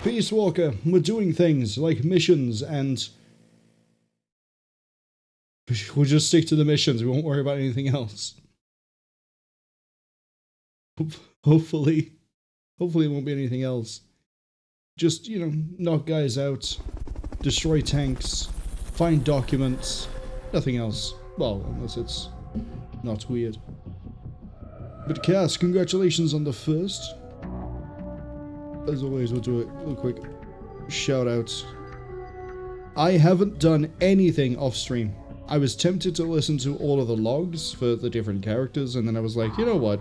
Peace Walker, we're doing things like missions and... We'll just stick to the missions, we won't worry about anything else. Hopefully it won't be anything else. Just, you know, knock guys out, destroy tanks, find documents, nothing else. Well, unless it's not weird. But Cass, congratulations on the first. As always, we'll do a little quick shout out. I haven't done anything off stream. I was tempted to listen to all of the logs for the different characters, and then I was like, you know what?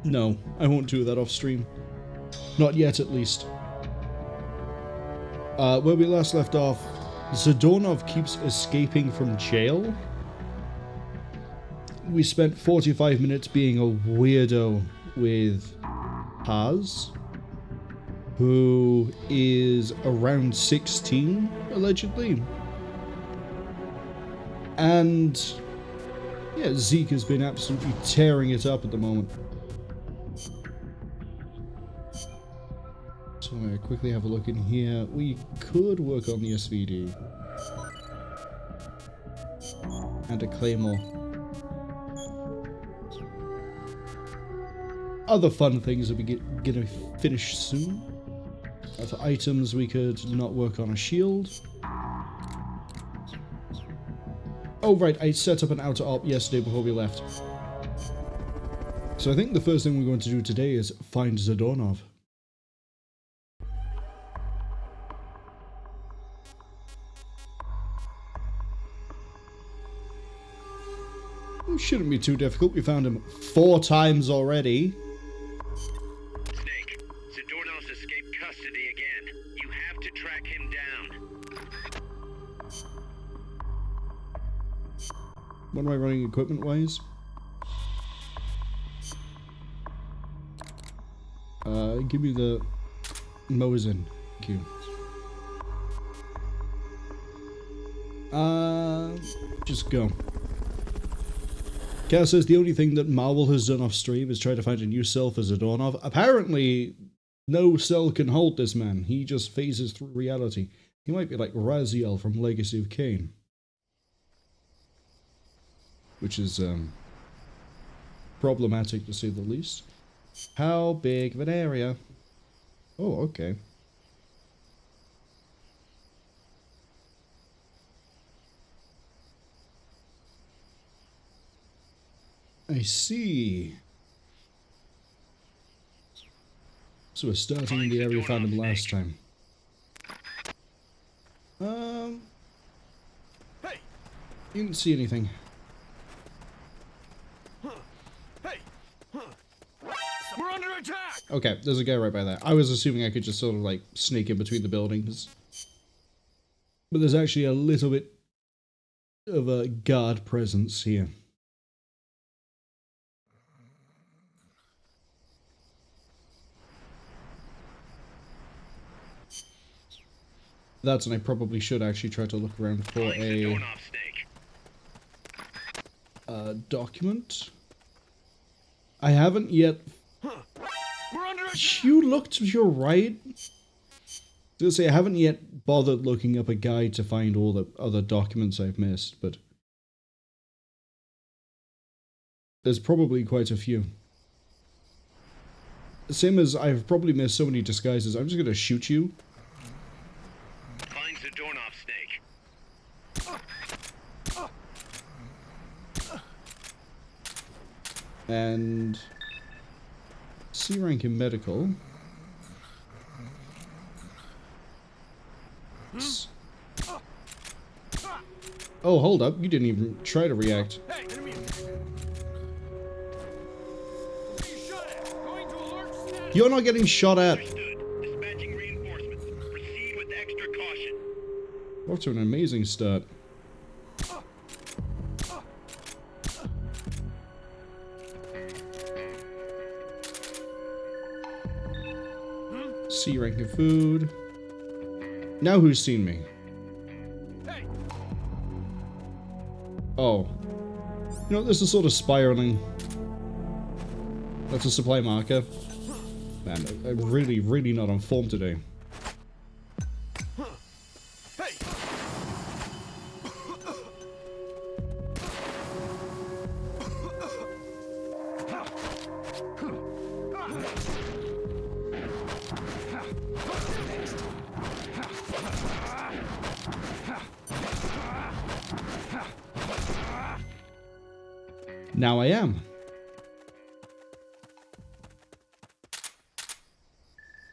No, I won't do that off stream. Not yet, at least. Where we last left off, Zadornov keeps escaping from jail. We spent 45 minutes being a weirdo with Paz, who is around 16, allegedly. And yeah, ZEKE has been absolutely tearing it up at the moment. So I'm going to quickly have a look in here. We could work on the SVD. And a Claymore. Other fun things that we're going to finish soon. For items, we could not work on a shield. Oh right, I set up an outer op yesterday before we left. So I think the first thing we're going to do today is find Zadornov. It shouldn't be too difficult, we found him 4 times already. Snake, Zadornov's escaped custody again. You have to track him down. What am I running equipment-wise? Give me the Mosin. Thank you. Just go. Cass says the only thing that Marwol has done off stream is try to find a new cell for Zadornov. Apparently, no cell can hold this man. He just phases through reality. He might be like Raziel from Legacy of Kain. Which is, problematic to say the least. How big of an area? Oh, okay. I see. So we're starting in the area we found him last time. Hey! You didn't see anything. Hey! We're under attack! Okay, there's a guy right by there. I was assuming I could just sort of like sneak in between the buildings. But there's actually a little bit of a guard presence here. That's, and I probably should actually try to look around for a document. I haven't yet. You looked to your right. I was gonna say I haven't yet bothered looking up a guide to find all the other documents I've missed, but there's probably quite a few. Same as I've probably missed so many disguises. I'm just gonna shoot you. Find Zadornov, Snake. And C rank in medical. Oh, hold up. You didn't even try to react. Hey, enemy! Going to alert status. You're not getting shot at. Understood. Dispatching reinforcements. Proceed with extra caution. Off to an amazing start. C rank of food. Now who's seen me? Hey! Oh. You know, this is sort of spiraling. That's a supply marker. Man, I'm really, really not on form today. Hey! Now I am.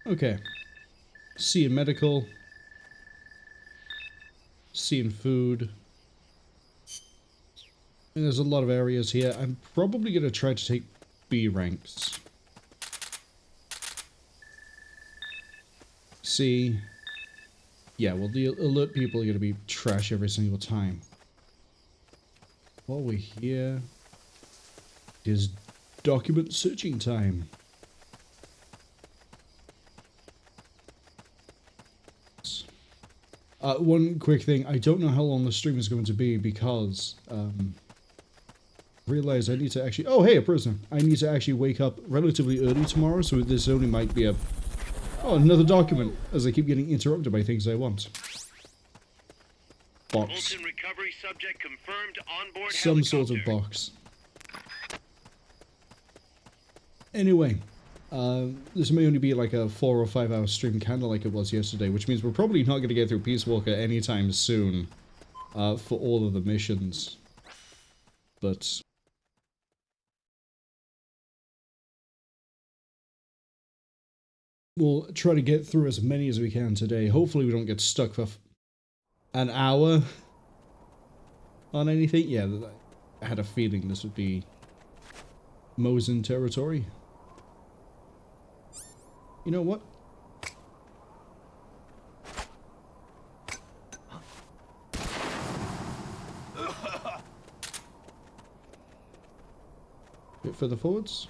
Okay. C in medical. C in food. And there's a lot of areas here. I'm probably going to try to take B ranks. C. Yeah, well, the alert people are going to be trash every single time. While we're here, it is document searching time. One quick thing, I don't know how long the stream is going to be because, realize I need to actually, oh hey, a prisoner. I need to actually wake up relatively early tomorrow, so this only might be a, oh, another document, as I keep getting interrupted by things I want. Box. Fulton recovery subject confirmed onboard Some helicopter. sort of box. Anyway, this may only be like a 4 or 5 hour stream, kind of like it was yesterday, which means we're probably not going to get through Peace Walker anytime soon for all of the missions. But we'll try to get through as many as we can today. Hopefully we don't get stuck for an hour on anything. Yeah, I had a feeling this would be Mosin territory. You know what? Bit further forwards.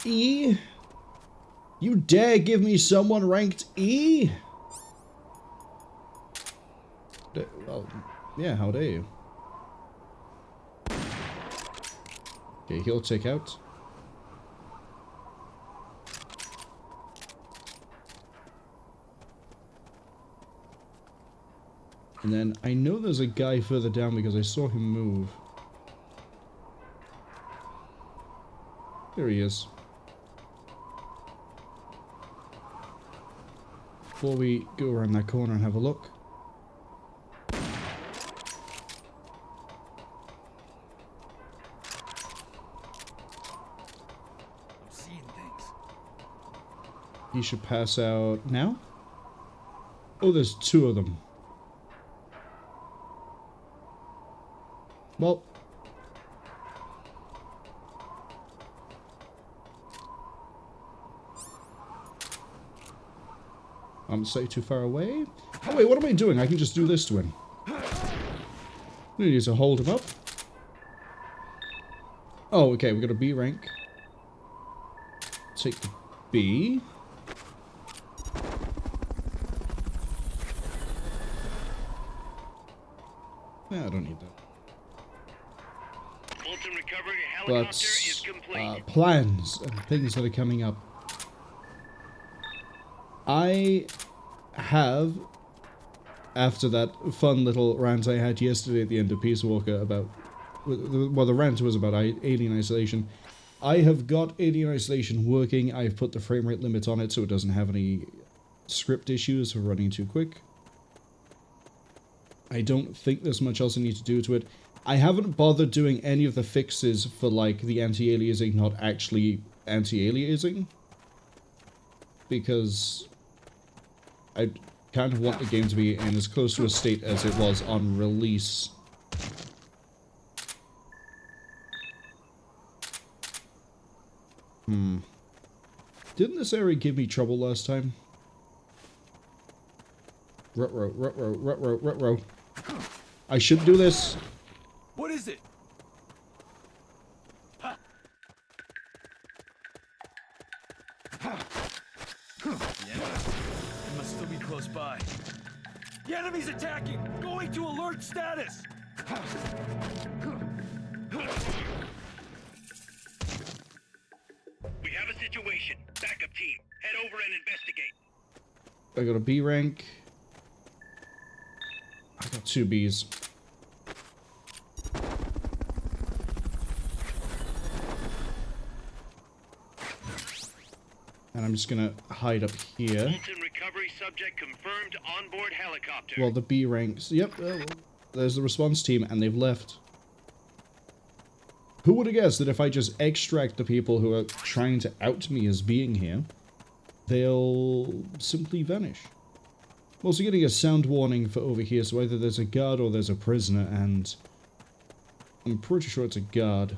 E? You dare give me someone ranked E? Well, yeah, how dare you? Okay, he'll check out. And then I know there's a guy further down because I saw him move. There he is. Before we go around that corner and have a look. I'm seeing things. He should pass out now. Oh, there's 2 of them. Well. I'm say too far away. Oh wait, what am I doing? I can just do this to him. We need to hold him up. Oh, okay, we got a B rank. Take the B. Yeah, I don't need that. Fulton recovery helicopter is But complete. plans and things that are coming up. I have, after that fun little rant I had yesterday at the end of Peace Walker about, well, the rant was about alien isolation. I have got alien isolation working. I've put the frame rate limit on it so it doesn't have any script issues for running too quick. I don't think there's much else I need to do to it. I haven't bothered doing any of the fixes for, like, the anti-aliasing not actually anti-aliasing. Because I kind of want the game to be in as close to a state as it was on release. Didn't this area give me trouble last time? Ruh-roh. I should do this. What is it? Yeah. It must still be close by. The enemy's attacking! Going to alert status! We have a situation. Backup team, head over and investigate. I got a B rank. I got 2 Bs. And I'm just gonna hide up here. Fulton recovery subject confirmed onboard helicopter. Well, the B ranks. Yep, there's the response team, and they've left. Who would have guessed that if I just extract the people who are trying to out me as being here, they'll simply vanish? I'm also getting a sound warning for over here, so either there's a guard or there's a prisoner, and I'm pretty sure it's a guard.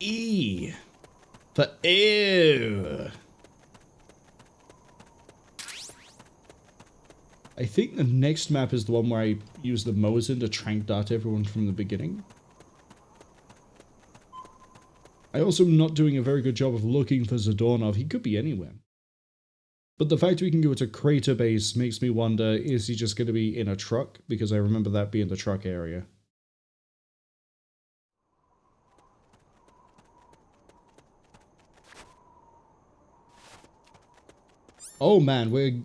E for ew. I think the next map is the one where I use the Mosin to trank dart everyone from the beginning. I also am not doing a very good job of looking for Zadornov. He could be anywhere. But the fact we can go to Crater Base makes me wonder, is he just going to be in a truck? Because I remember that being the truck area. Oh man, we're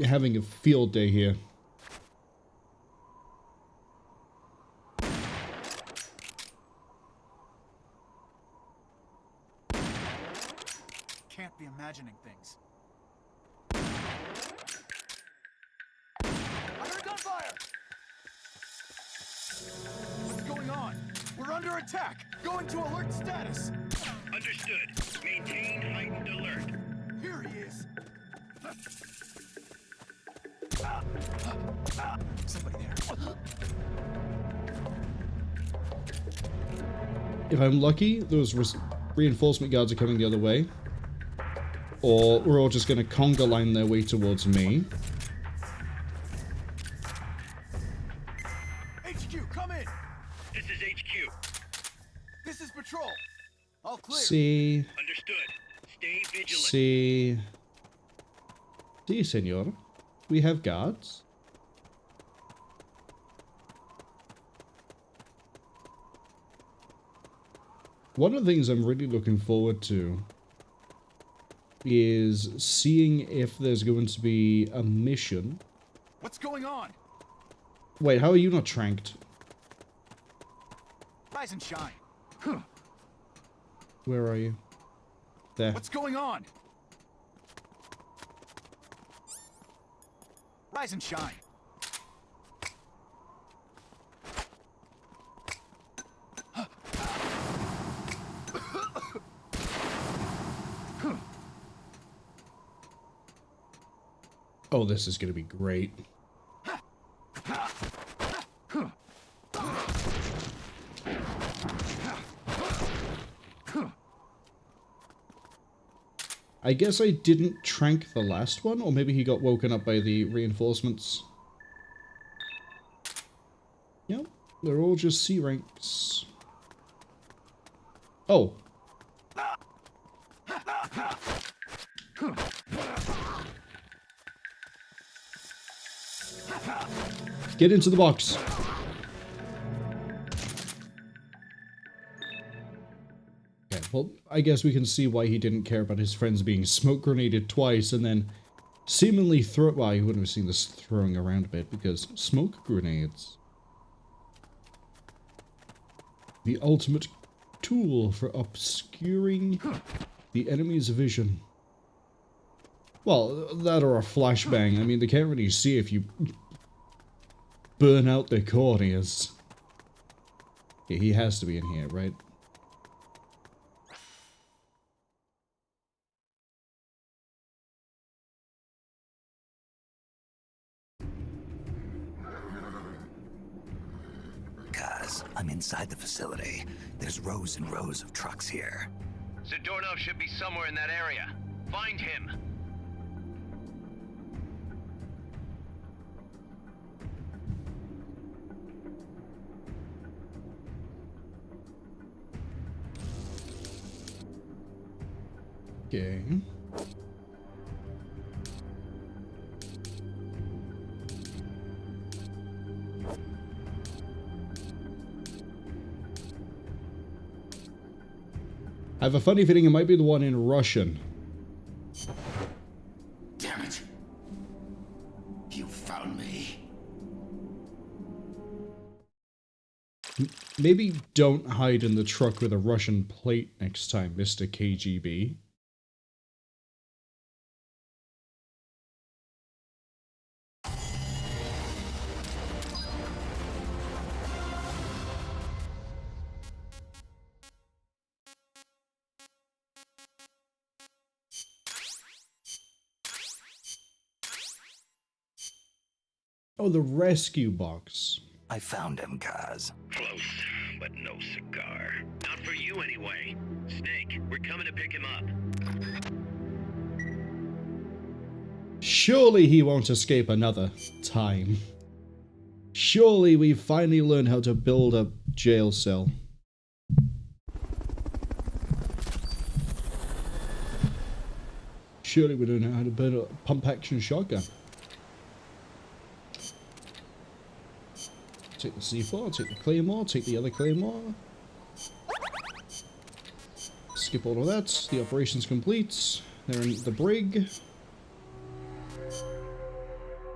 having a field day here. Can't be imagining things. I heard gunfire! What's going on? We're under attack! Going to alert status! Understood. Maintain heightened alert. Here he is! Somebody there. If I'm lucky, those reinforcement guards are coming the other way. Or we're all just going to conga line their way towards me. HQ, come in! This is HQ. This is patrol. All clear. See. Understood. Stay vigilant. See. See, senor. We have guards. One of the things I'm really looking forward to is seeing if there's going to be a mission. What's going on? Wait, how are you not tranked? Rise and shine. Where are you? There. What's going on? Rise and shine. Oh, this is going to be great. I guess I didn't trank the last one, or maybe he got woken up by the reinforcements. Yep, they're all just C ranks. Oh. Get into the box. Okay, well, I guess we can see why he didn't care about his friends being smoke grenaded twice and then seemingly throw. Well, you wouldn't have seen this throwing around a bit because smoke grenades. The ultimate tool for obscuring the enemy's vision. Well, that or a flashbang. I mean, they can't really see if you burn out their corneas. Yeah, he has to be in here, right? Guys, I'm inside the facility. There's rows and rows of trucks here. Zadornov should be somewhere in that area. Find him. Okay. I have a funny feeling it might be the one in Russian. Damn it. You found me. Maybe don't hide in the truck with a Russian plate next time, Mr. KGB. Oh, the rescue box. I found him, Kaz. Close, but no cigar. Not for you anyway. Snake, we're coming to pick him up. Surely he won't escape another time. Surely we've finally learned how to build a jail cell. Surely we don't know how to build a pump-action shotgun. Take the C4, take the Claymore, take the other Claymore. Skip all of that. The operation's complete. They're in the brig.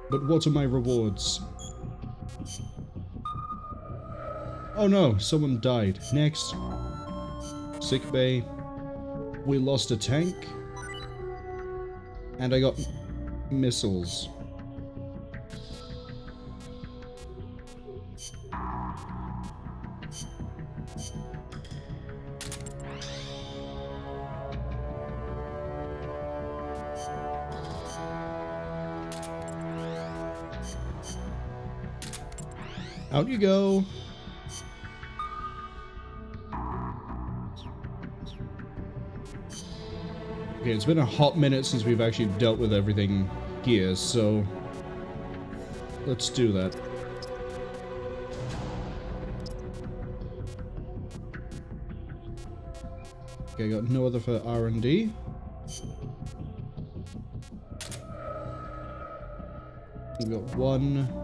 But what are my rewards? Oh no, someone died. Next. Sick bay. We lost a tank. And I got missiles. Out you go. Okay, it's been a hot minute since we've actually dealt with everything here, so let's do that. Okay, got no other for R&D. We've got 1,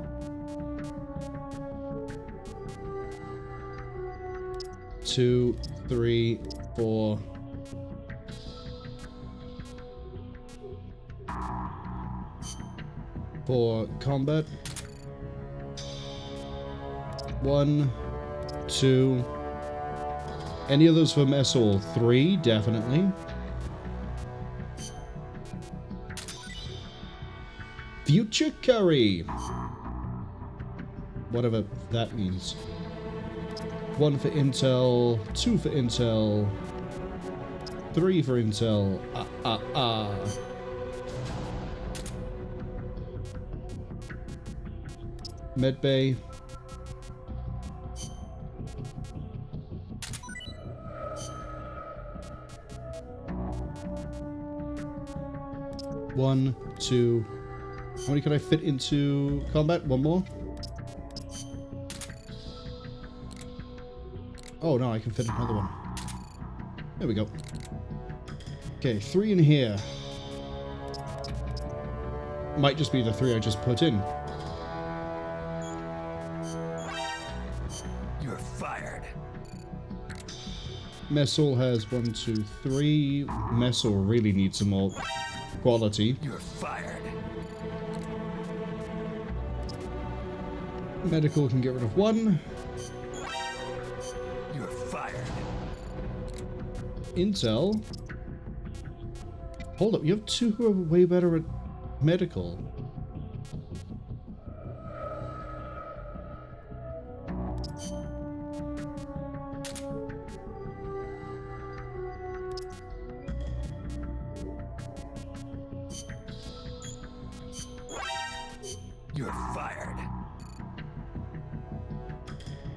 2, 3, 4. For combat. 1, 2. Any of those for mess hall? 3, definitely. Future curry. Whatever that means. 1 for intel, 2 for intel, 3 for intel. Medbay. One, 2. How many can I fit into combat? 1 more? Oh no, I can fit another one. There we go. Okay, 3 in here. Might just be the 3 I just put in. You're fired. Mess hall has 1, 2, 3. Mess hall really needs some more quality. You're fired. Medical can get rid of 1. You're fired. Intel. Hold up, you have 2 who are way better at medical. You're fired.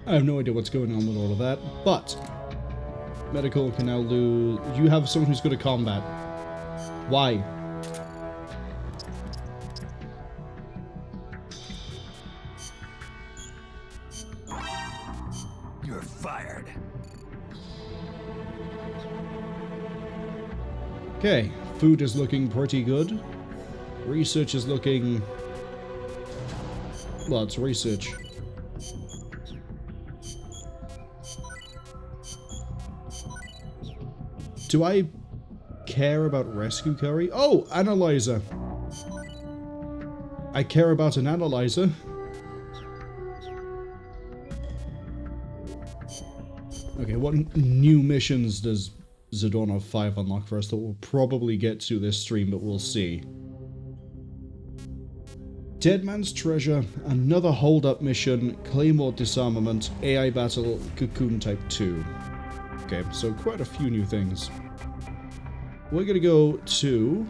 I have no idea what's going on with all of that, but medical can now lose. You have someone who's good at combat. Why? You're fired. Okay, food is looking pretty good. Research is looking... well, it's research. Do I care about rescue curry? Oh, analyzer. I care about an analyzer. Okay, what new missions does Zadornov 5 unlock for us that we'll probably get to this stream, but we'll see. Dead Man's Treasure, another hold-up mission, Claymore Disarmament, AI Battle, Cocoon Type 2. Okay, so quite a few new things. We're gonna go to...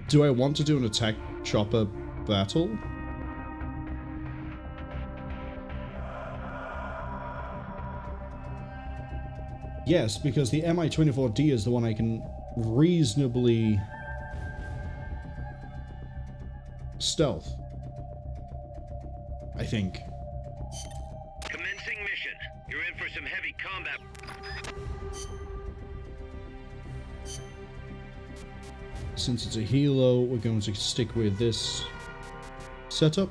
do I want to do an attack chopper battle? Yes, because the Mi-24D is the one I can reasonably stealth, I think. Commencing mission. You're in for some heavy combat. Since it's a helo, we're going to stick with this setup.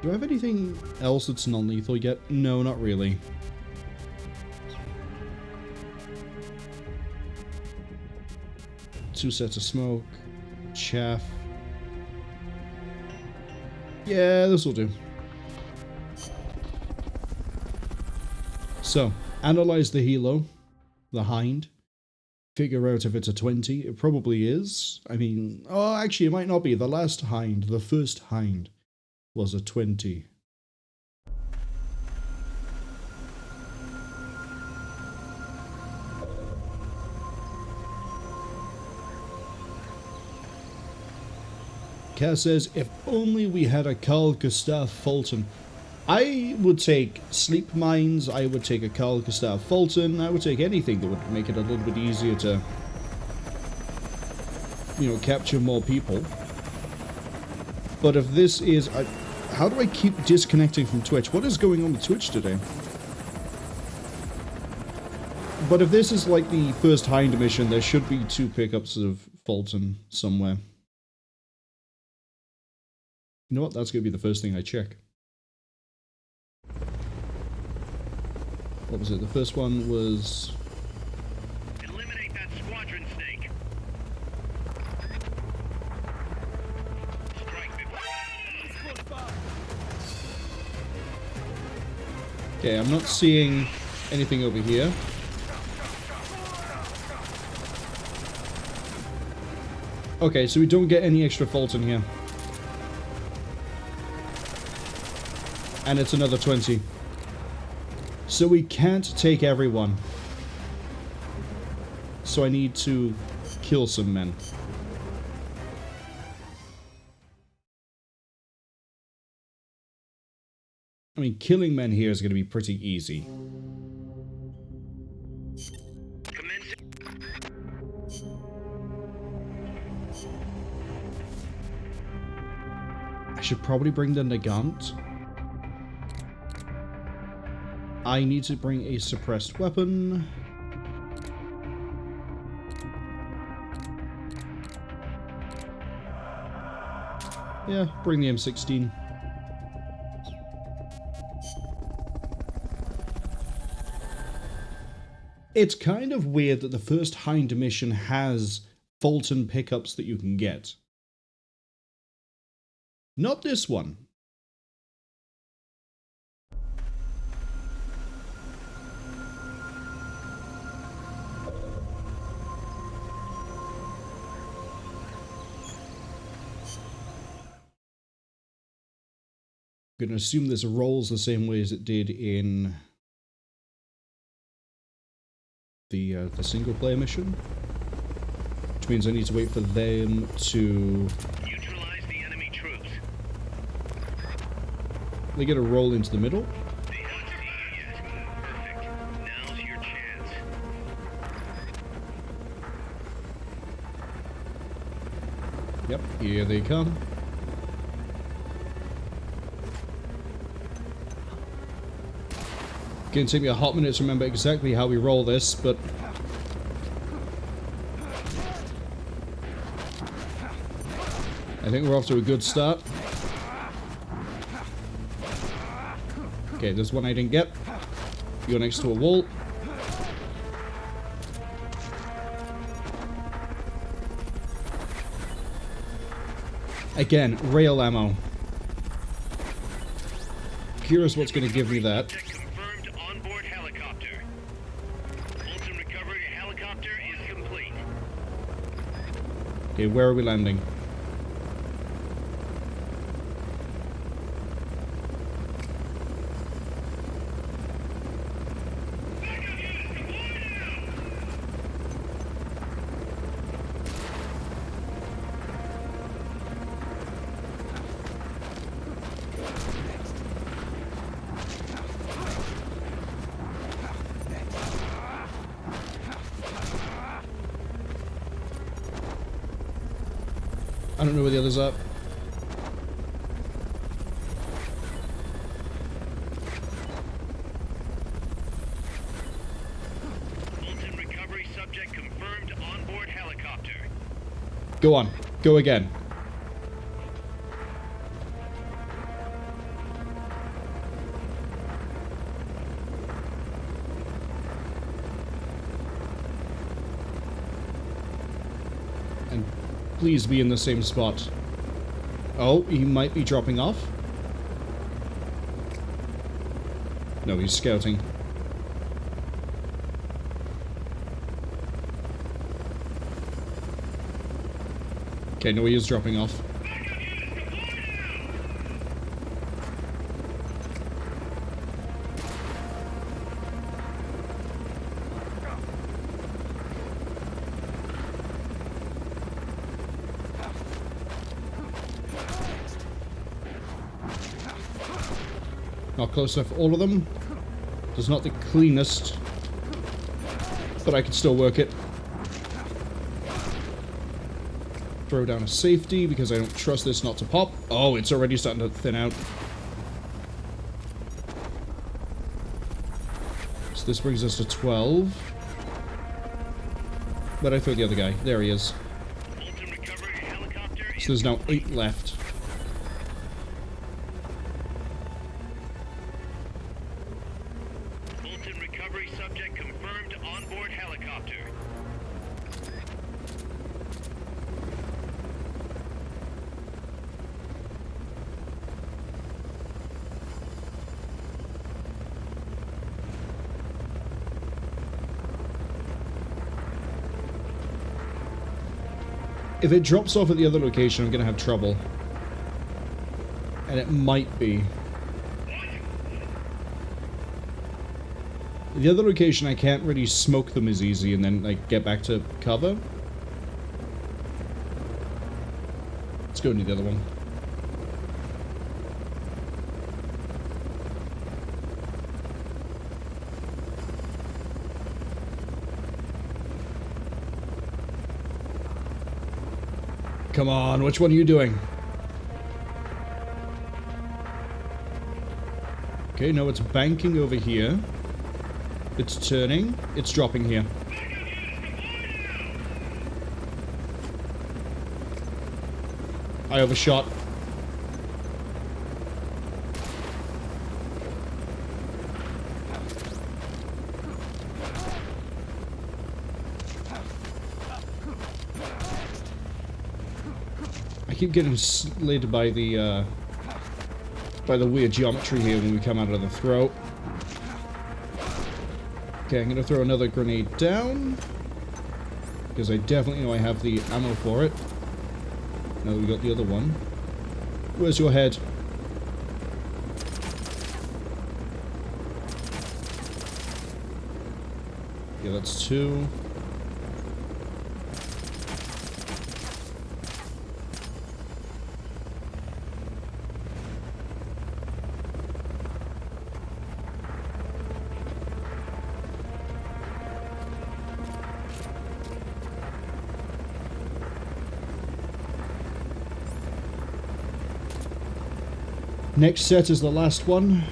Do I have anything else that's non-lethal yet? No, not really. Two sets of smoke. Chaff. Yeah, this will do. So, analyze the helo. The hind. Figure out if it's a 20. It probably is. I mean, oh, actually, it might not be. The last hind, the first hind, was a 20. Kaz says, if only we had a Carl Gustav Fulton. I would take sleep mines, I would take a Carl Gustav Fulton, I would take anything that would make it a little bit easier to, you know, capture more people. But if this is... how do I keep disconnecting from Twitch? What is going on with Twitch today? But if this is like the first hind mission, there should be 2 pickups of Fulton somewhere. You know what? That's going to be the first thing I check. What was it? The first one was... eliminate that squadron, Snake. Strike before. Okay, I'm not seeing anything over here. Okay, so we don't get any extra Fulton here. And it's another 20. So we can't take everyone. So I need to kill some men. I mean, killing men here is going to be pretty easy. I should probably bring the Nagant. I need to bring a suppressed weapon. Yeah, bring the M16. It's kind of weird that the first hind mission has Fulton pickups that you can get. Not this one. I'm going to assume this rolls the same way as it did in the single player mission, which means I need to wait for them to Neutralize the enemy troops. They get a roll into the middle. They haven't seen you yet. Perfect. Now's your chance. Yep, here they come. Gonna take me a hot minute to remember exactly how we roll this, but I think we're off to a good start. Okay, there's one I didn't get. You're next to a wall. Again, rail ammo. Curious what's going to give me that. Confirmed onboard helicopter. Fulton recovery helicopter is complete. Okay, where are we landing? I don't know where the others are. Fulton recovery subject confirmed onboard helicopter. Go on. Go again. And please be in the same spot. Oh, he might be dropping off. No, he's scouting. Okay, no, he is dropping off. Not close enough for all of them. It's not the cleanest, but I can still work it. Throw down a safety because I don't trust this not to pop. Oh, it's already starting to thin out. So this brings us to 12. But I throw the other guy. There he is. So there's now 8 left. Fulton recovery subject confirmed onboard helicopter. If it drops off at the other location, I'm going to have trouble. And it might be. The other location, I can't really smoke them as easy and then, like, get back to cover. Let's go into the other one. Come on, which one are you doing? Okay, no, it's banking over here. It's turning. It's dropping here. I overshot. I keep getting slid by the weird geometry here when we come out of the throat. Okay, I'm gonna throw another grenade down because I definitely know I have the ammo for it. Now that we got the other one. Where's your head? Yeah, that's 2. Next set is the last one.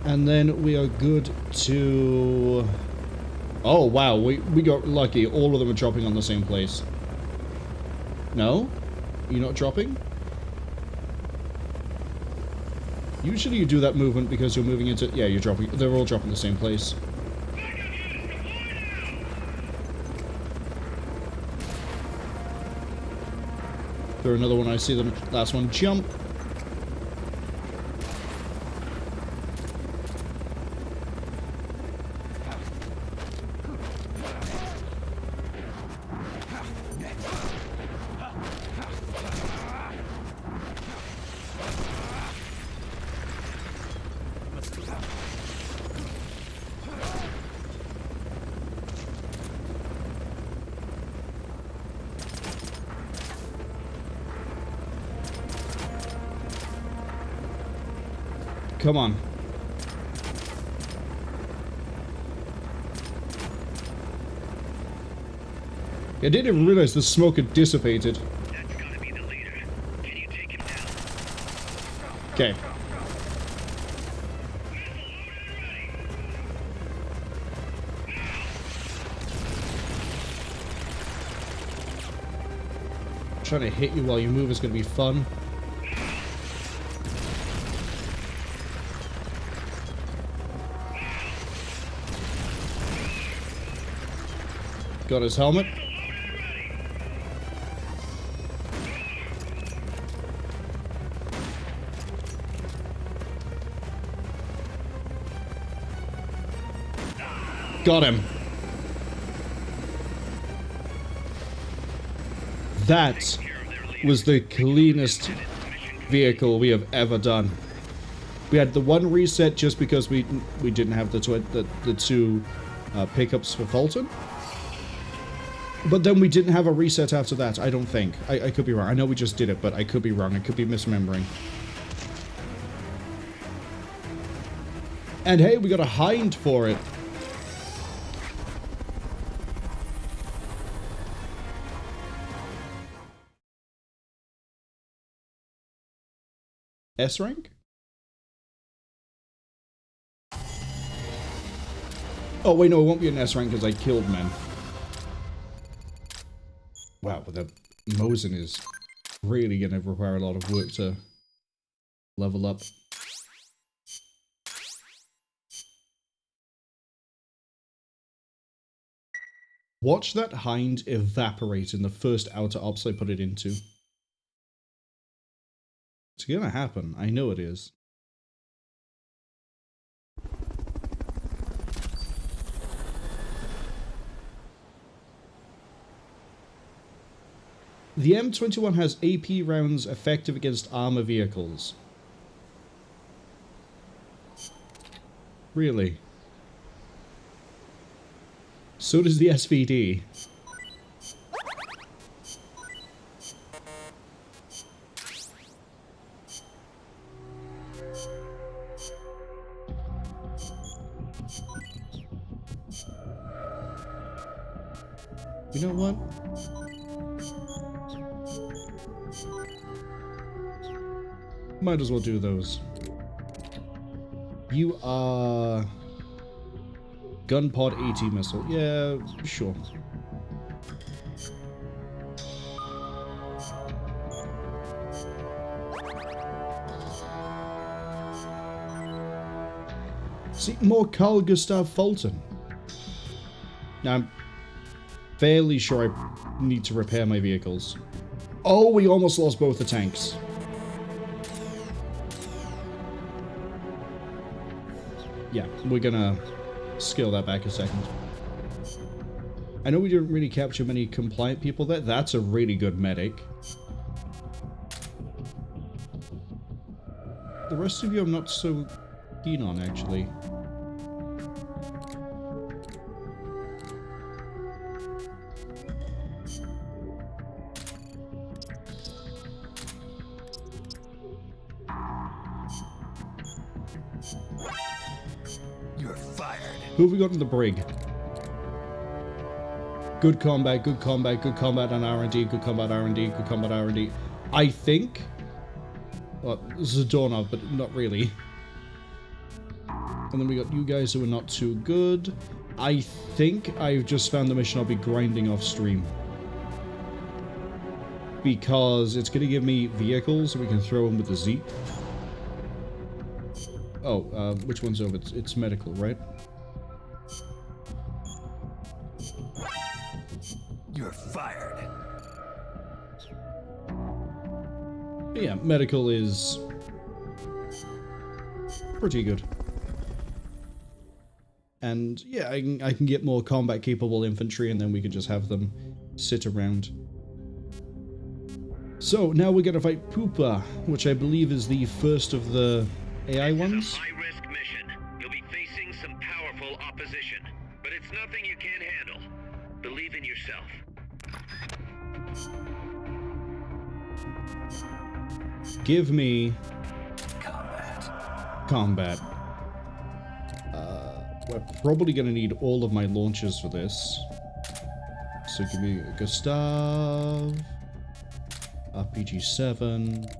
And then we are good to... Oh, wow, we got lucky. All of them are dropping on the same place. No? You're not dropping? Usually you do that movement because you're moving into... Yeah, you're dropping... They're all dropping the same place. Throw another one, I see the last one jump. Come on. I didn't even realize the smoke had dissipated. That's gotta be the leader. Can you take him down? Okay. Trying to hit you while you move is going to be fun. Got his helmet. Got him. That was the cleanest vehicle we have ever done. We had the one reset just because we didn't have the two pickups for Fulton. But then we didn't have a reset after that, I don't think. I could be wrong. I know we just did it, but I could be wrong. I could be misremembering. And hey, we got a hind for it. S rank? Oh wait, no, it won't be an S rank because I killed men. Wow, but the Mosin is really going to require a lot of work to level up. Watch that hind evaporate in the first outer ops I put it into. It's going to happen. I know it is. The M21 has AP rounds effective against armor vehicles. Really? So does the SVD. You know what? Might as well do those. You are... Gun pod AT missile. Yeah, sure. See, more Carl Gustav Fulton. Now, I'm fairly sure I need to repair my vehicles. Oh, we almost lost both the tanks. Yeah, we're gonna scale that back a second. I know we didn't really capture many compliant people there. That's a really good medic. The rest of you I'm not so keen on, actually. Who have we got in the brig? Good combat, good combat, good combat on R&D, good combat R&D, good combat R&D. I think... Well, Zadornov, but not really. And then we got you guys who are not too good. I think I've just found the mission I'll be grinding off stream. Because it's going to give me vehicles so we can throw them with the ZEKE. Oh, which one's over? It's medical, right? You're fired. But yeah, medical is pretty good. And yeah, I can get more combat capable infantry and then we can just have them sit around. So now we're gonna fight Pupa, which I believe is the first of the AI ones. High-risk mission. You'll be facing some powerful opposition, but it's nothing you can't handle. Believe in yourself. Give me Combat. combat. We're probably gonna need all of my launchers for this. So give me Gustav, RPG-7,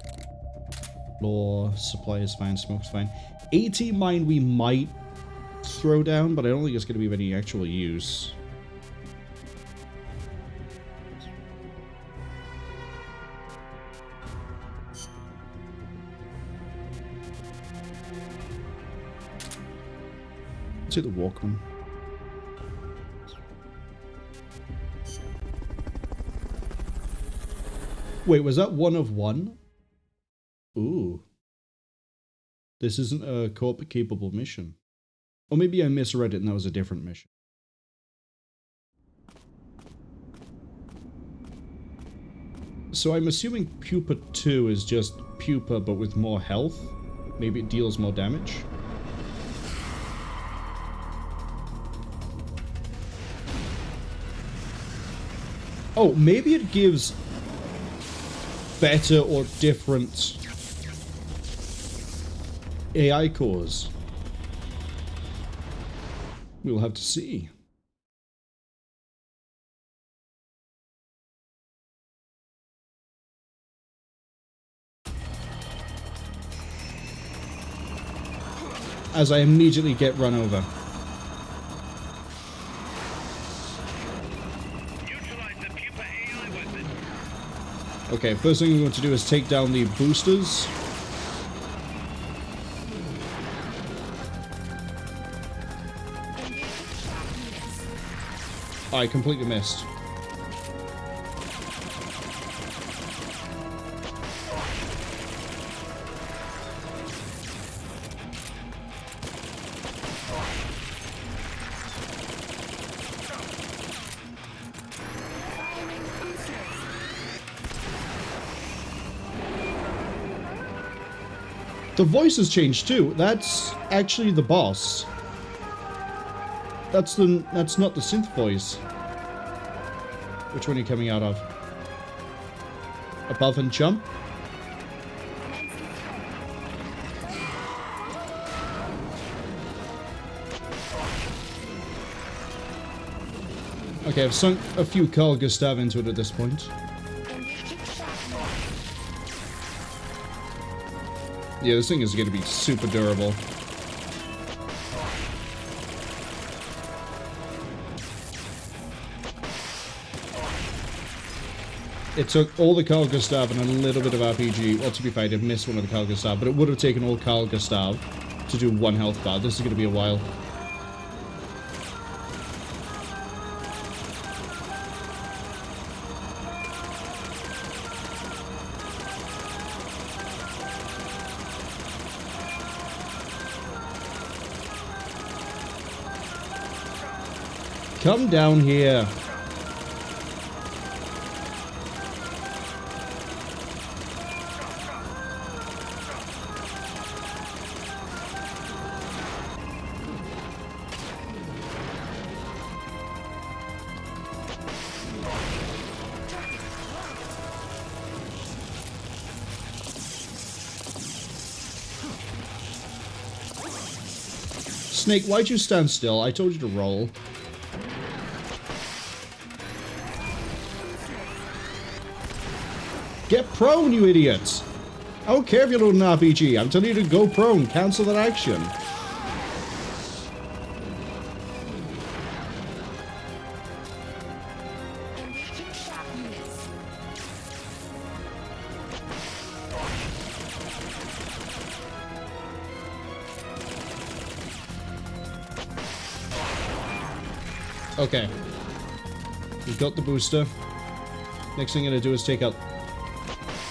Lore, Supply is fine, Smoke's fine. AT Mine we might throw down, but I don't think it's gonna be of any actual use. Let's hit the Walkman. Wait, was that one of one? Ooh. This isn't a co-op-capable mission. Or maybe I misread it and that was a different mission. So I'm assuming Pupa 2 is just Pupa but with more health. Maybe it deals more damage. Oh, maybe it gives better or different AI cores. We'll have to see. As I immediately get run over. Okay, first thing we want to do is take down the boosters. I completely missed. The voice has changed too. That's actually the boss. That's not the synth voice. Which one are you coming out of? Above and jump? Okay, I've sunk a few Carl Gustav into it at this point. Yeah, this thing is going to be super durable. It took all the Carl Gustav and a little bit of RPG. Well, to be fair, I did miss one of the Carl Gustav, but it would have taken all Carl Gustav to do one health bar. This is going to be a while. Come down here. Snake, why'd you stand still? I told you to roll. Get prone, you idiots! I don't care if you're loading an RPG. I'm telling you to go prone. Cancel that action. Okay. We got the booster. Next thing I'm gonna do is take out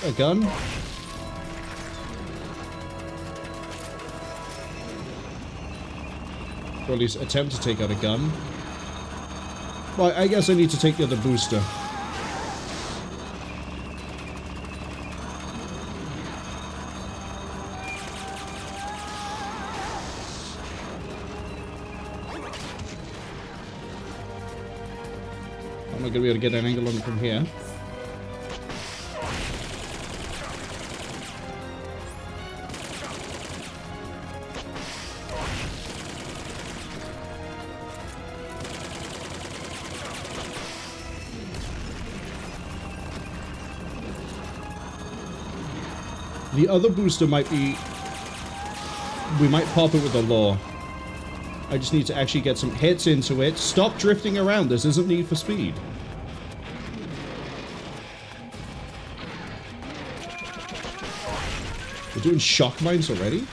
a gun. Or at least attempt to take out a gun. Well, I guess I need to take the other booster. I'm not gonna be able to get an angle on it from here. The other booster might be... we might pop it with the law. I just need to actually get some hits into it. Stop drifting around. This isn't Need for Speed. We're doing shock mines already?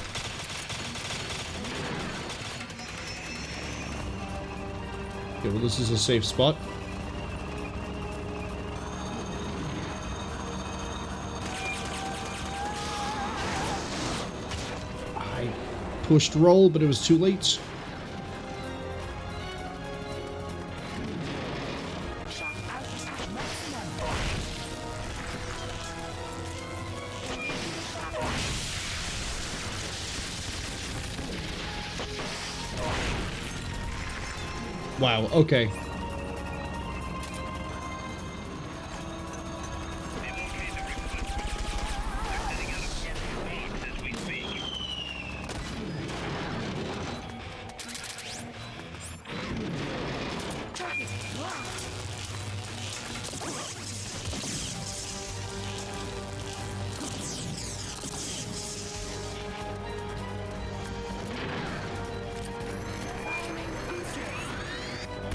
Okay, well this is a safe spot. I pushed roll, but it was too late. Wow, okay.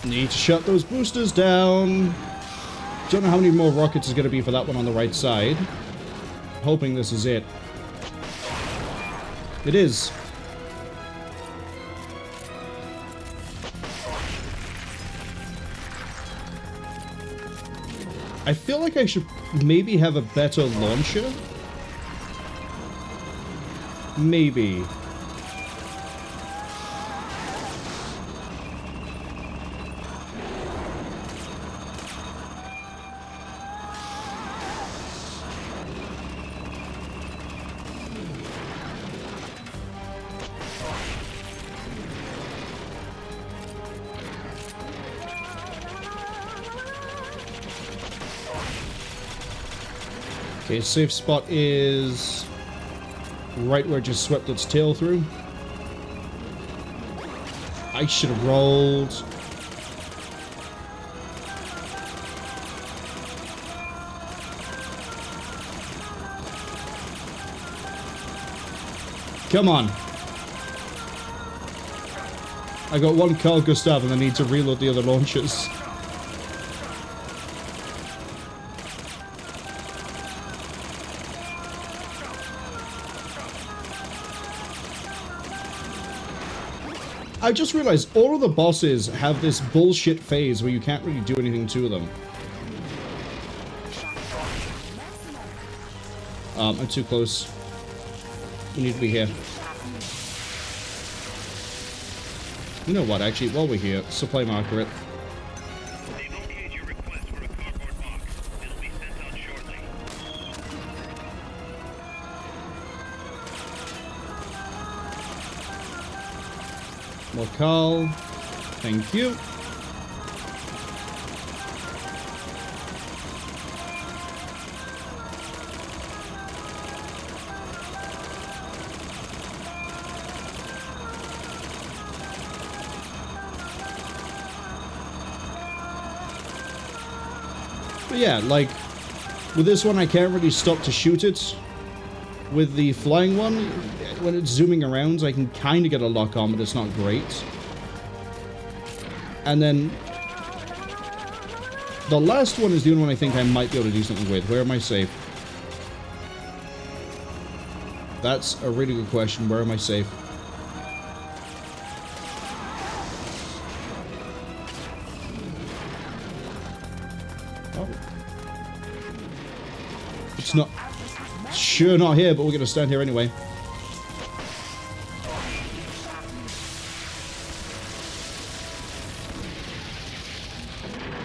Need to shut those boosters down. Don't know how many more rockets is going to be for that one on the right side. Hoping this is it. It is. I feel like I should maybe have a better launcher. Maybe. Okay, safe spot is right where it just swept its tail through. I should have rolled. Come on. I got one Carl Gustav and I need to reload the other launchers. I just realized all of the bosses have this bullshit phase where you can't really do anything to them. I'm too close. We need to be here. You know what, actually, while we're here, supply marker it. They've okayed your request for a cardboard box. It'll be sent out shortly. More Carl. Thank you. But yeah, like, with this one I can't really stop to shoot it. With the flying one, when it's zooming around, I can kind of get a lock on, but it's not great. And then the last one is the only one I think I might be able to do something with. Where am I safe? That's a really good question. Where am I safe? It's not... Sure not here, but we're going to stand here anyway.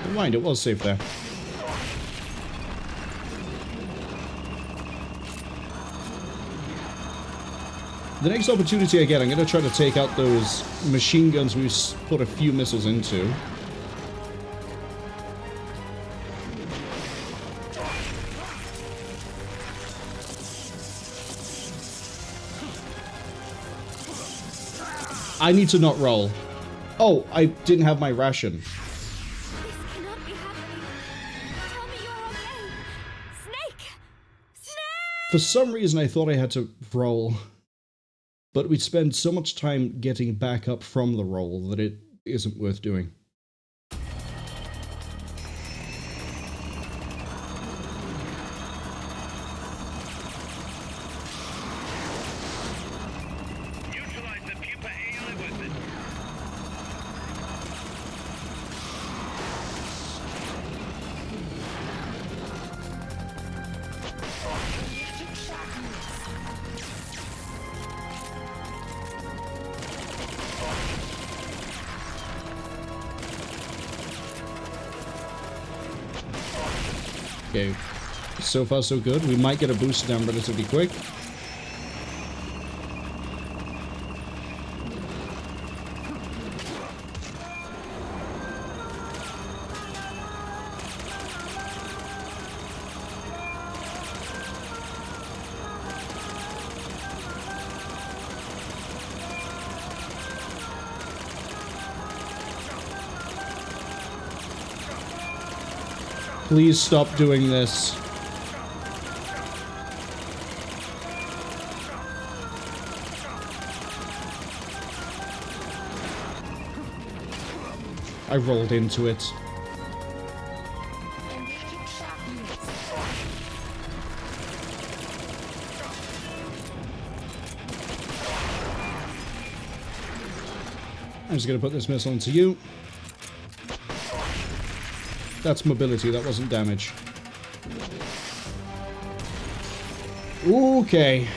Never mind, it was safe there. The next opportunity I get, I'm going to try to take out those machine guns we put a few missiles into. I need to not roll. Oh, I didn't have my ration. This cannot be happening. Tell me you're okay. Snake! Snake! For some reason, I thought I had to roll. But we'd spend so much time getting back up from the roll that it isn't worth doing. Neutralize the Pupa AI weapon. Okay, so far so good. We might get a boost down relatively quick. Please stop doing this. I rolled into it. I'm just going to put this missile into you. That's mobility, that wasn't damage. Okay.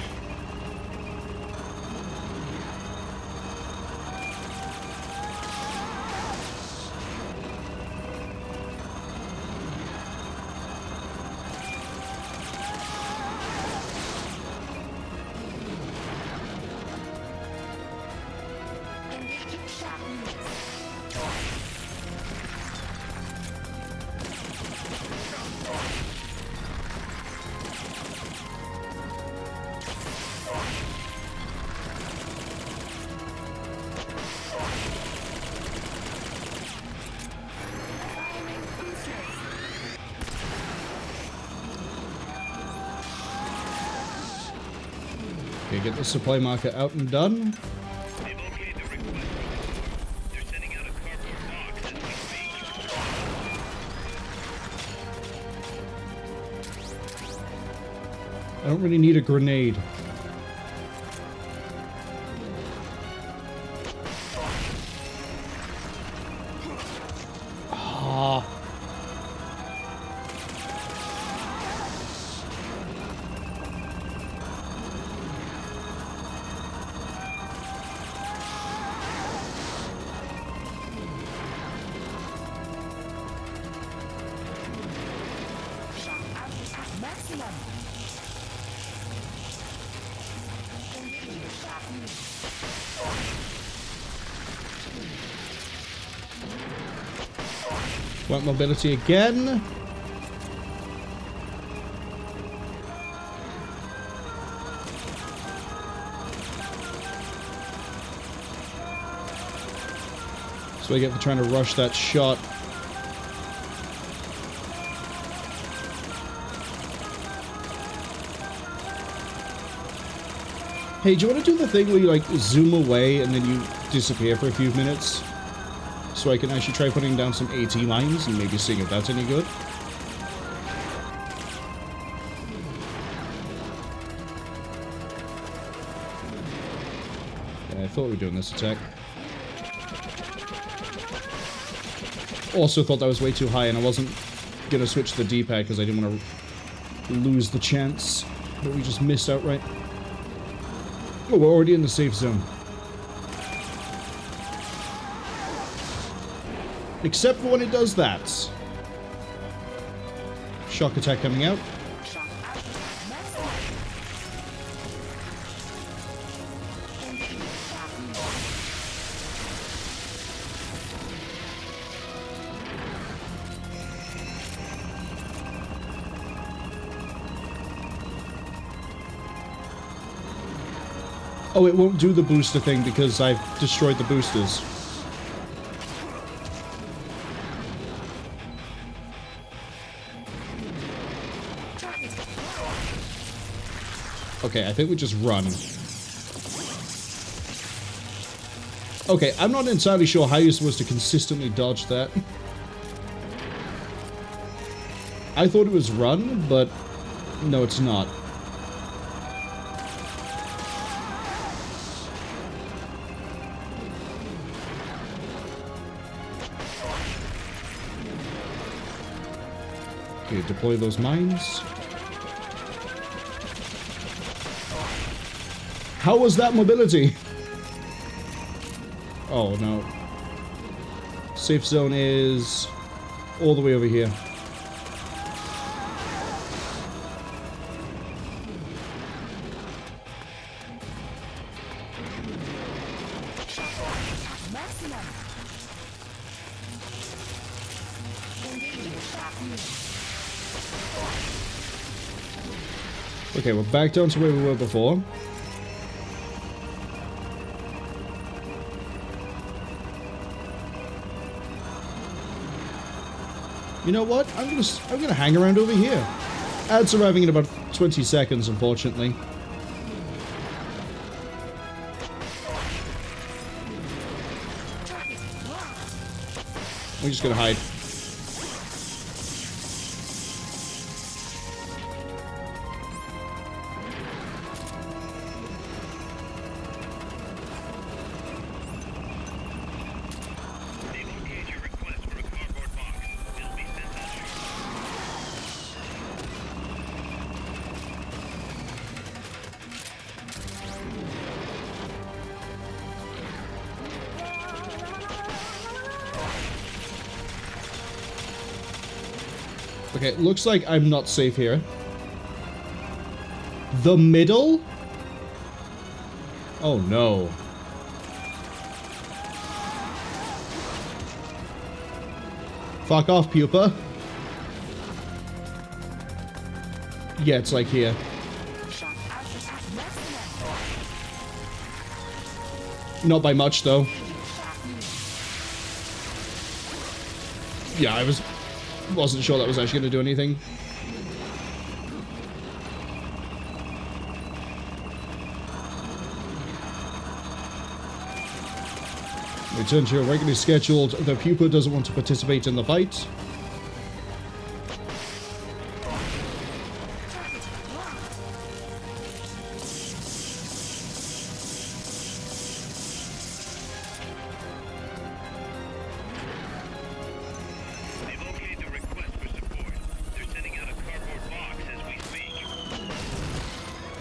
Okay, get the supply marker out and done. They've okayed the request. They're sending out a cardboard box as we speak. I don't really need a grenade. Ah. Want mobility again? So I get for trying to rush that shot. Hey, do you want to do the thing where you like zoom away and then you disappear for a few minutes? So I can actually try putting down some AT mines and maybe seeing if that's any good. Yeah, I thought we were doing this attack. Also thought that was way too high and I wasn't going to switch to the D-pad because I didn't want to lose the chance that we just missed outright. Oh, we're already in the safe zone. Except for when it does that. Shock attack coming out. Oh, it won't do the booster thing because I've destroyed the boosters. Okay, I think we just run. Okay, I'm not entirely sure how you're supposed to consistently dodge that. I thought it was run, but no, it's not. Okay, deploy those mines. How was that mobility? Oh no. Safe zone is all the way over here. Okay, we're back down to where we were before. You know what? I'm gonna hang around over here. Ads arriving in about 20 seconds, unfortunately. We're just gonna hide. Okay, looks like I'm not safe here. The middle? Oh no. Fuck off, Pupa. Yeah, it's like here. Not by much, though. Yeah, wasn't sure that was actually going to do anything. Return to your regularly scheduled. The Pupa doesn't want to participate in the fight.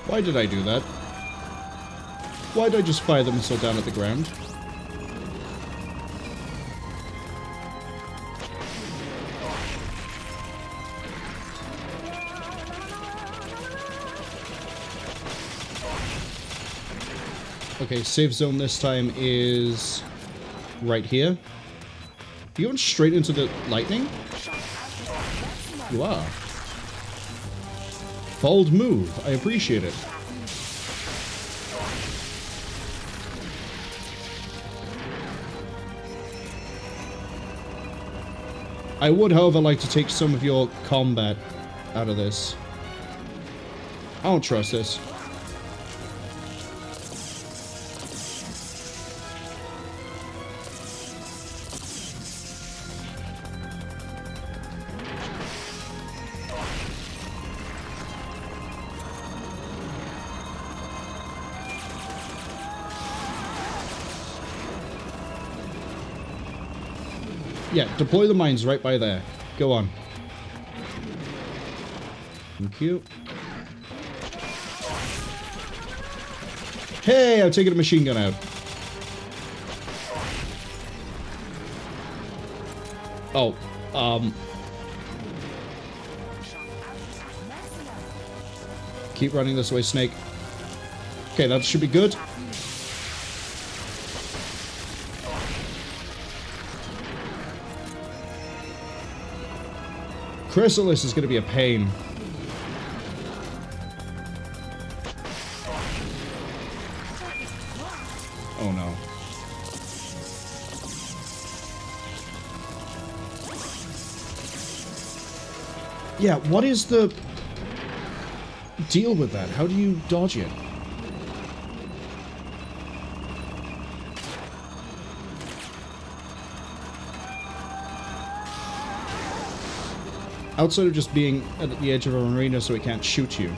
Why did I do that? Why did I just fire the missile down at the ground? Okay, safe zone this time is right here. You going straight into the lightning? You are. Bold move. I appreciate it. I would, however, like to take some of your combat out of this. I don't trust this. Yeah, deploy the mines right by there. Go on. Thank you. Hey, I've taken a machine gun out. Oh, keep running this way, Snake. Okay, that should be good. Chrysalis is going to be a pain. Oh no. Yeah, what is the deal with that? How do you dodge it? Outside of just being at the edge of an arena so it can't shoot you.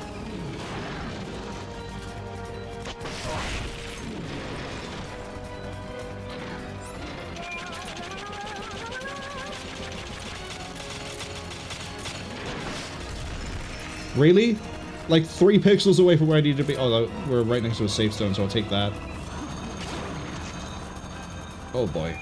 Really? Like 3 pixels away from where I need to be. Oh, we're right next to a safe zone, so I'll take that. Oh boy.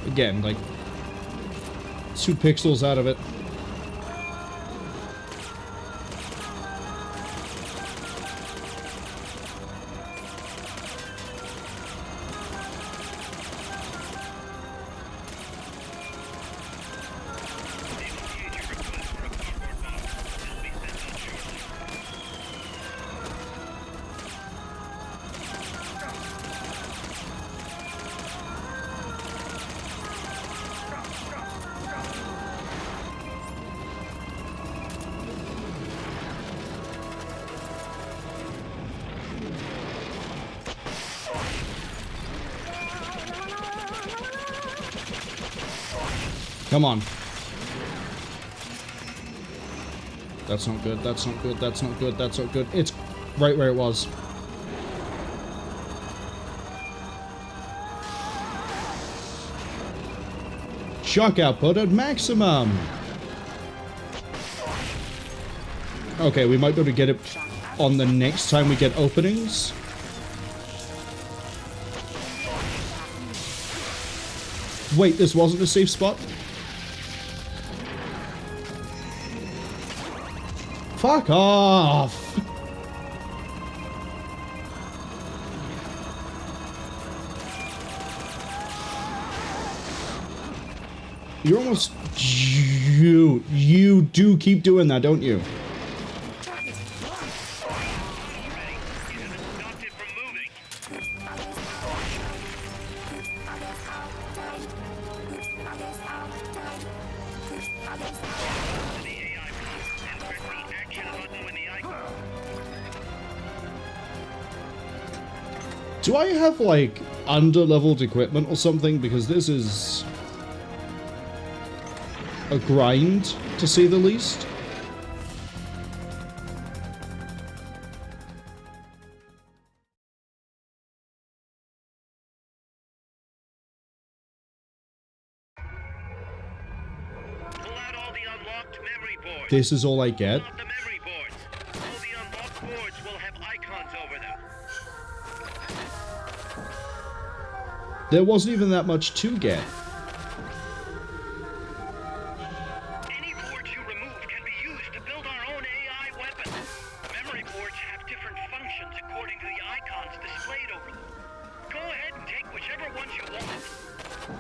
Again, like 2 pixels out of it. Come on. That's not good, that's not good, that's not good, that's not good. It's right where it was. Shock output at maximum. Okay, we might be able to get it on the next time we get openings. Wait, this wasn't a safe spot? Fuck off! You're almost... You do keep doing that, don't you? Do I have, like, under-leveled equipment or something? Because this is a grind, to say the least. Pull out all the unlocked memory boards. This is all I get? Pull out the memory boards. All the unlocked boards will have icons over them. There wasn't even that much to get. Any boards you remove can be used to build our own AI weapon. Memory boards have different functions according to the icons displayed over them. Go ahead and take whichever ones you want.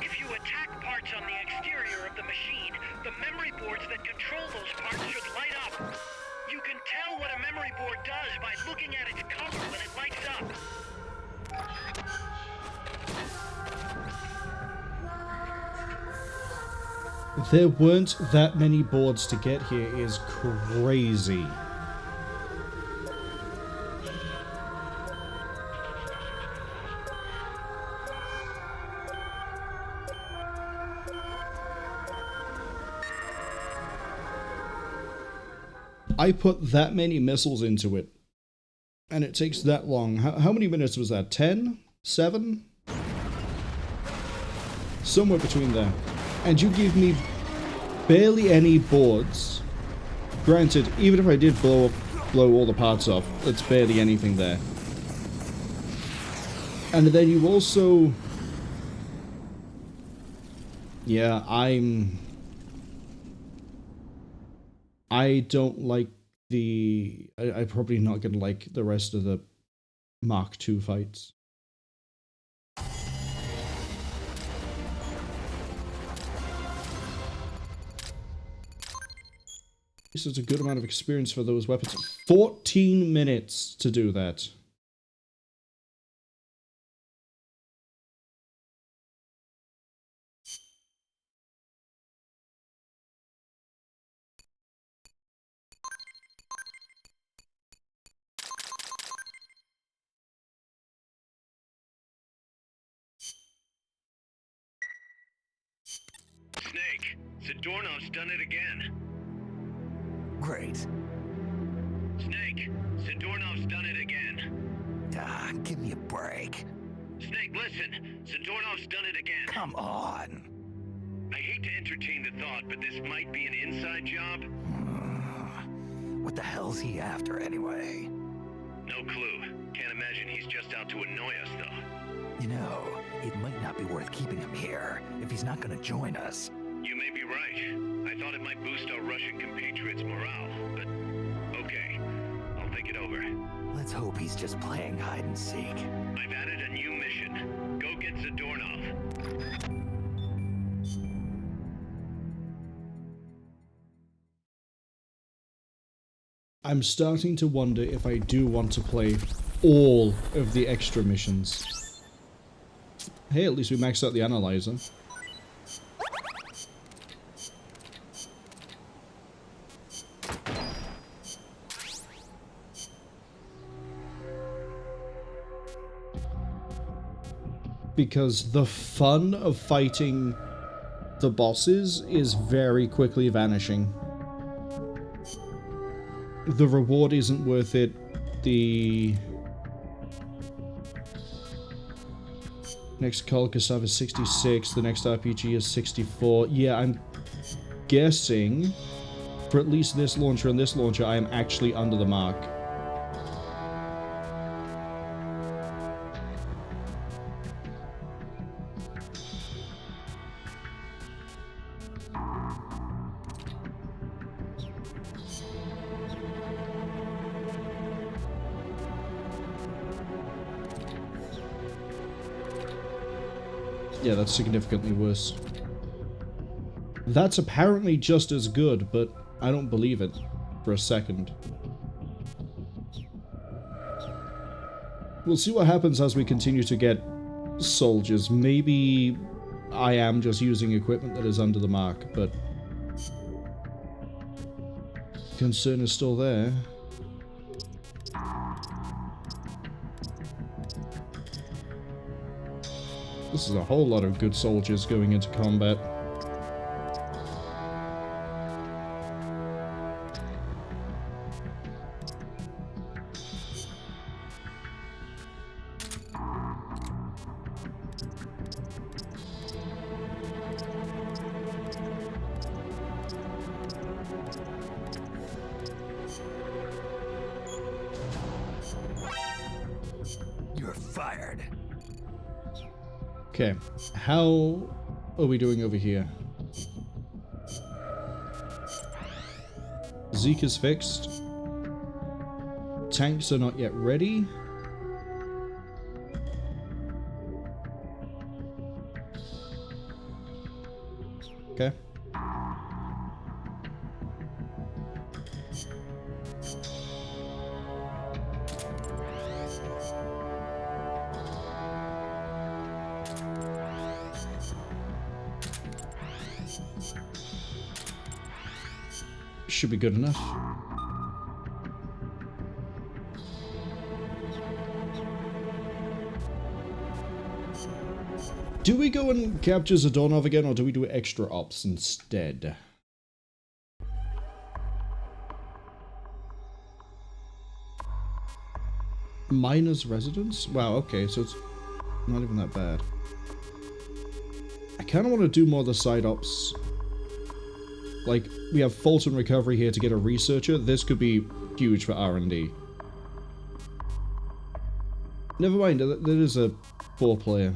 If you attack parts on the exterior of the machine, the memory boards that control those parts should light up. You can tell what a memory board does by looking at its color when it lights up. There weren't that many boards to get here is crazy. I put that many missiles into it, and it takes that long. How many minutes was that? 10? 7? Somewhere between there. And you give me barely any boards. Granted, even if I did blow all the parts off, it's barely anything there. And then you also... Yeah, I don't like the... I'm probably not going to like the rest of the Mark II fights. This is a good amount of experience for those weapons. 14 minutes to do that. Snake, Zadornov's done it again. Great. Snake, Zadornov's done it again. Ah, give me a break. Snake, listen. Zadornov's done it again. Come on. I hate to entertain the thought, but this might be an inside job. What the hell's he after, anyway? No clue. Can't imagine he's just out to annoy us, though. You know, it might not be worth keeping him here if he's not gonna join us. You may be right. I thought it might boost our Russian compatriots' morale, but okay. I'll think it over. Let's hope he's just playing hide and seek. I've added a new mission. Go get Zadornov. I'm starting to wonder if I do want to play all of the extra missions. Hey, at least we maxed out the analyzer. Because the fun of fighting the bosses is very quickly vanishing. The reward isn't worth it. The next Call Kassav is 66. The next RPG is 64. Yeah, I'm guessing for at least this launcher and this launcher, I am actually under the mark. Yeah, that's significantly worse. That's apparently just as good, but I don't believe it for a second. We'll see what happens as we continue to get soldiers. Maybe I am just using equipment that is under the mark, but concern is still there. This is a whole lot of good soldiers going into combat. You're fired. Okay, how are we doing over here? ZEKE is fixed. Tanks are not yet ready. Okay. Should be good enough. Do we go and capture Zadornov again, or do we do extra ops instead? Miner's residence? Wow, okay, so it's not even that bad. I kind of want to do more of the side ops. Like, we have Fulton Recovery here to get a researcher. This could be huge for R&D. Never mind, there is a 4-player.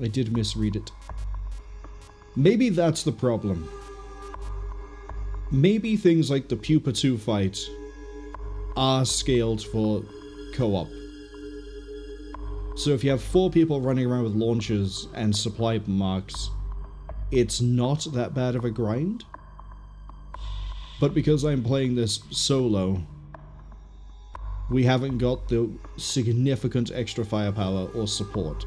I did misread it. Maybe that's the problem. Maybe things like the Pupa 2 fight are scaled for co-op. So if you have 4 people running around with launchers and supply marks, it's not that bad of a grind. But because I'm playing this solo, we haven't got the significant extra firepower or support.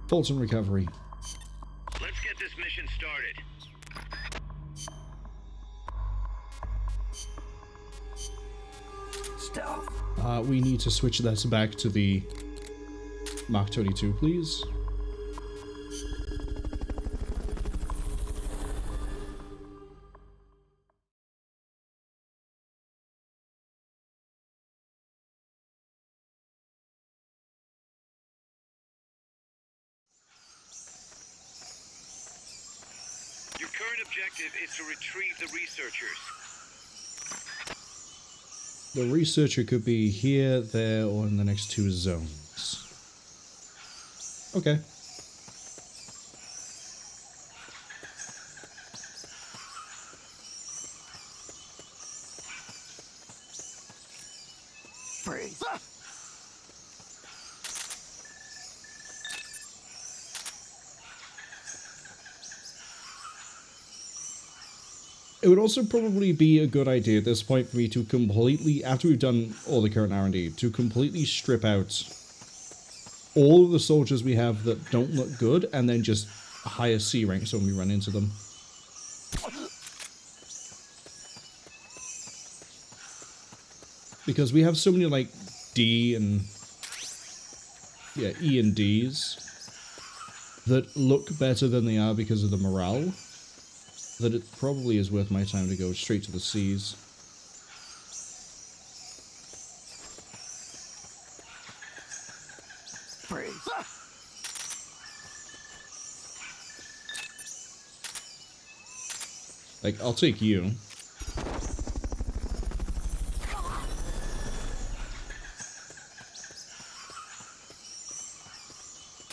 Fulton Recovery. Let's get this mission started. Stealth. We need to switch that back to the Mark 22, please. Your current objective is to retrieve the researchers. The researcher could be here, there, or in the next 2 zones. Okay. Freeze. It would also probably be a good idea at this point for me to completely, after we've done all the current R&D, to completely strip out all of the soldiers we have that don't look good, and then just higher C ranks when we run into them. Because we have so many, like, D and... yeah, E and Ds that look better than they are because of the morale, that it probably is worth my time to go straight to the C's. Freeze. Like, I'll take you.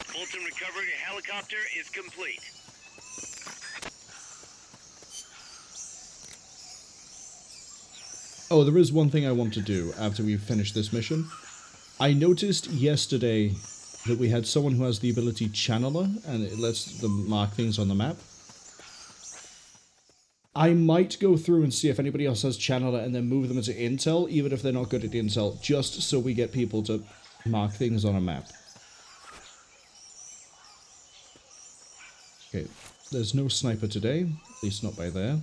Fulton recovery helicopter is complete. Oh, there is one thing I want to do after we finish this mission. I noticed yesterday that we had someone who has the ability Channeler, and it lets them mark things on the map. I might go through and see if anybody else has Channeler and then move them into Intel, even if they're not good at Intel, just so we get people to mark things on a map. Okay, there's no sniper today, at least not by there.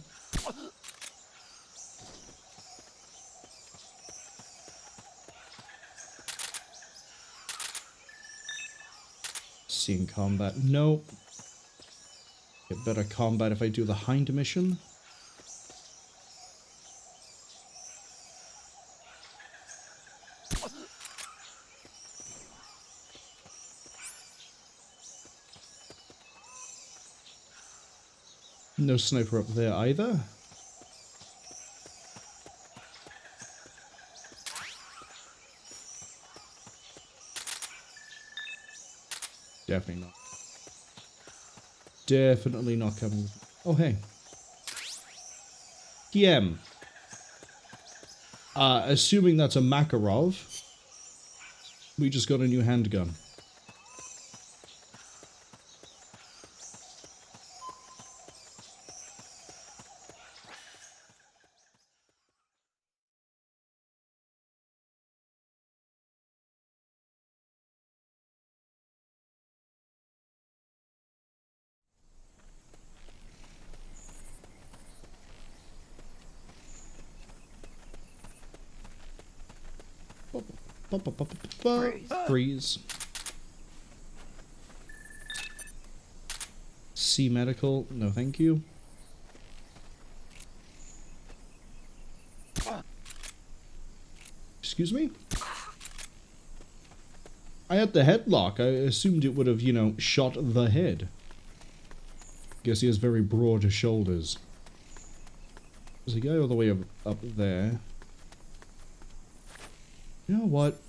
Seeing combat, no. Get better combat if I do the Hind mission. No sniper up there either. Definitely not. Definitely not coming. Oh, hey. PM. Assuming that's a Makarov, we just got a new handgun. Freeze. C medical. No, thank you. Excuse me? I had the headlock. I assumed it would have, you know, shot the head. Guess he has very broad shoulders. There's a guy all the way up there. You know what?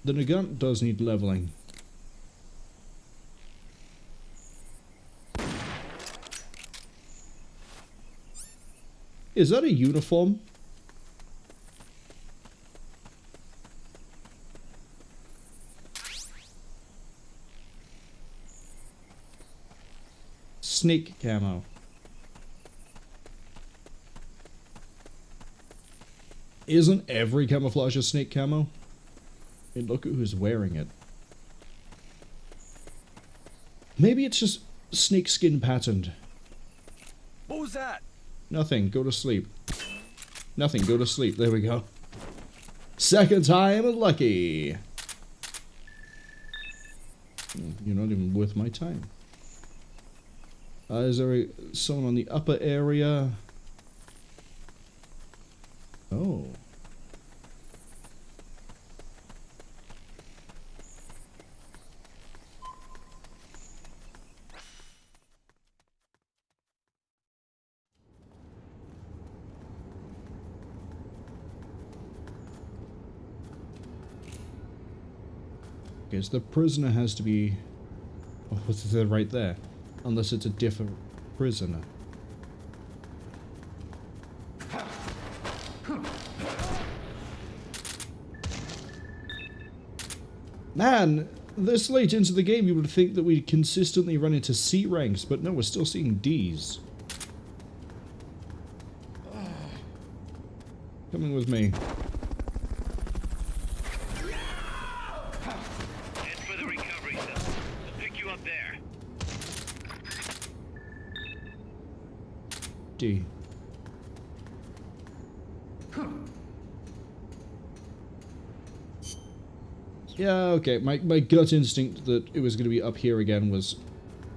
The Nagant does need leveling. Is that a uniform? Snake camo. Isn't every camouflage a snake camo? I mean, look at who's wearing it. Maybe it's just snake skin patterned. What was that? Nothing, go to sleep. Nothing, go to sleep. There we go. Second time lucky. You're not even worth my time. Is there someone on the upper area? Oh. Okay, so the prisoner has to be... Oh, what's it right there? Unless it's a different prisoner. Man, this late into the game you would think that we'd consistently run into C ranks, but no, we're still seeing Ds. Coming with me. Head for the recovery cell. We'll pick you up there. D. Yeah, okay, my gut instinct that it was going to be up here again was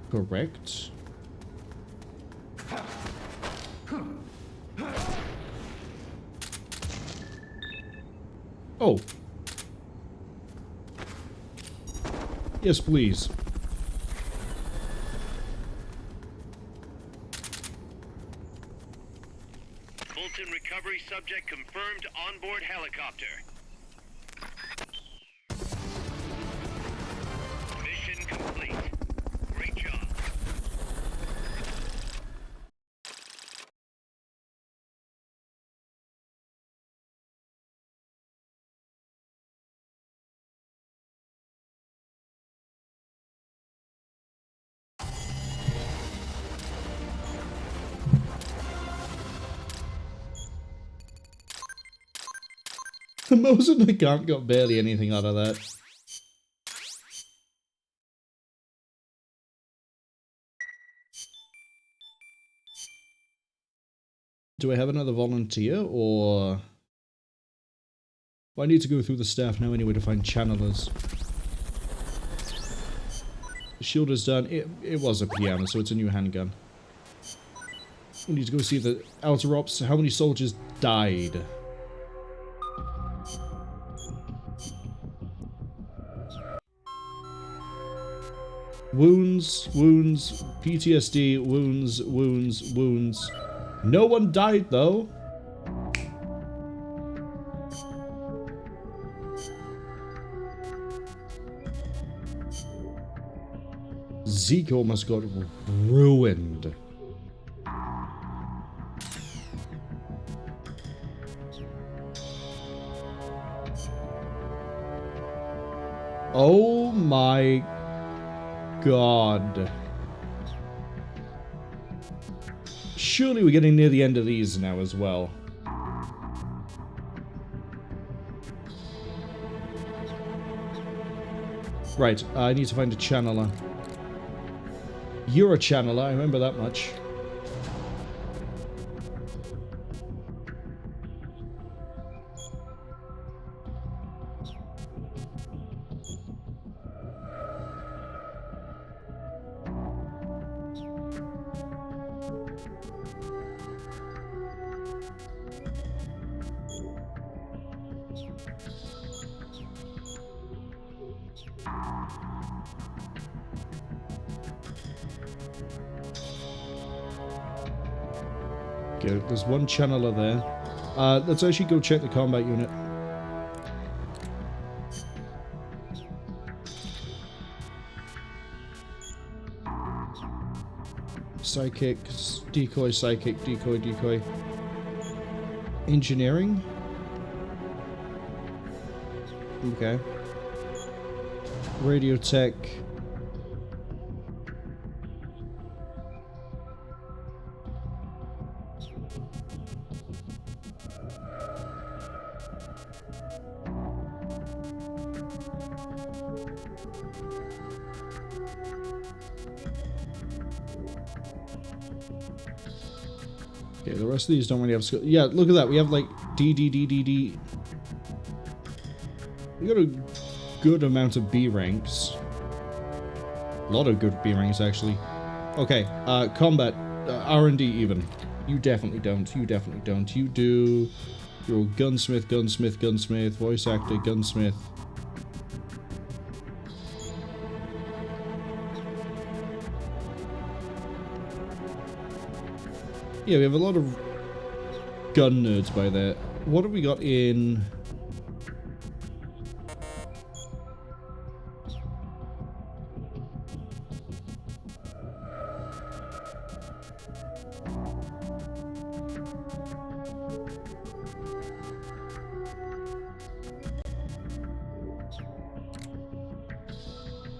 correct. Oh. Yes, please. Fulton recovery subject confirmed onboard helicopter. Mission complete. Great job. Moses and Nagant got barely anything out of that. Do I have another volunteer, or... Well, I need to go through the staff now anyway to find channelers. The shield is done. It was a piano, so it's a new handgun. We need to go see the outer ops. How many soldiers died? Wounds, wounds, PTSD, wounds, wounds, wounds. No one died, though. ZEKE almost got ruined. Oh my God. Surely we're getting near the end of these now as well. Right, I need to find a channeler. You're a channeler, I remember that much. Okay, there's one channeler there. Let's actually go check the combat unit. Psychic, decoy, psychic, decoy, decoy. Engineering? Okay. Radio tech. Okay, the rest of these don't really have skill. Yeah, look at that. We have like D. We got a good amount of B ranks. A lot of good B ranks, actually. Okay, combat. R&D even. You definitely don't. You definitely don't. You do... You're gunsmith, gunsmith, gunsmith, voice actor, gunsmith. Yeah, we have a lot of gun nerds by there. What have we got in...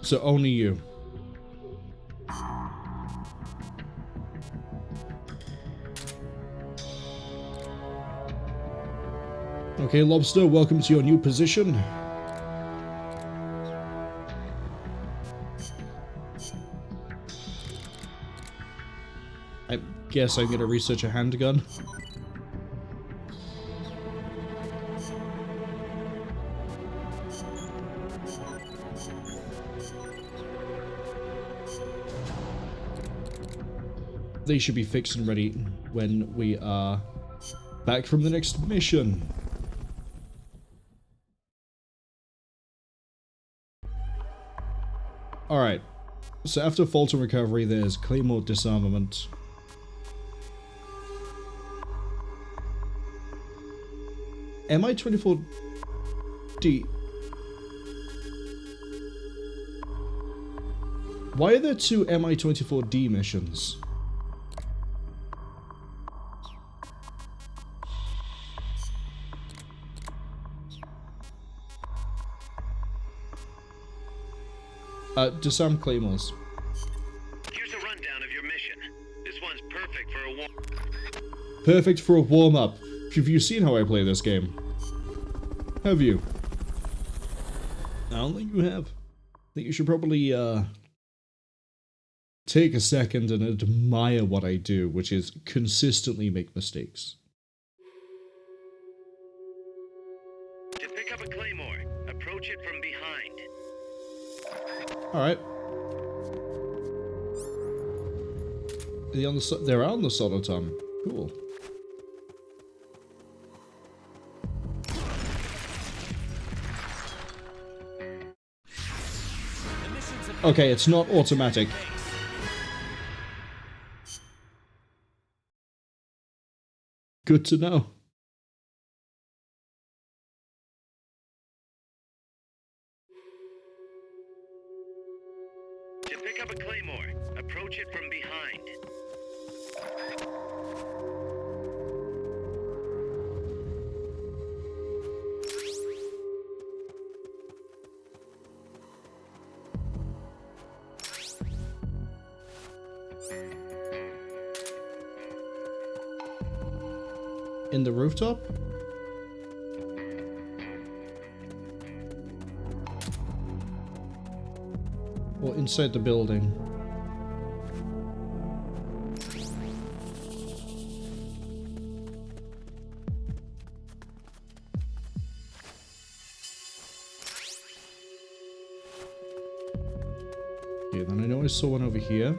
So only you. Okay, Lobster, welcome to your new position. I guess I'm gonna research a handgun. They should be fixed and ready when we are back from the next mission. Alright, so after Fulton recovery, there's Claymore disarmament. MI-24D. Why are there two MI-24D missions? Disarm Claymores. Here's a rundown of your mission. This one's perfect for a warm. Perfect for a warm-up. Have you seen how I play this game? Have you? I don't think you have. I think you should probably, take a second and admire what I do, which is consistently make mistakes. To pick up a Claymore, approach it from behind. Alright. They're on the Sonotom. Cool. Okay, it's not automatic. Good to know. To pick up a Claymore, approach it from behind. In the rooftop? Or inside the building? Okay, then I know I saw one over here.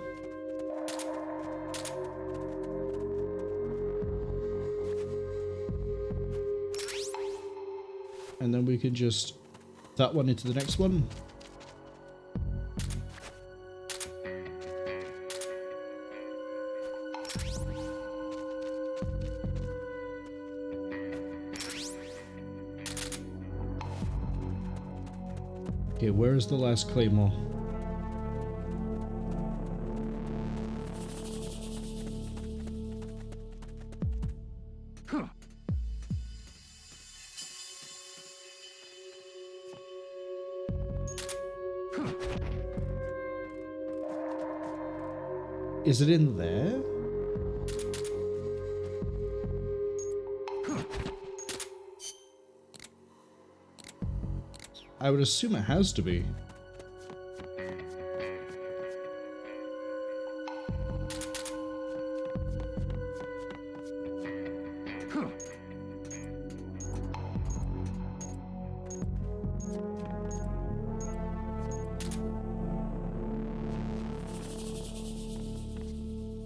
And then we can just that one into the next one. Okay, where is the last Claymore? Is it in there? I would assume it has to be.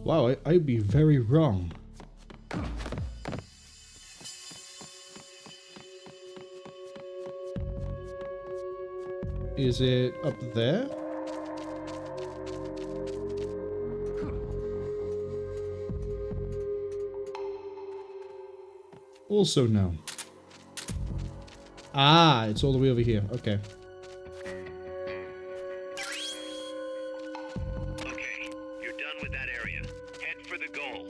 Wow, I'd be very wrong. Is it up there? Also no. Ah, it's all the way over here. Okay. Okay, you're done with that area. Head for the goal.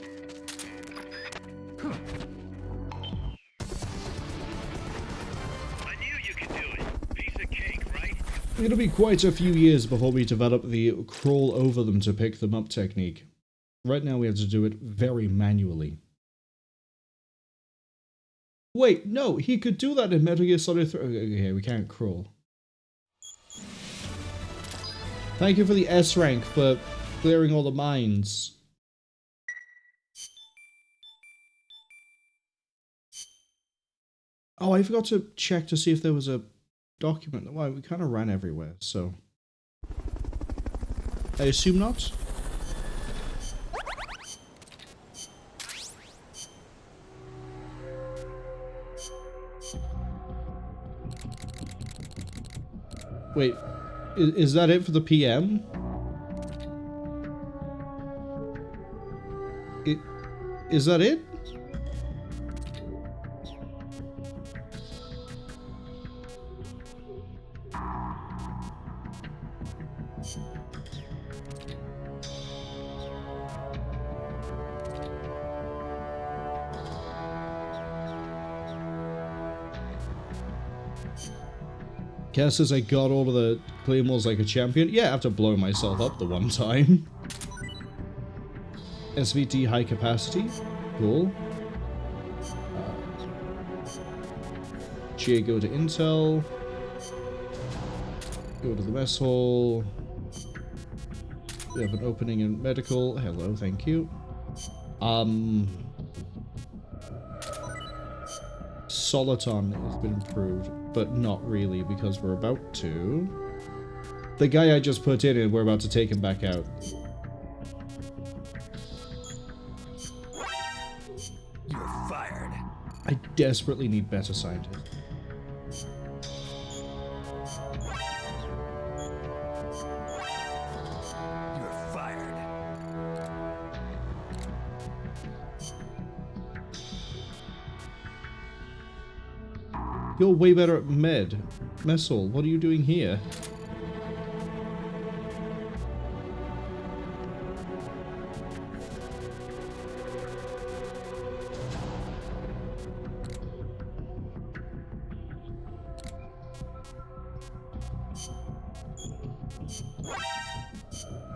I knew you could do it. Piece of cake, right? It'll be quite a few years before we develop the crawl over them to pick them up technique. Right now we have to do it very manually. Wait, no, he could do that in Metal Gear Solid 3. Okay, we can't crawl. Thank you for the S rank for clearing all the mines. Oh, I forgot to check to see if there was a document. Well, we kind of ran everywhere, so... I assume not? Wait, is that it for the PM? Is that it? Cass says I got all of the Claymores like a champion. Yeah, after blowing myself up the one time. SVT high capacity. Cool. G, go to Intel. Go to the mess hall. We have an opening in medical. Hello, thank you. Soliton has been improved, but not really because we're about to. The guy I just put in and we're about to take him back out. You're fired. I desperately need better scientists. You're fired. You're way better at med. Messel, what are you doing here?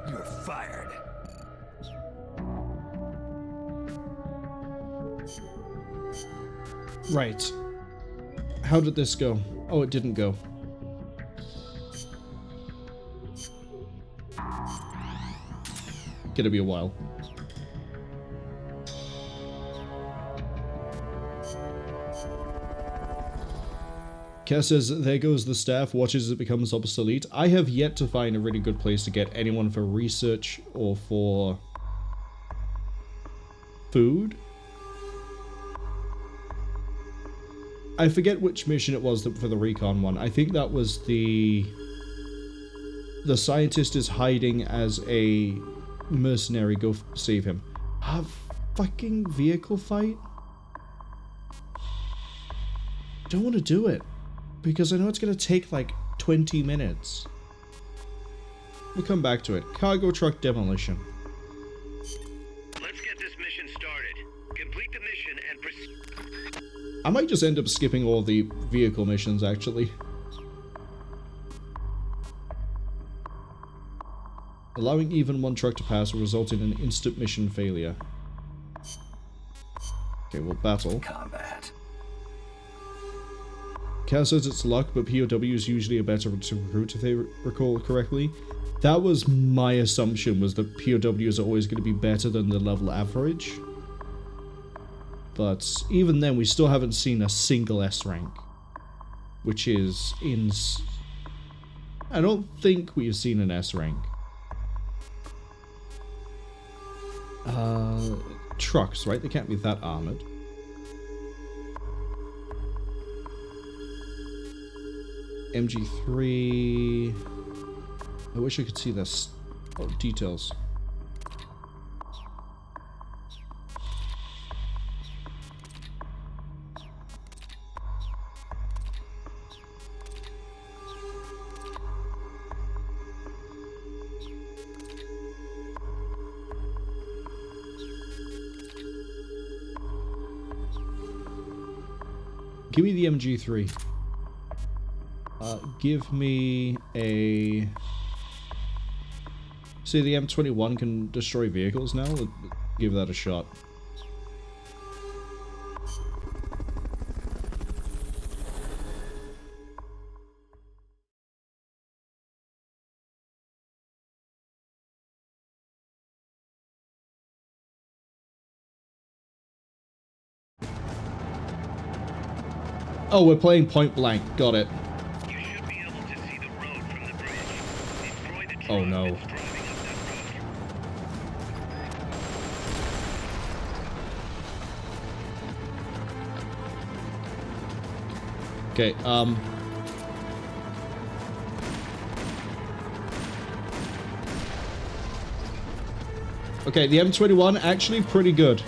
You're fired. Right. How did this go? Oh, it didn't go. Gonna be a while. Kess says, there goes the staff, watches as it becomes obsolete. I have yet to find a really good place to get anyone for research or for food. I forget which mission it was for the recon one. I think that was the scientist is hiding as a mercenary. Go save him. Have fucking vehicle fight? Don't want to do it because I know it's going to take like 20 minutes. We'll come back to it. Cargo truck demolition. Let's get this mission started. Complete the mission and proceed. I might just end up skipping all the vehicle missions, actually. Allowing even one truck to pass will result in an instant mission failure. Okay, we'll battle. Combat. Kaz says it's luck, but POWs usually are better to recruit if they recall correctly. That was my assumption, was that POWs are always going to be better than the level average. But even then, we still haven't seen a single S rank. Which is I don't think we've seen an S rank. Trucks, right? They can't be that armored. MG3... I wish I could see this. Oh, details. Give me the MG3. Give me a... See, the M21 can destroy vehicles now? Let's give that a shot. Oh, we're playing point blank. Got it. You should be able to see the road from the bridge. Destroy the truck Oh no. that's driving up that road. Okay, okay, the M21 actually pretty good.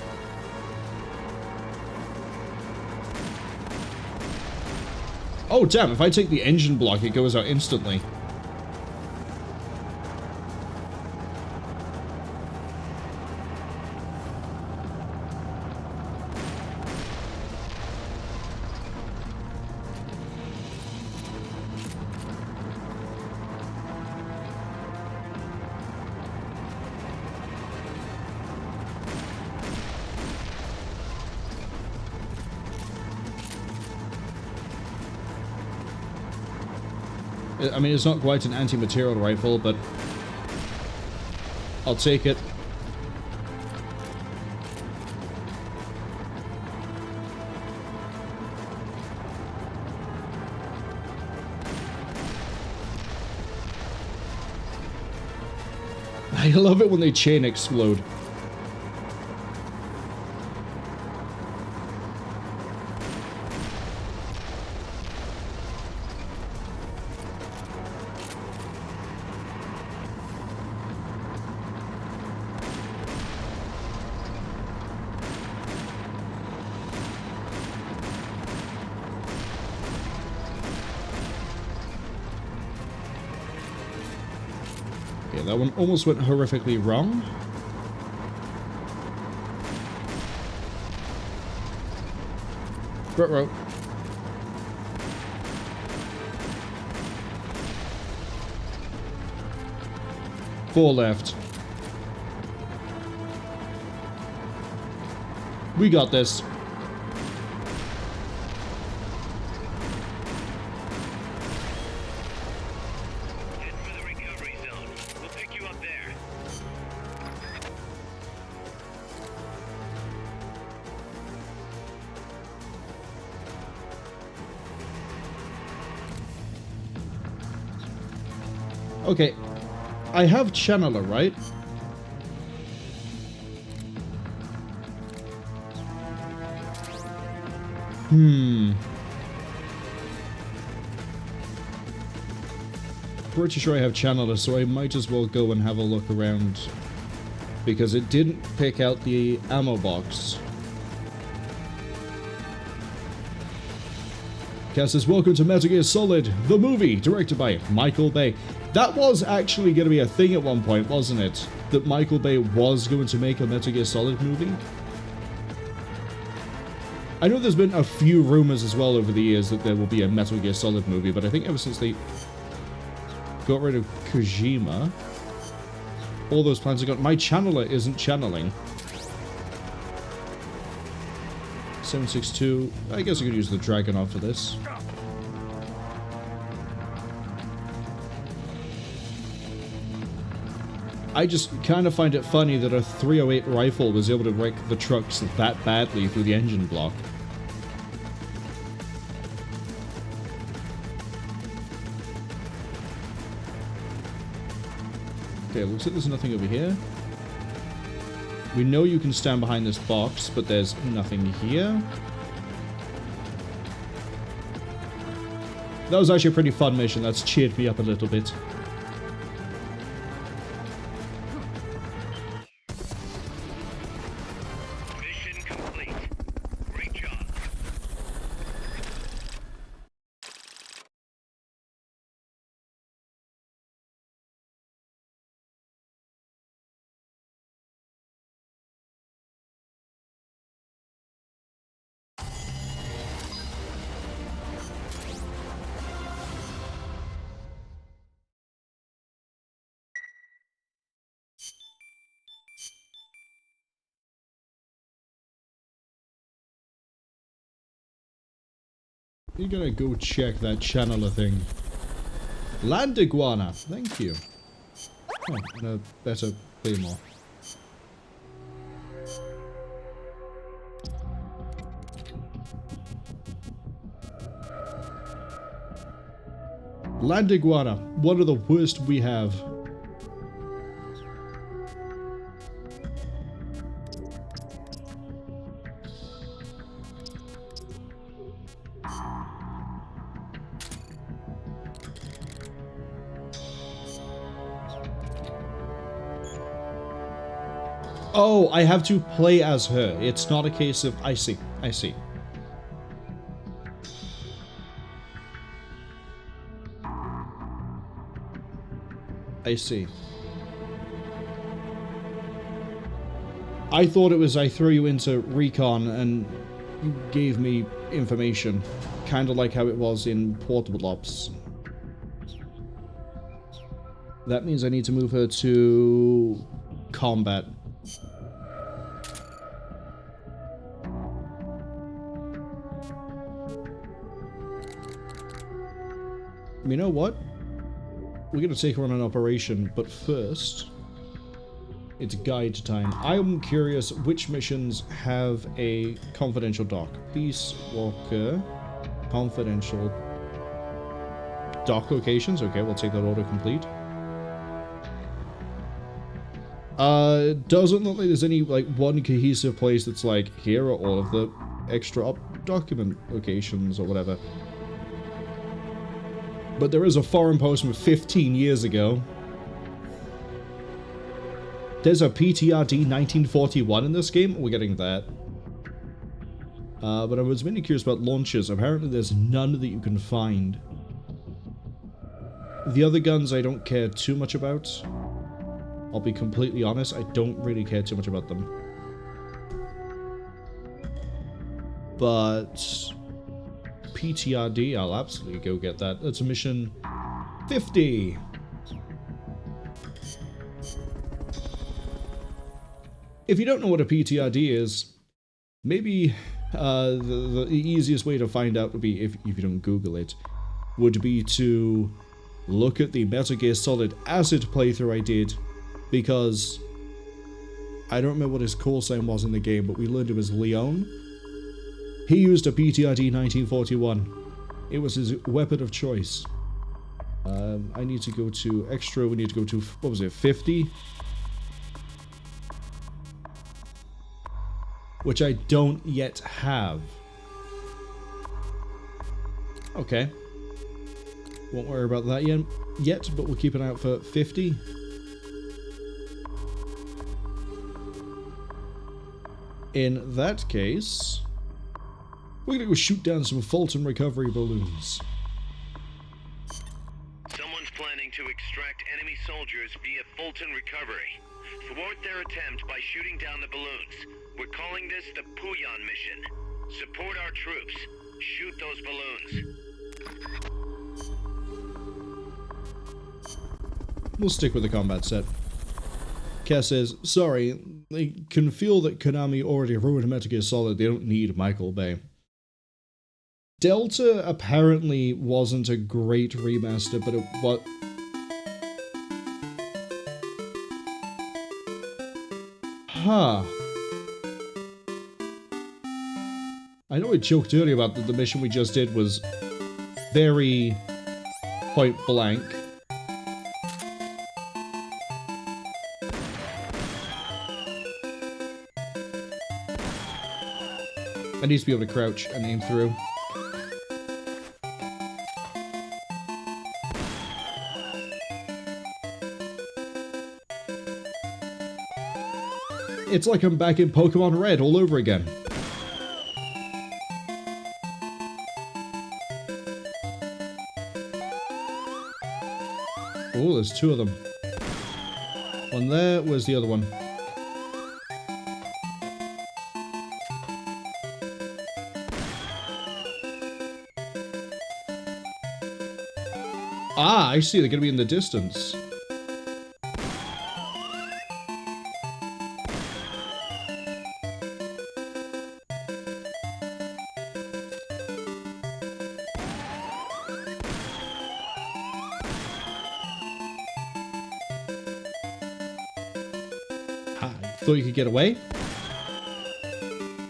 Oh damn, if I take the engine block, it goes out instantly. I mean, it's not quite an anti-material rifle, but I'll take it. I love it when they chain explode. That one almost went horrifically wrong. Ruh-roh. Four left. We got this. Okay, I have Channeler, right? Pretty sure I have Channeler, so I might as well go and have a look around. Because it didn't pick out the ammo box. Cass says, welcome to Metal Gear Solid, the movie, directed by Michael Bay. That was actually going to be a thing at one point, wasn't it? That Michael Bay was going to make a Metal Gear Solid movie? I know there's been a few rumors as well over the years that there will be a Metal Gear Solid movie, but I think ever since they got rid of Kojima, all those plans are gone. My channeler isn't channeling. 762. I guess I could use the Dragonov for this. I just kind of find it funny that a 308 rifle was able to wreck the trucks that badly through the engine block. Okay, looks like there's nothing over here. We know you can stand behind this box, but there's nothing here. That was actually a pretty fun mission. That's cheered me up a little bit. Mission complete. Great job. You gotta go check that channeler thing. Land iguana, thank you. Oh, and a better Claymore. Land iguana, one of the worst we have. Oh, I have to play as her. It's not a case of... I see. I see. I see. I thought it was I threw you into recon and you gave me information. Kind of like how it was in Portable Ops. That means I need to move her to combat. You know what? We're going to take her on an operation, but first, it's guide time. I'm curious which missions have a confidential dock. Peace Walker, confidential dock locations. Okay, we'll take that order complete. Doesn't look like there's any, like, one cohesive place that's like, here are all of the extra document locations or whatever. But there is a foreign post from 15 years ago. There's a PTRD 1941 in this game. We're getting that. But I was really curious about launchers. Apparently there's none that you can find. The other guns I don't care too much about. I'll be completely honest, I don't really care too much about them. But... PTRD, I'll absolutely go get that. That's mission 50. If you don't know what a PTRD is, maybe the easiest way to find out would be, if you don't Google it, would be to look at the Metal Gear Solid Acid playthrough I did, because I don't remember what his call sign was in the game, but we learned it was Leon. He used a PTRD 1941. It was his weapon of choice. I need to go to extra. We need to go to, what was it, 50? Which I don't yet have. Okay. Won't worry about that yet, but we'll keep an eye out for 50. In that case... We're gonna go shoot down some Fulton recovery balloons. Someone's planning to extract enemy soldiers via Fulton recovery. Thwart their attempt by shooting down the balloons. We're calling this the Pooyan mission. Support our troops. Shoot those balloons. We'll stick with the combat set. Cass says, sorry, they can feel that Konami already ruined Metal Gear Solid. They don't need Michael Bay. Delta apparently wasn't a great remaster, but it was... Huh. I know I joked earlier about that the mission we just did was very point blank. I need to be able to crouch and aim through. It's like I'm back in Pokemon Red all over again. Oh, there's two of them. One there, where's the other one? Ah, I see, they're gonna be in the distance. Thought you could get away?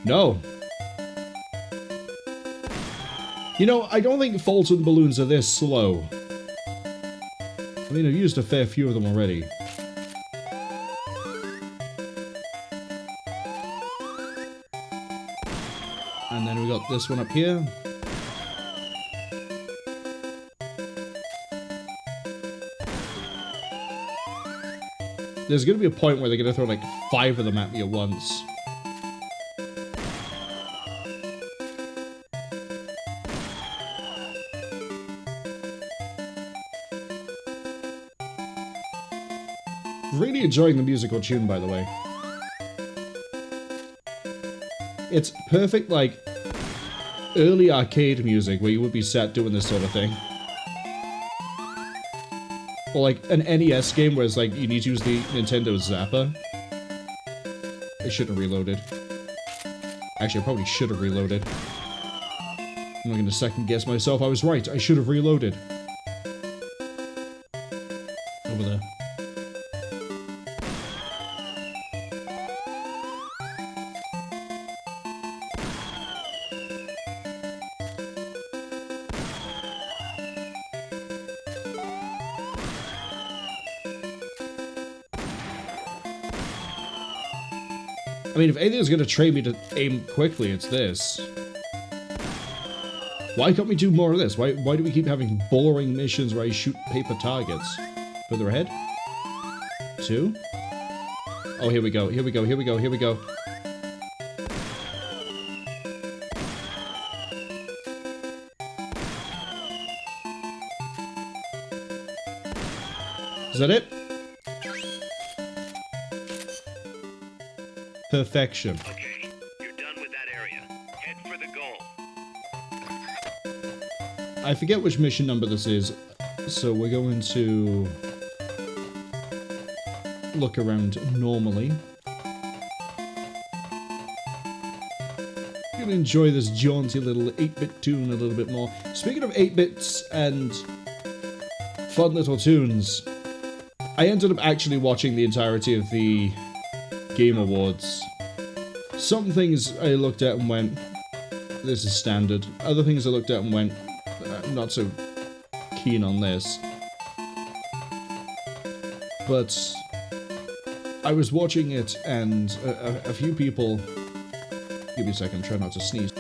No. You know, I don't think Fulton balloons are this slow. I mean, I've used a fair few of them already. And then we got this one up here. There's gonna be a point where they're gonna throw like 5 of them at me at once. Really enjoying the musical tune, by the way. It's perfect, like, early arcade music where you would be sat doing this sort of thing. Or like an NES game where it's like you need to use the Nintendo Zapper. I shouldn't have reloaded. Actually, I probably should have reloaded. I'm not going to second guess myself. I was right. I should have reloaded. Over there. I mean, if anything's gonna train me to aim quickly, it's this. Why can't we do more of this? Why do we keep having boring missions where I shoot paper targets? Further ahead? 2? Oh, here we go, here we go, here we go, here we go. Is that it? Perfection. Okay, you're done with that area. Head for the goal. I forget which mission number this is, so we're going to look around normally. I'm gonna enjoy this jaunty little 8-bit tune a little bit more. Speaking of 8-bits and fun little tunes, I ended up actually watching the entirety of the Game Awards. Some things I looked at and went, this is standard. Other things I looked at and went, I'm not so keen on this. But I was watching it and a few people... Give me a second, try not to sneeze.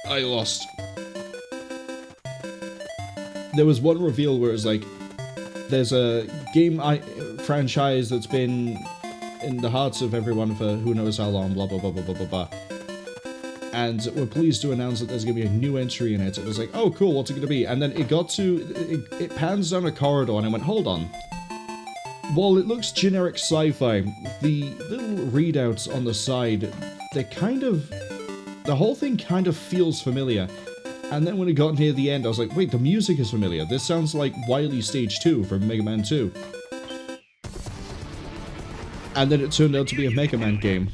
I lost. There was one reveal where it was like, there's a game franchise that's been in the hearts of everyone for who knows how long, blah, blah, blah, blah, blah, blah, blah. And we're pleased to announce that there's going to be a new entry in it. It was like, oh, cool, what's it going to be? And then it got to, it pans down a corridor, and I went, hold on. While it looks generic sci-fi, the little readouts on the side, they kind of, the whole thing kind of feels familiar. And then when it got near the end, I was like, wait, the music is familiar. This sounds like Wily Stage 2 from Mega Man 2. And then it turned out to be a Mega Man game.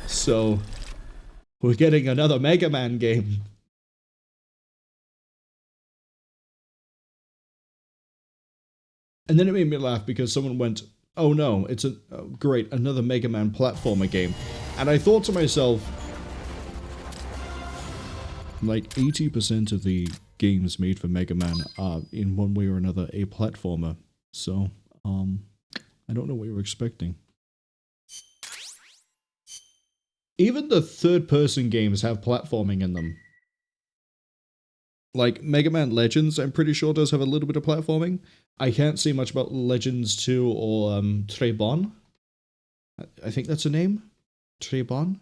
So, we're getting another Mega Man game. And then it made me laugh because someone went, oh no, it's great, another Mega Man platformer game. And I thought to myself, like 80% of the games made for Mega Man are in one way or another a platformer. So, I don't know what you were expecting. Even the third-person games have platforming in them. Like, Mega Man Legends, I'm pretty sure does have a little bit of platforming. I can't say much about Legends 2 or Trebon. I think that's a name? Trebon?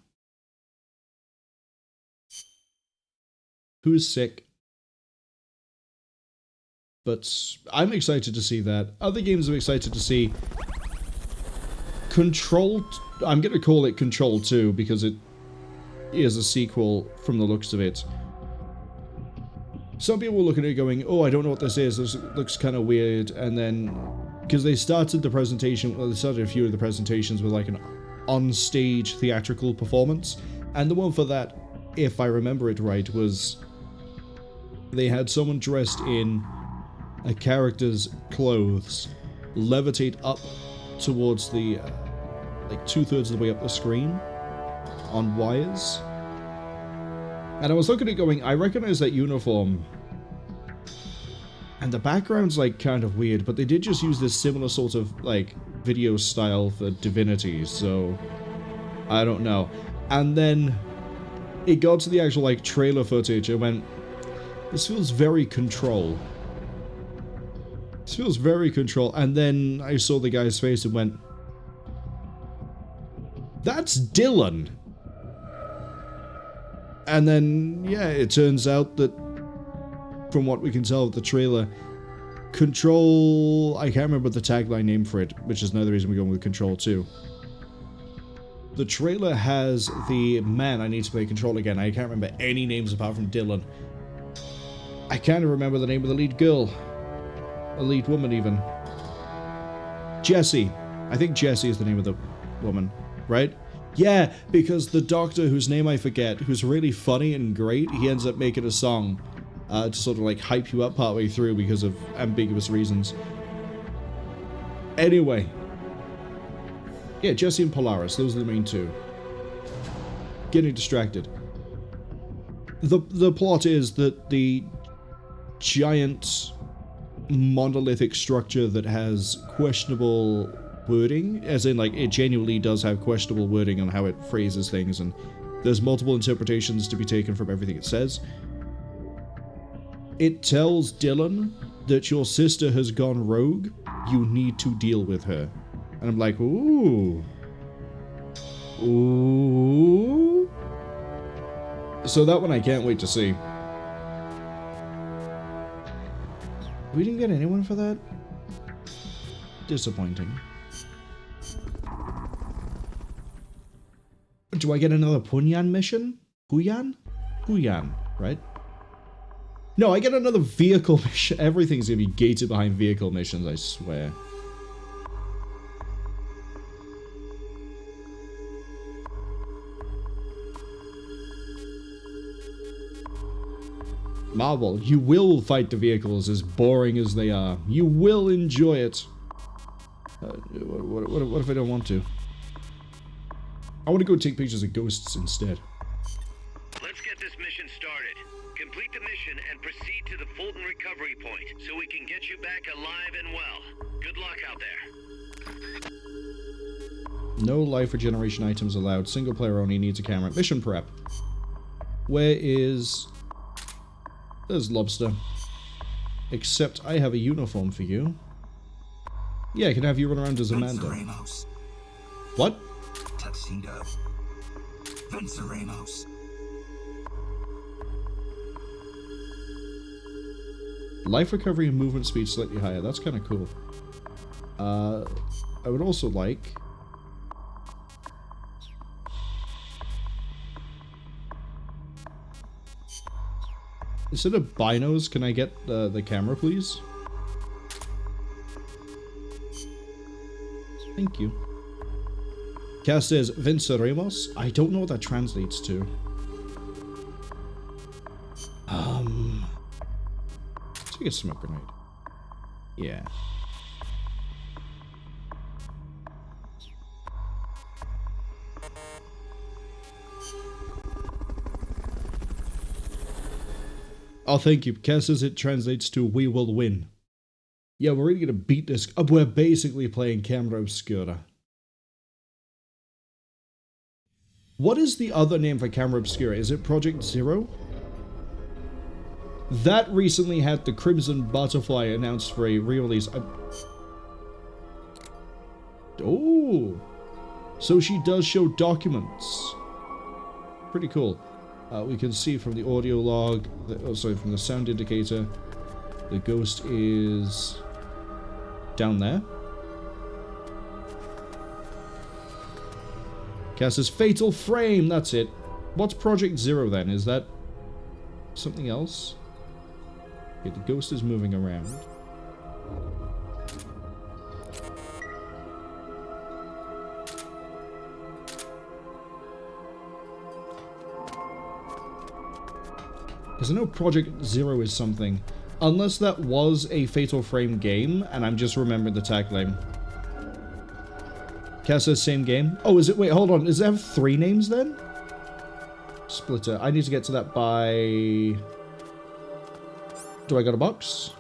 Who's sick? But I'm excited to see that. Other games I'm excited to see. Control... I'm going to call it Control 2 because it is a sequel from the looks of it. Some people were looking at it going, oh, I don't know what this is. This looks kind of weird. And then, because they started the presentation, well, they started a few of the presentations with like an on-stage theatrical performance. And the one for that, if I remember it right, was they had someone dressed in a character's clothes levitate up towards the, like 2/3 of the way up the screen on wires. And I was looking at it going, I recognize that uniform. And the background's like kind of weird, but they did just use this similar sort of like video style for Divinity, so I don't know. And then it got to the actual like trailer footage and went, this feels very Control. This feels very Control. And then I saw the guy's face and went, that's Dylan. And then, yeah, it turns out that, from what we can tell of the trailer, Control... I can't remember the tagline name for it, which is another reason we're going with Control 2. The trailer has the... Man, I need to play Control again. I can't remember any names apart from Dylan. I can't remember the name of the lead girl. A lead woman, even. Jessie. I think Jessie is the name of the woman, right? Yeah, because the doctor, whose name I forget, who's really funny and great, he ends up making a song to sort of like hype you up partway through because of ambiguous reasons. Anyway. Yeah, Jessie and Polaris, those are the main two. Getting distracted. The plot is that the giant monolithic structure that has questionable wording, as in like it genuinely does have questionable wording on how it phrases things, and there's multiple interpretations to be taken from everything it says. It tells Dylan that your sister has gone rogue, you need to deal with her. And I'm like, ooh. Ooh. So that one I can't wait to see. We didn't get anyone for that? Disappointing. Do I get another Pooyan mission? Pooyan? Pooyan, right? No, I get another vehicle mission. Everything's gonna be gated behind vehicle missions, I swear. Marwol, you will fight the vehicles as boring as they are. You will enjoy it. What if I don't want to? I want to go take pictures of ghosts instead. Let's get this mission started. Complete the mission and proceed to the Fulton recovery point so we can get you back alive and well. Good luck out there. No life regeneration items allowed. Single player only, needs a camera. Mission prep. Where is... There's Lobster. Except I have a uniform for you. Yeah, I can have you run around as Amanda. Ramos. What? Tuxedo. Vince Ramos. Life recovery and movement speed slightly higher. That's kind of cool. I would also like... Instead of binos, can I get the camera, please? Thank you. Cass says, Vince Ramos? I don't know what that translates to. Let's get a smoke grenade. Yeah. Oh, thank you. Cass says it translates to "we will win." Yeah, we're really gonna beat this. We're basically playing Camera Obscura. What is the other name for Camera Obscura? Is it Project Zero? That recently had the Crimson Butterfly announced for a re-release. Oh! So she does show documents. Pretty cool. We can see from the audio log, from the sound indicator, the ghost is down there. Cass says, Fatal Frame, that's it. What's Project Zero then? Is that something else? Okay, the ghost is moving around. Because I know Project Zero is something. Unless that was a Fatal Frame game, and I'm just remembering the tagline. Cass says same game. Oh, is it? Wait, hold on. Does it have 3 names then? Splitter. I need to get to that by... Do I got a box?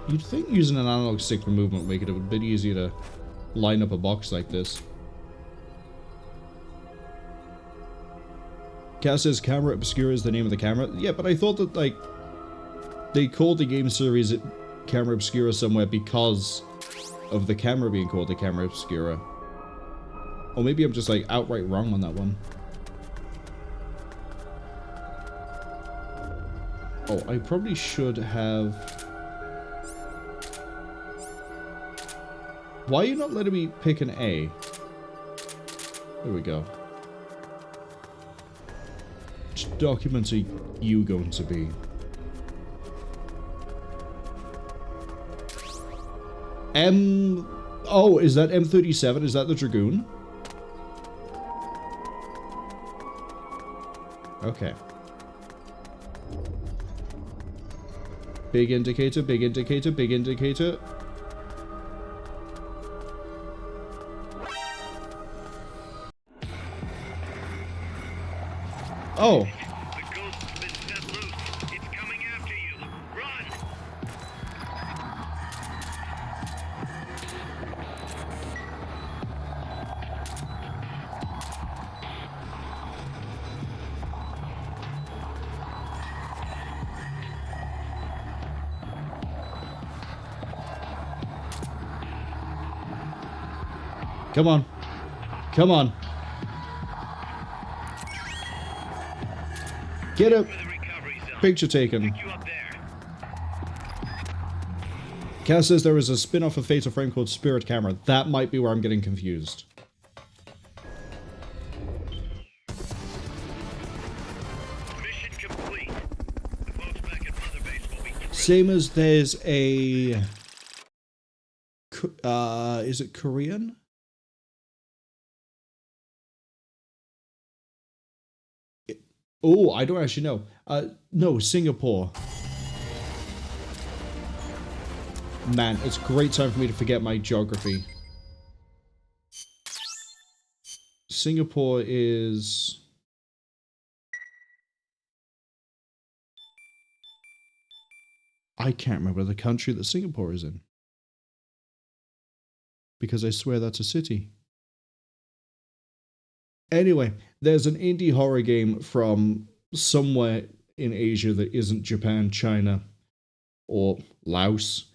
You'd think using an analog stick for movement would make it a bit easier to line up a box like this. Cass says Camera Obscura is the name of the camera. Yeah, but I thought that, like, they called the game series Camera Obscura somewhere because of the camera being called the Camera Obscura. Or maybe I'm just, like, outright wrong on that one. Oh, I probably should have... Why are you not letting me pick an A? There we go. Which documents are you going to be? Oh, is that M37? Is that the Dragoon? Okay. Big indicator, big indicator, big indicator. Oh. The ghost has been set loose. It's coming after you. Run! Come on. Come on. Get a picture taken. Cass says there is a spin-off of Fatal Frame called Spirit Camera. That might be where I'm getting confused. Mission complete. The folks back at Mother Base will be thrilled. Same as there's a... is it Korean? Oh, I don't actually know. No, Singapore. Man, it's a great time for me to forget my geography. Singapore is... I can't remember the country that Singapore is in. Because I swear that's a city. Anyway, there's an indie horror game from somewhere in Asia that isn't Japan, China, or Laos,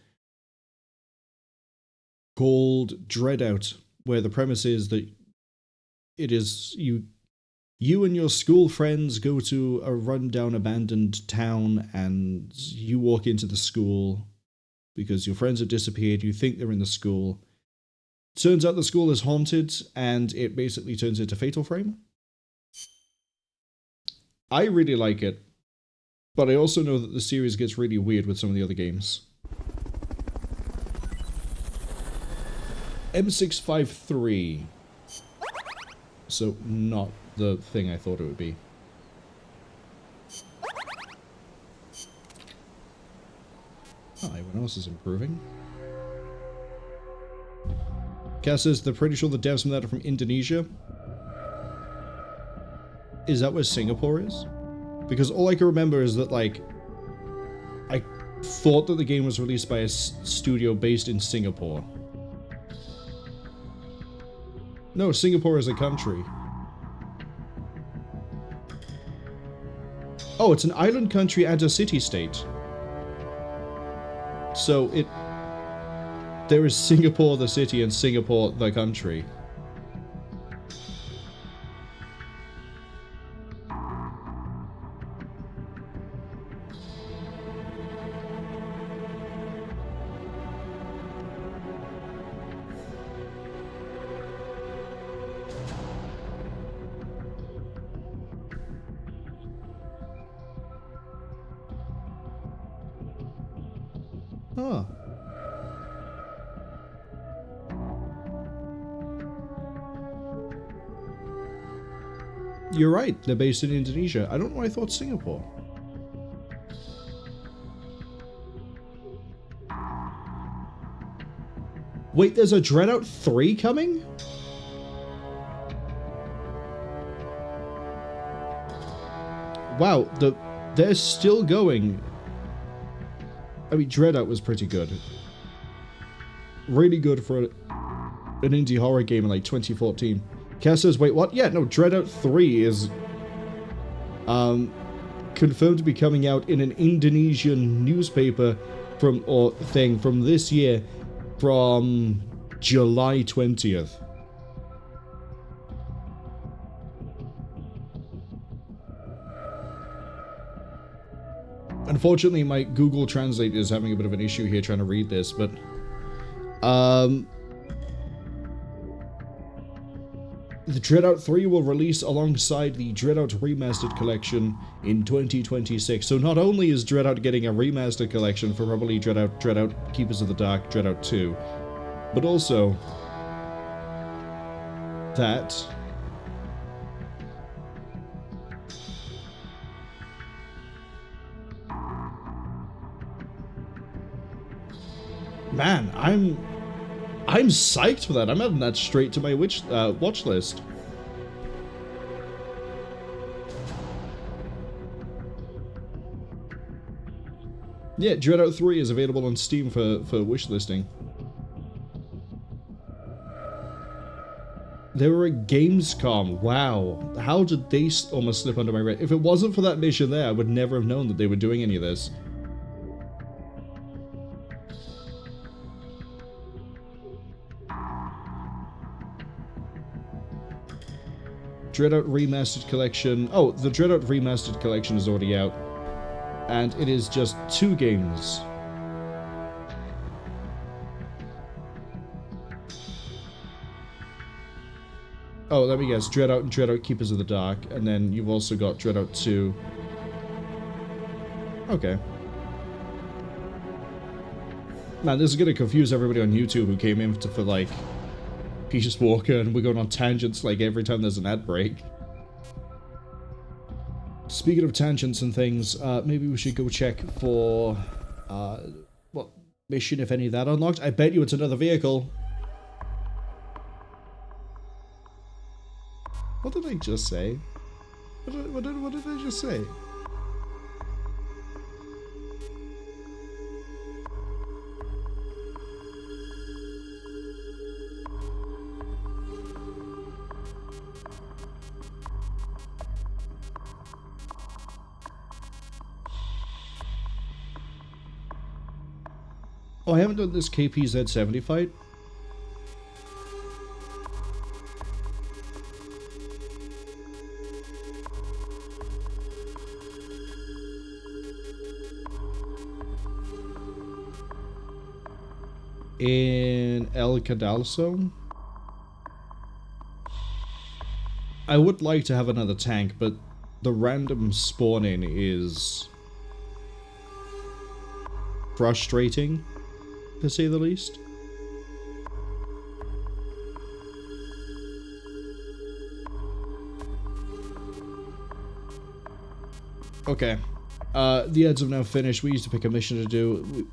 called Dreadout, where the premise is that it is you and your school friends go to a rundown abandoned town and you walk into the school because your friends have disappeared, you think they're in the school. Turns out the school is haunted and it basically turns into Fatal Frame. I really like it, but I also know that the series gets really weird with some of the other games. M653. So, not the thing I thought it would be. Oh, everyone else is improving. Cass says they're pretty sure the devs from that are from Indonesia. Is that where Singapore is? Because all I can remember is that, like, I thought that the game was released by a studio based in Singapore. No, Singapore is a country. Oh, it's an island country and a city-state. So there is Singapore the city and Singapore the country. Huh. You're right, they're based in Indonesia. I don't know why I thought Singapore. Wait, there's a Dreadout 3 coming? Wow, they're still going. I mean, Dreadout was pretty good. Really good for an indie horror game in like 2014. Cass says, wait, what? Yeah, no, Dreadout 3 is confirmed to be coming out in an Indonesian newspaper from this year, from July 20th. Unfortunately, my Google Translate is having a bit of an issue here trying to read this, but the Dreadout 3 will release alongside the Dreadout Remastered Collection in 2026. So not only is Dreadout getting a remastered collection for probably Dreadout Keepers of the Dark, Dreadout 2, but also that man, I'm psyched for that. I'm adding that straight to my watch list. Yeah, Dreadout 3 is available on Steam for wish listing. They were at Gamescom. Wow. How did they almost slip under my radar? If it wasn't for that mission there, I would never have known that they were doing any of this. Dreadout Remastered Collection. Oh, the Dreadout Remastered Collection is already out. And it is just 2 games. Oh, let me guess. Dreadout and Dreadout Keepers of the Dark. And then you've also got Dreadout 2. Okay. Man, this is going to confuse everybody on YouTube who came in for like Peace Walker, and we're going on tangents like every time there's an ad break. Speaking of tangents and things, maybe we should go check for what mission, if any, that unlocked. I bet you it's another vehicle. What did I just say? What did I just say? Oh, I haven't done this KPZ-70 fight. In El Cadalso. I would like to have another tank, but the random spawning is frustrating, to say the least. Okay. The ads have now finished. We used to pick a mission to do.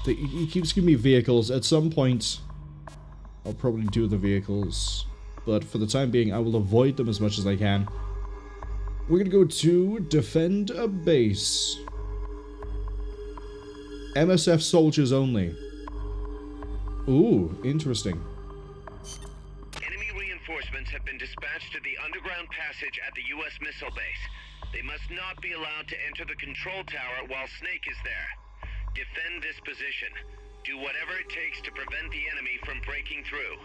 He keeps giving me vehicles. At some point, I'll probably do the vehicles. But for the time being, I will avoid them as much as I can. We're gonna go to defend a base. MSF soldiers only. Ooh, interesting. Enemy reinforcements have been dispatched to the underground passage at the U.S. missile base. They must not be allowed to enter the control tower while Snake is there. Defend this position. Do whatever it takes to prevent the enemy from breaking through.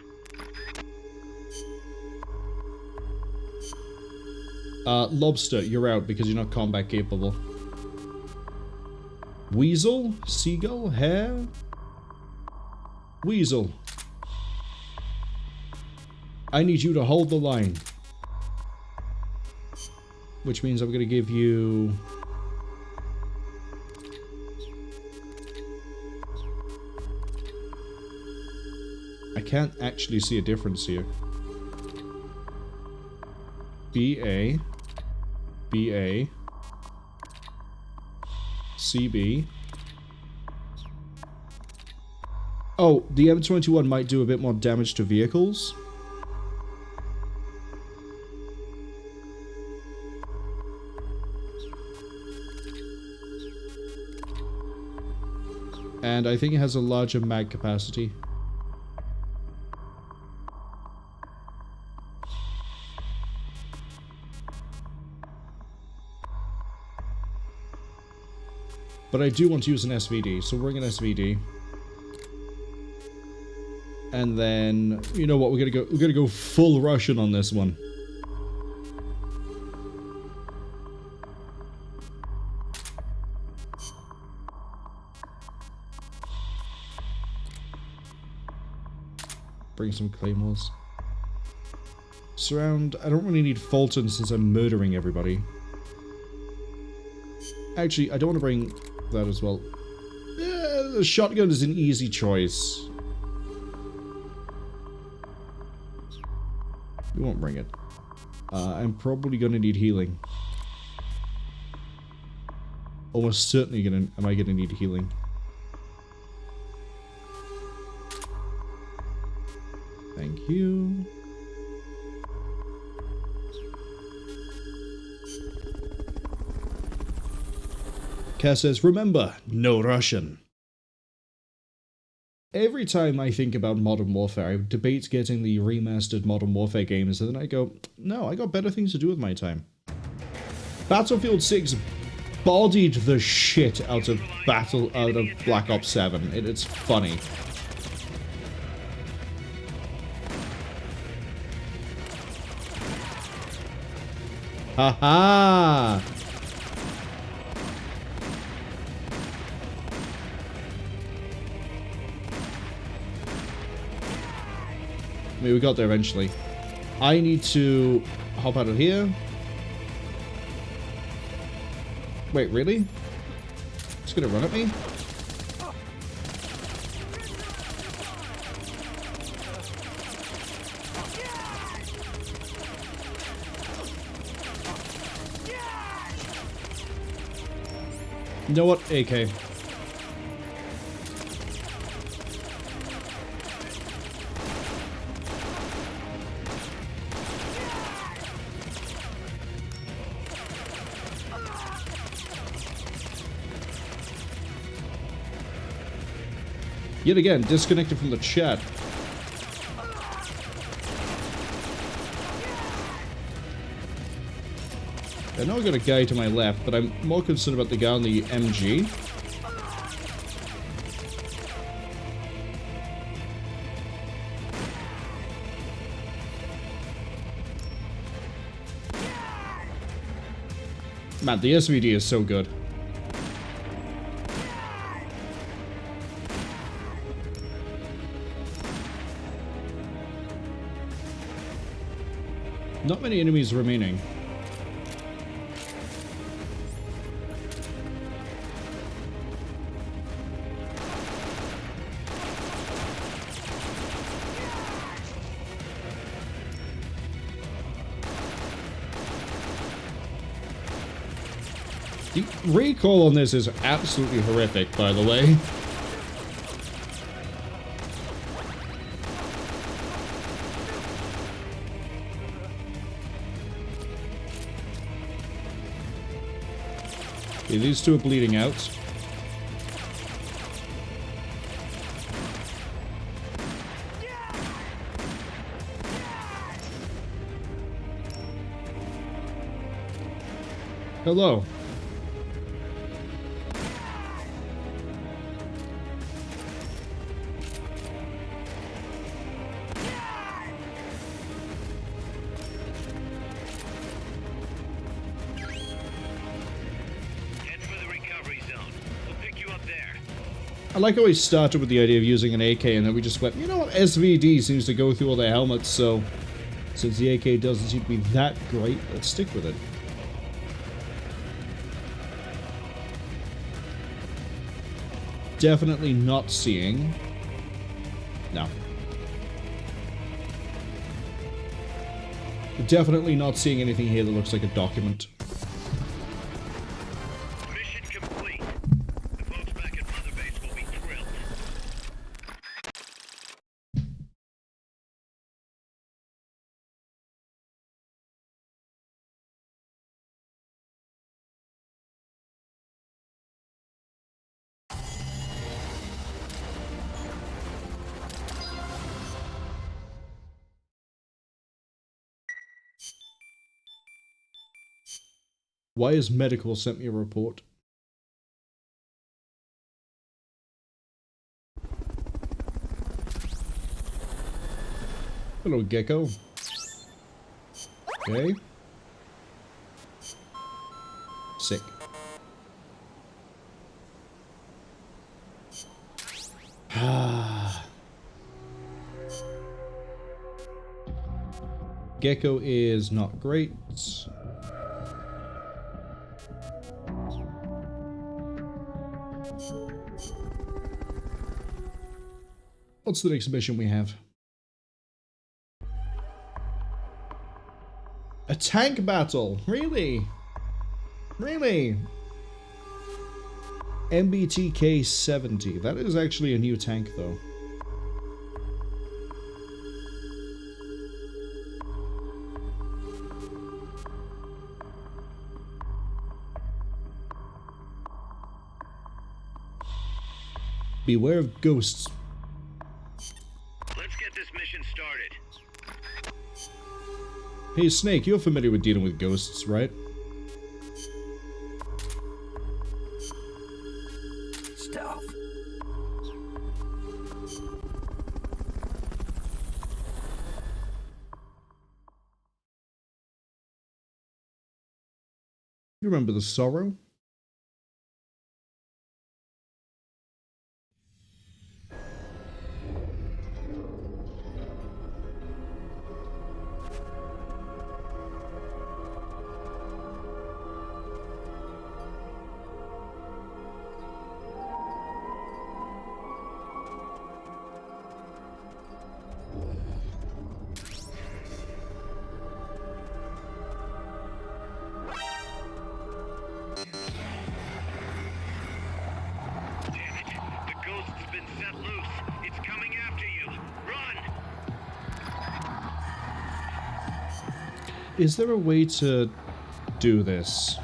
Lobster, you're out because you're not combat capable. Weasel? Seagull? Hare? Weasel. I need you to hold the line. Which means I'm going to give you... I can't actually see a difference here. BA. BA. CB. Oh, the M21 might do a bit more damage to vehicles. And I think it has a larger mag capacity. But I do want to use an SVD, so we're going to SVD. And then, you know what, we're gonna go full Russian on this one. Bring some Claymores. Surround. I don't really need Fulton since I'm murdering everybody. Actually, I don't want to bring that as well. Yeah, the shotgun is an easy choice. We won't bring it. I'm probably going to need healing. Almost certainly am I going to need healing. Thank you. Cass says, remember, no Russian. Every time I think about Modern Warfare, I debate getting the remastered Modern Warfare games, and then I go, no, I got better things to do with my time. Battlefield 6 bodied the shit out of Black Ops 7. It's funny. Haha! I mean, we got there eventually. I need to hop out of here. Wait, really? It's gonna run at me? You know what? AK. Yet again, disconnected from the chat. I know I got a guy to my left, but I'm more concerned about the guy on the MG. Man, the SVD is so good. Not many enemies remaining. The recoil on this is absolutely horrific, by the way. Okay, these two are bleeding out. Hello. I like how we started with the idea of using an AK and then we just went, you know what, SVD seems to go through all their helmets, so since the AK doesn't seem to be that great, let's stick with it. Definitely not seeing... No. Definitely not seeing anything here that looks like a document. Mission complete. The folks back at Mother Base will be thrilled. Why has medical sent me a report? Hello, Gecko. Okay. Sick. Gecko is not great. What's the next mission we have? A tank battle? Really? Really? MBTK 70. That is actually a new tank, though. Beware of ghosts. Let's get this mission started. Hey Snake, you're familiar with dealing with ghosts, right? Stealth. You remember the sorrow? Is there a way to do this?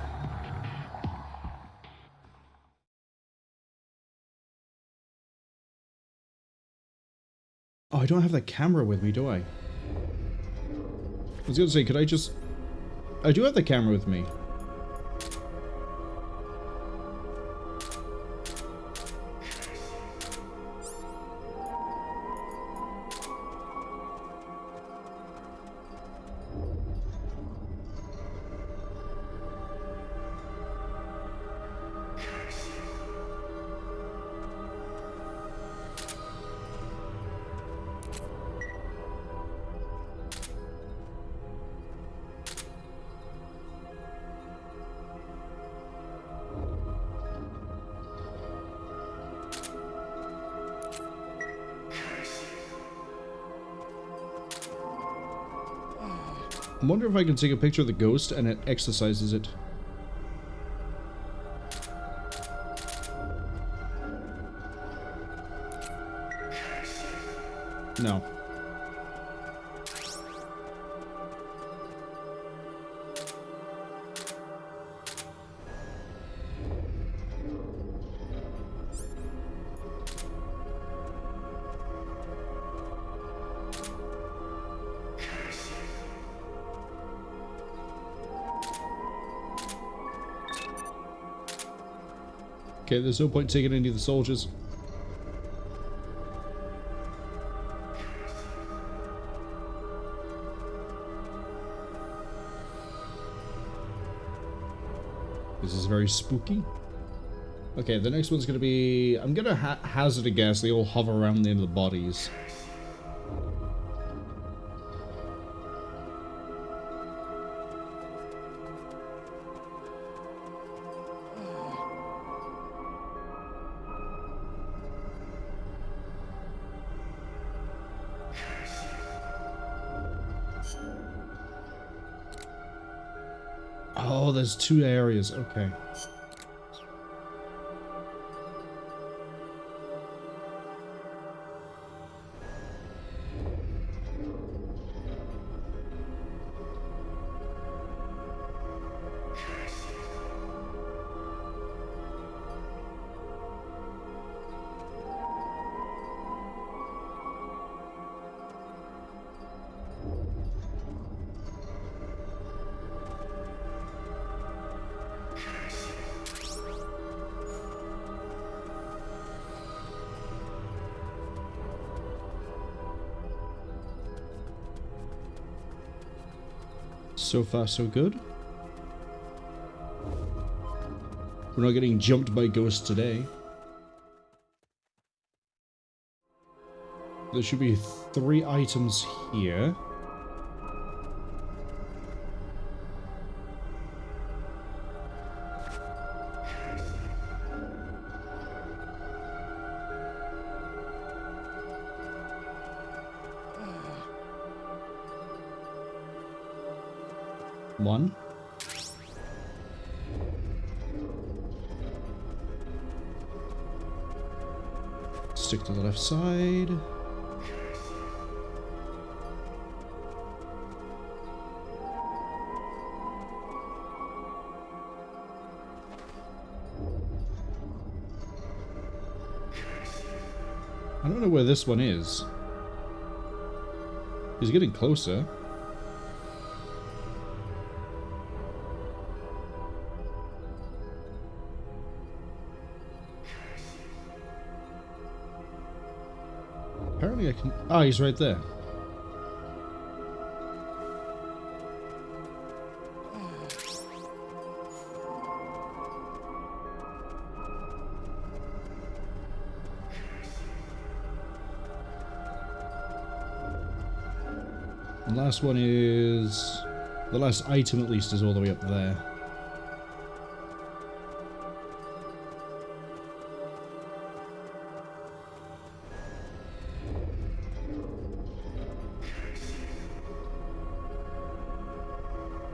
I don't have the camera with me, do I? I was gonna say, could I just... I do have the camera with me. I wonder if I can take a picture of the ghost and it exorcises it. No. Okay, there's no point taking any of the soldiers. This is very spooky. Okay, the next one's gonna be... I'm gonna hazard a guess they all hover around the end of the bodies. Oh, there's two areas. Okay. So far, so good. We're not getting jumped by ghosts today. There should be 3 items here. One. Stick to the left side. I don't know where this one is. He's getting closer. Apparently I can... Ah, he's right there. The last one is... The last item, at least, is all the way up there.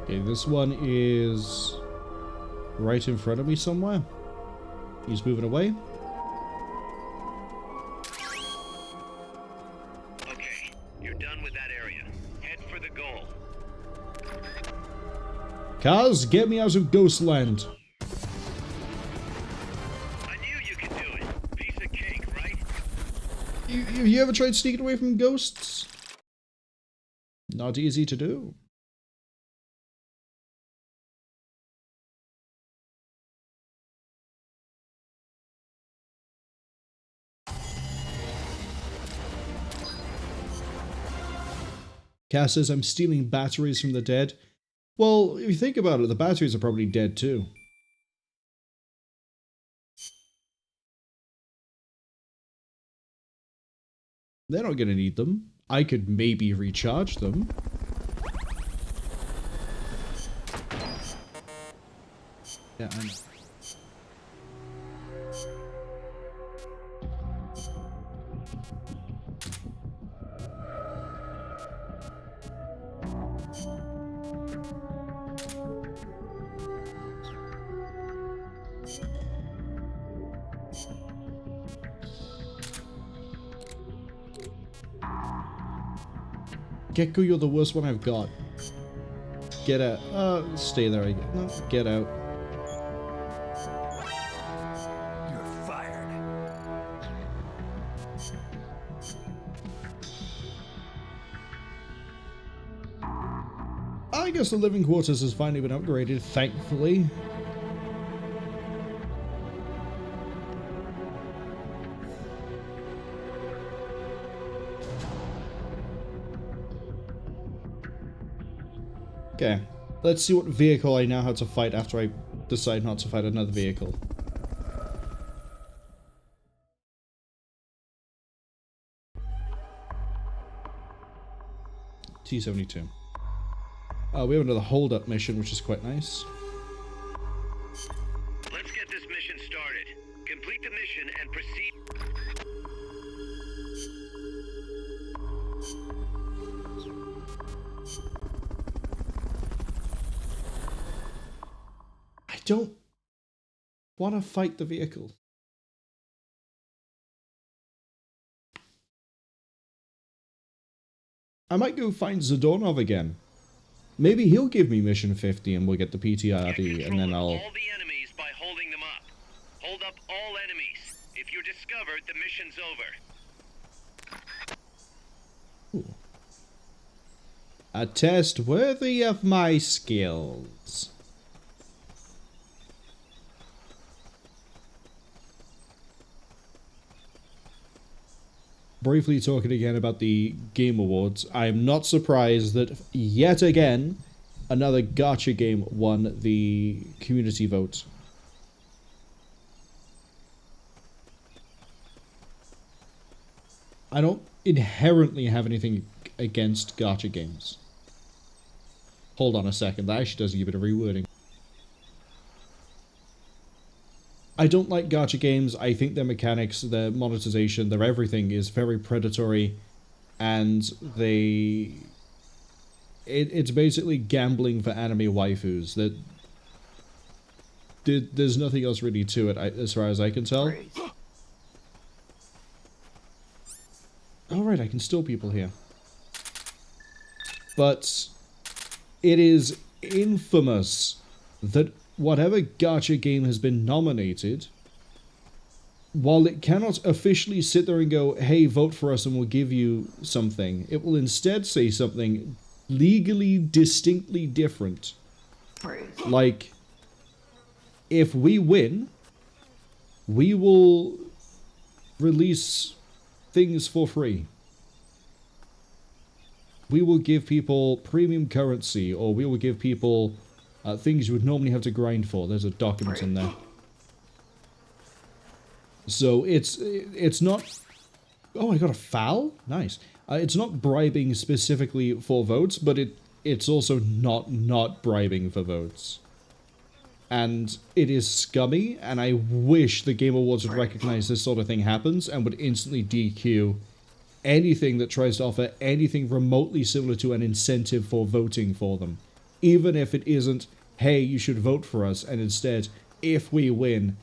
Okay, this one is right in front of me somewhere. He's moving away. Okay, you're done with that area. Head for the goal. Cars, get me out of Ghostland. I knew you could do it. Piece of cake, right? Have you ever tried sneaking away from ghosts? Not easy to do. Cass says, I'm stealing batteries from the dead. Well, if you think about it, the batteries are probably dead too. They're not gonna need them. I could maybe recharge them. Yeah, I know. Gecko, you're the worst one I've got. Get out. Stay there again. No, get out. You're fired. I guess the living quarters has finally been upgraded, thankfully. Okay, let's see what vehicle I now have to fight after I decide not to fight another vehicle. T-72. We have another hold-up mission, which is quite nice. Let's get this mission started. Complete the mission and proceed. I don't want to fight the vehicle. I might go find Zadornov again. Maybe he'll give me mission 50 and we'll get the PTRD and then I'll... all the enemies by holding them up. Hold up all enemies. If you're discovered, the mission's over. Ooh. A test worthy of my skills. Briefly talking again about the Game Awards, I am not surprised that yet again another gacha game won the community vote. I don't inherently have anything against gacha games. Hold on a second, that actually does give it a rewording. I don't like gacha games. I think their mechanics, their monetization, their everything is very predatory, and it's basically gambling for anime waifus. There's nothing else really to it, as far as I can tell. Oh right, I can steal people here. But it is infamous that whatever gacha game has been nominated, while it cannot officially sit there and go, hey, vote for us and we'll give you something, it will instead say something legally distinctly different. Like, if we win, we will release things for free. We will give people premium currency, or we will give people things you would normally have to grind for. There's a document in there. So it's not... Oh, I got a foul? Nice. It's not bribing specifically for votes, but it's also not bribing for votes. And it is scummy, and I wish the Game Awards would recognize this sort of thing happens and would instantly DQ anything that tries to offer anything remotely similar to an incentive for voting for them. Even if it isn't, hey, you should vote for us, and instead, if we win,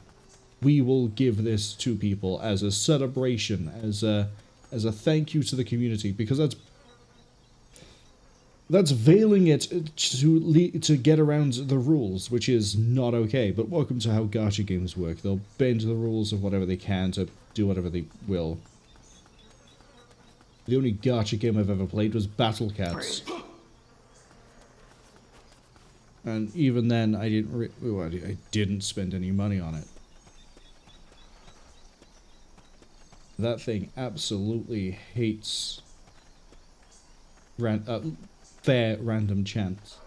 we will give this to people as a celebration, as a thank you to the community, because that's veiling it to get around the rules, which is not okay. But welcome to how gacha games work. They'll bend the rules of whatever they can to do whatever they will. The only gacha game I've ever played was Battle Cats. And even then, I didn't spend any money on it. That thing absolutely hates fair random chance.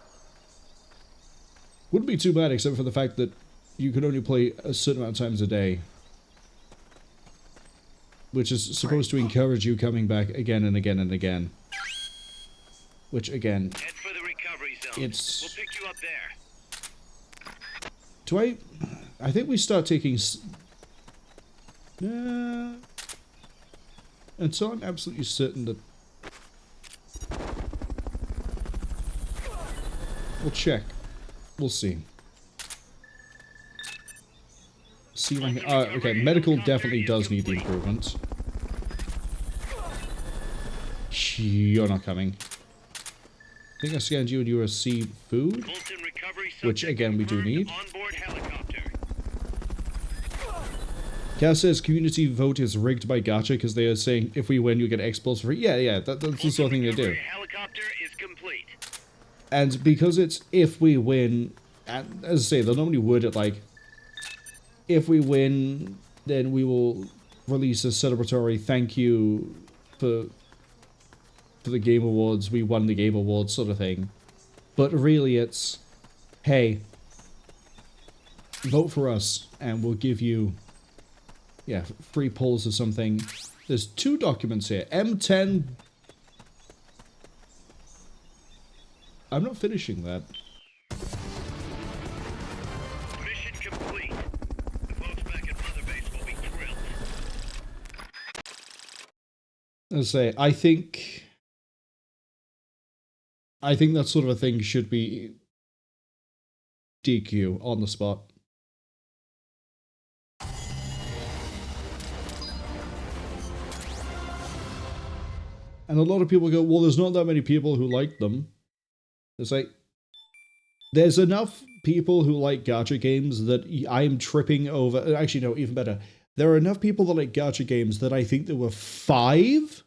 Wouldn't be too bad except for the fact that you could only play a certain amount of times a day. Which is supposed to encourage you coming back again and again and again. Which again, Head for the recovery zone. it's... We'll pick you up there. Do I think we start taking... until I'm absolutely certain that... We'll check. We'll see. C rank. Okay, medical definitely does need the improvement. You're not coming. I think I scanned you and you were C food, Fulton recovery which subject again we do confirmed need. onboard helicopter. Cass says community vote is rigged by gacha because they are saying if we win you get exports free. Yeah, that's the sort of thing they do. Helicopter is complete. And because it's if we win, and as I say, they'll normally word it like, if we win, then we will release a celebratory thank you for the Game Awards, we won the Game Awards sort of thing. But really it's, hey, vote for us and we'll give you, yeah, free polls or something. There's 2 documents here. M10... I'm not finishing that. Mission complete. The folks back at Mother Base will be thrilled. As I say, I think that sort of a thing should be DQ on the spot. And a lot of people go, well, there's not that many people who like them. It's like, there's enough people who like gacha games that I'm tripping over. Actually, no, even better. There are enough people that like gacha games that I think there were 5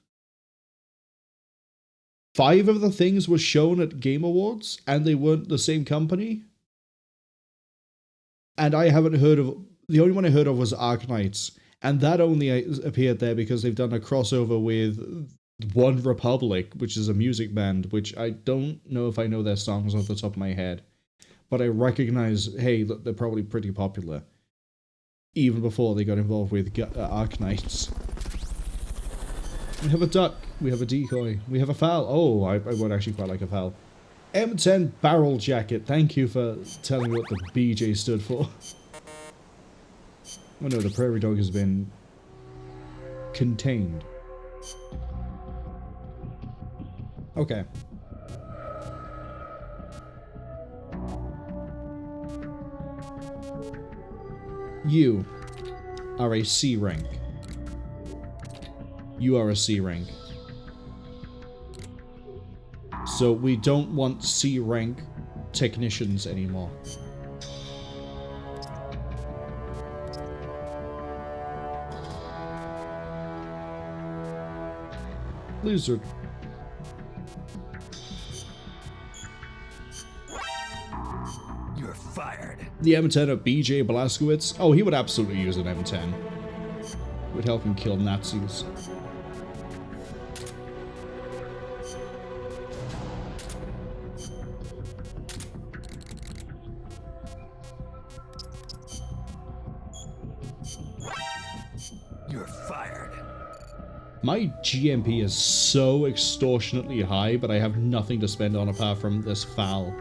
of the things were shown at Game Awards, and they weren't the same company. And I haven't heard of... The only one I heard of was Arknights, and that only appeared there because they've done a crossover with One Republic, which is a music band, which I don't know if I know their songs off the top of my head. But I recognize, hey, look, they're probably pretty popular. Even before they got involved with Arknights. We have a duck. We have a decoy. We have a foul. Oh, I would actually quite like a foul. M10 barrel jacket. Thank you for telling me what the BJ stood for. Oh no, the prairie dog has been contained. Okay. You are a C rank. You are a C rank. So we don't want C rank technicians anymore. Lizard. You're fired. The M10 of BJ Blazkowicz. Oh, he would absolutely use an M10. It would help him kill Nazis. You're fired. My GMP is so extortionately high, but I have nothing to spend on apart from this foul.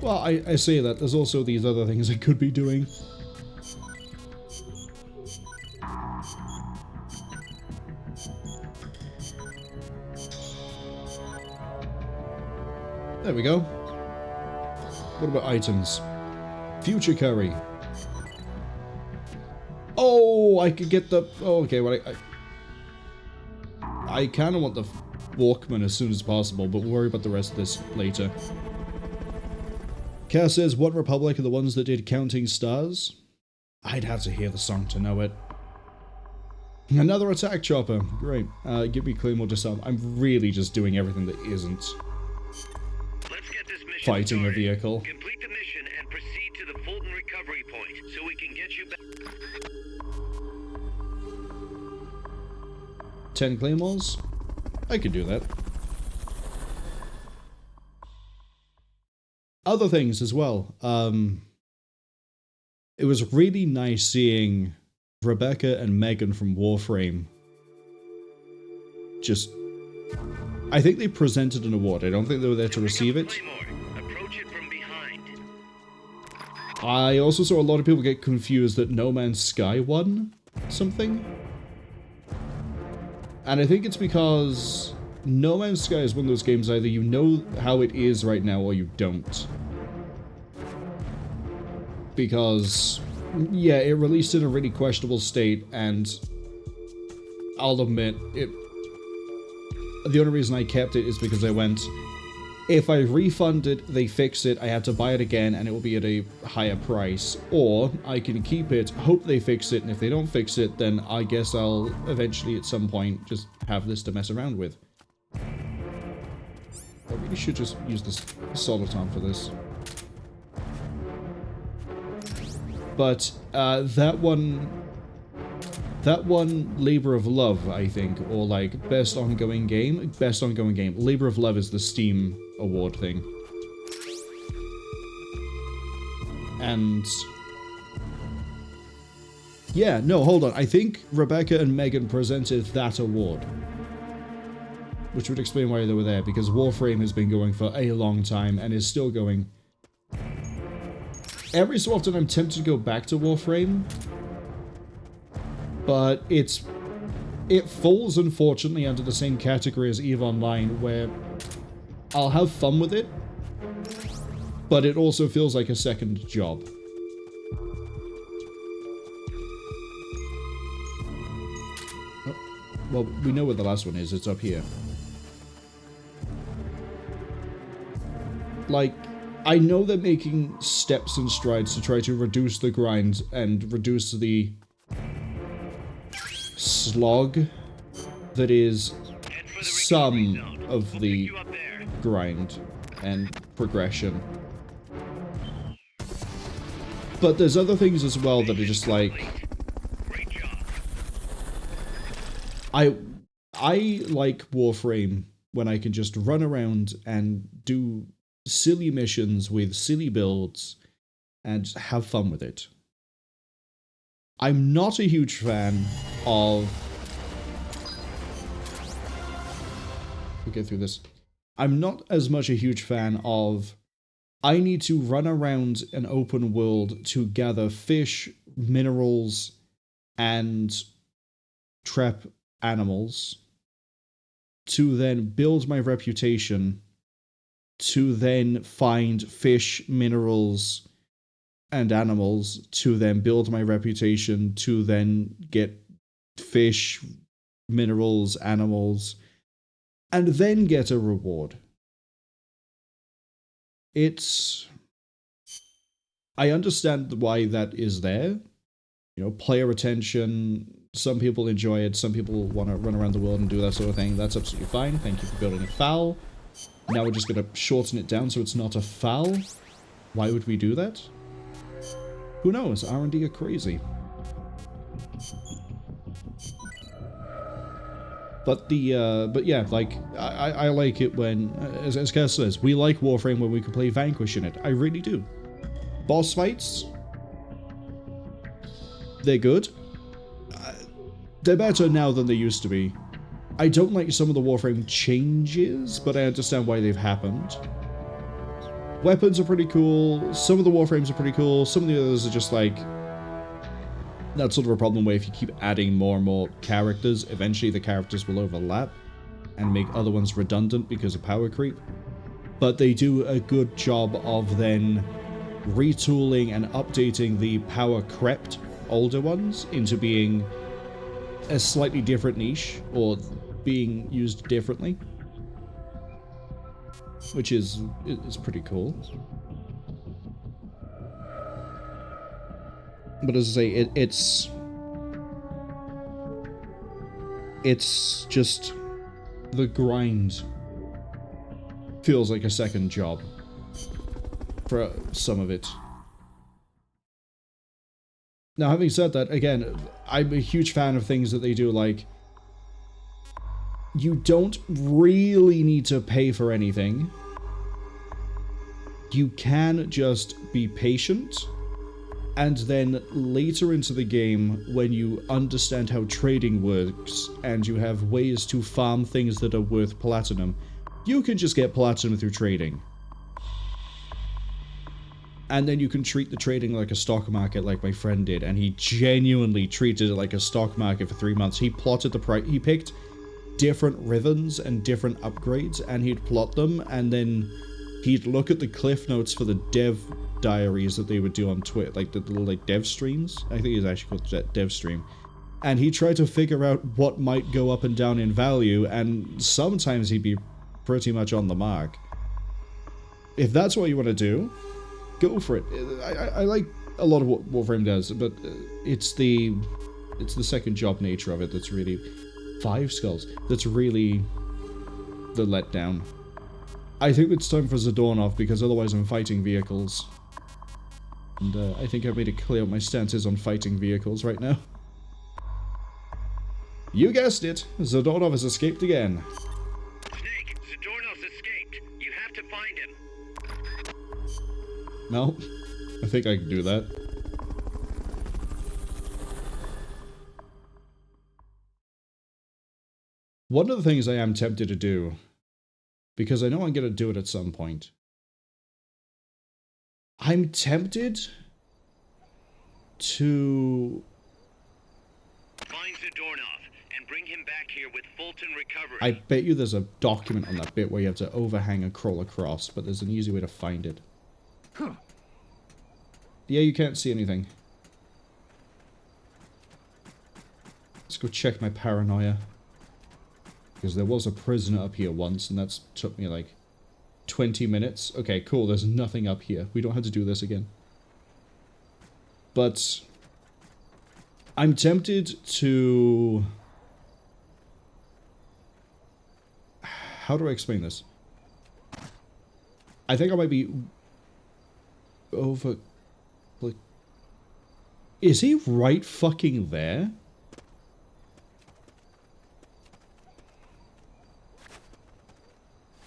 Well, I say that. There's also these other things I could be doing. There we go. What about items? Future curry. Oh, I could get the... Oh, okay, well, I kind of want the Walkman as soon as possible, but we'll worry about the rest of this later. Cass says, What Republic are the ones that did Counting Stars? I'd have to hear the song to know it. Another attack chopper. Great. Give me Claymore Disarmament. I'm really just doing everything that isn't Let's get this mission fighting a started. vehicle. Complete the mission and proceed to the Fulton recovery point so we can get you back. 10 Claymores? I could do that. Other things as well. It was really nice seeing Rebecca and Megan from Warframe. Just, I think they presented an award. I don't think they were there to receive it. Approach it from behind. I also saw a lot of people get confused that No Man's Sky won something. And I think it's because No Man's Sky is one of those games either you know how it is right now or you don't. Because, yeah, it released in a really questionable state, and I'll admit, the only reason I kept it is because I went, if I refund it, they fix it, I have to buy it again, and it will be at a higher price. Or, I can keep it, hope they fix it, and if they don't fix it, then I guess I'll eventually, at some point, just have this to mess around with. I really should just use this Soliton for this. But that one Labor of Love, I think, or like Best Ongoing Game. Labor of Love is the Steam award thing. And yeah, no, hold on. I think Rebecca and Megan presented that award, which would explain why they were there, because Warframe has been going for a long time and is still going. Every so often I'm tempted to go back to Warframe, but it falls, unfortunately, under the same category as EVE Online, where I'll have fun with it, but it also feels like a second job. Oh, well, we know where the last one is. It's up here. Like, I know they're making steps and strides to try to reduce the grind and reduce the slog that is some of the grind and progression. But there's other things as well that are just like, I like Warframe when I can just run around and do silly missions with silly builds and have fun with it. I'm not a huge fan of... We'll get through this. I'm not as much a huge fan of... I need to run around an open world to gather fish, minerals, and trap animals to then build my reputation, to then find fish, minerals, and animals, to then build my reputation, to then get fish, minerals, animals, and then get a reward. It's... I understand why that is there. You know, player retention, some people enjoy it, some people want to run around the world and do that sort of thing. That's absolutely fine. Thank you for building a foul. Now we're just going to shorten it down so it's not a foul. Why would we do that? Who knows? R&D are crazy. But yeah, like, I like it when, as Cass says, we like Warframe when we can play Vanquish in it. I really do. Boss fights, they're good. They're better now than they used to be. I don't like some of the Warframe changes, but I understand why they've happened. Weapons are pretty cool. Some of the Warframes are pretty cool. Some of the others are just like... That's sort of a problem where if you keep adding more and more characters, eventually the characters will overlap and make other ones redundant because of power creep. But they do a good job of then retooling and updating the power-crept older ones into being a slightly different niche, or being used differently, which is pretty cool. But as I say, It's just the grind feels like a second job for some of it. Now, having said that, again, I'm a huge fan of things that they do, like, you don't really need to pay for anything. You can just be patient, and then later into the game, when you understand how trading works, and you have ways to farm things that are worth platinum, you can just get platinum through trading. And then you can treat the trading like a stock market like my friend did, and he genuinely treated it like a stock market for 3 months. He plotted the price, he picked different ribbons and different upgrades, and he'd plot them, and then he'd look at the cliff notes for the dev diaries that they would do on Twitter, like the little like dev streams. I think it's actually called dev stream. And he tried to figure out what might go up and down in value, and sometimes he'd be pretty much on the mark. If that's what you want to do, go for it. I like a lot of what Warframe does, but it's the second job nature of it that's really 5 skulls. That's really the letdown. I think it's time for Zadornov, because otherwise I'm fighting vehicles. And I think I've made it clear what my stance is on fighting vehicles right now. You guessed it, Zadornov has escaped again. Snake, Zadornov's escaped. You have to find him. No, I think I can do that. One of the things I am tempted to do, because I know I'm going to do it at some point, I'm tempted to... Find Zadornov and bring him back here with Fulton recovery. I bet you there's a document on that bit where you have to overhang and crawl across, but there's an easy way to find it. Yeah, you can't see anything. Let's go check my paranoia. Because there was a prisoner up here once, and that's took me like 20 minutes. Okay, cool, there's nothing up here. We don't have to do this again. But I'm tempted to... How do I explain this? I think I might be over... Is he right fucking there?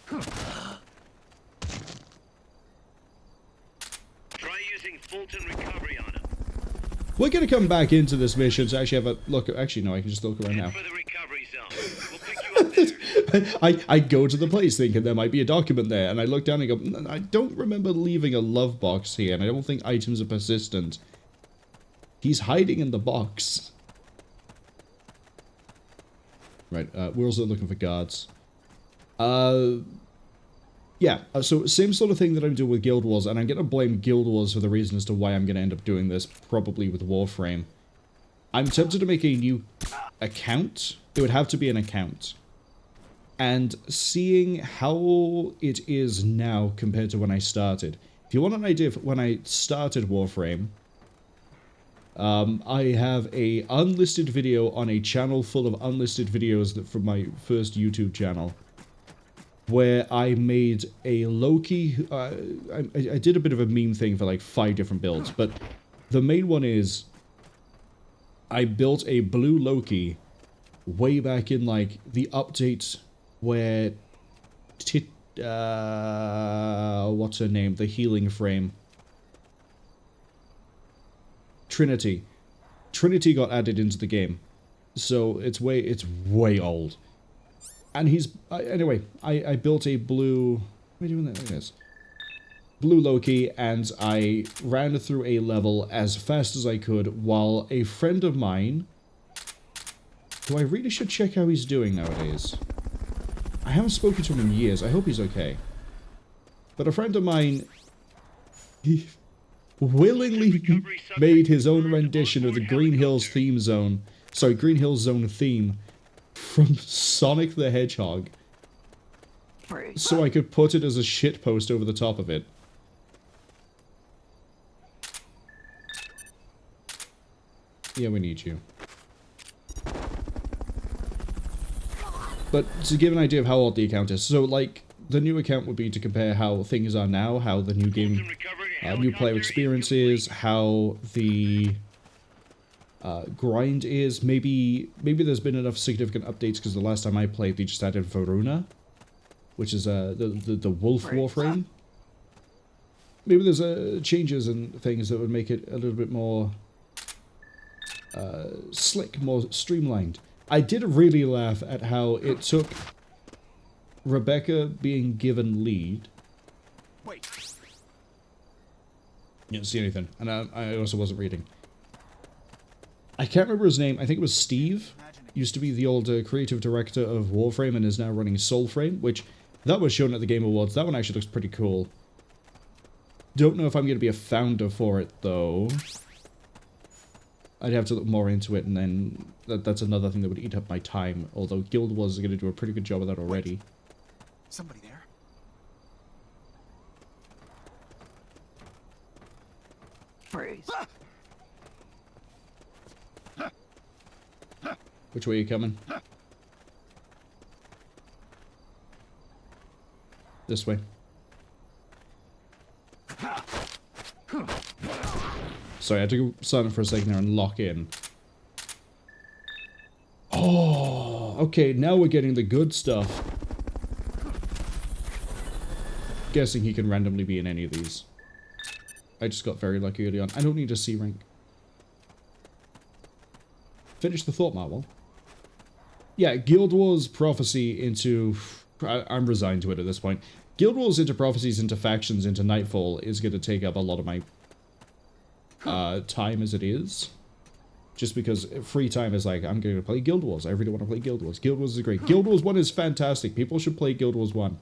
Try using Fulton recovery on him. We're gonna come back into this mission to actually have a look. Actually, no, I can just look around now. For the recovery zone. We'll pick you up there. I go to the place thinking there might be a document there, and I look down and go, I don't remember leaving a love box here, and I don't think items are persistent. He's hiding in the box. Right, we're also looking for guards. Yeah, so same sort of thing that I'm doing with Guild Wars, and I'm going to blame Guild Wars for the reason as to why I'm going to end up doing this, probably with Warframe. I'm tempted to make a new account. It would have to be an account. And seeing how it is now compared to when I started. If you want an idea of when I started Warframe, I have a unlisted video on a channel full of unlisted videos that from my first YouTube channel, where I made a Loki. I did a bit of a meme thing for like 5 different builds, but the main one is I built a blue Loki way back in like the update where what's her name? The healing frame. Trinity got added into the game, so it's way old. And he's anyway. I built a blue. What am I doing that? There it is. Blue Loki, and I ran through a level as fast as I could, while a friend of mine. Who I really should check how he's doing nowadays. I haven't spoken to him in years. I hope he's okay. But a friend of mine, he willingly made his own rendition of the Green Hills theme zone. Sorry, Green Hills Zone theme from Sonic the Hedgehog. So I could put it as a shitpost over the top of it. Yeah, we need you. But to give an idea of how old the account is, so like the new account would be to compare how things are now, how the new game, new player experience is, how the grind is. Maybe there's been enough significant updates because the last time I played, they just added Varuna, which is the wolf warframe. Maybe there's changes and things that would make it a little bit more slick, more streamlined. I did really laugh at how it took Rebecca being given lead. Wait. You didn't see anything, and I also wasn't reading. I can't remember his name. I think it was Steve. Used to be the old creative director of Warframe and is now running Soulframe, which that was shown at the Game Awards. That one actually looks pretty cool. Don't know if I'm going to be a founder for it, though. I'd have to look more into it, and then that's another thing that would eat up my time. Although Guild Wars is going to do a pretty good job of that already. Somebody there? Freeze. Which way are you coming? This way. Sorry, I had to go silent for a second there and lock in. Oh, okay, now we're getting the good stuff. Guessing he can randomly be in any of these. I just got very lucky early on. I don't need a C rank. Finish the thought, Marwol. Yeah, Guild Wars Prophecy into... I'm resigned to it at this point. Guild Wars into Prophecies, into Factions, into Nightfall is going to take up a lot of my time as it is. Just because free time is like, I'm going to play Guild Wars. I really want to play Guild Wars. Guild Wars is great. Guild Wars 1 is fantastic. People should play Guild Wars 1.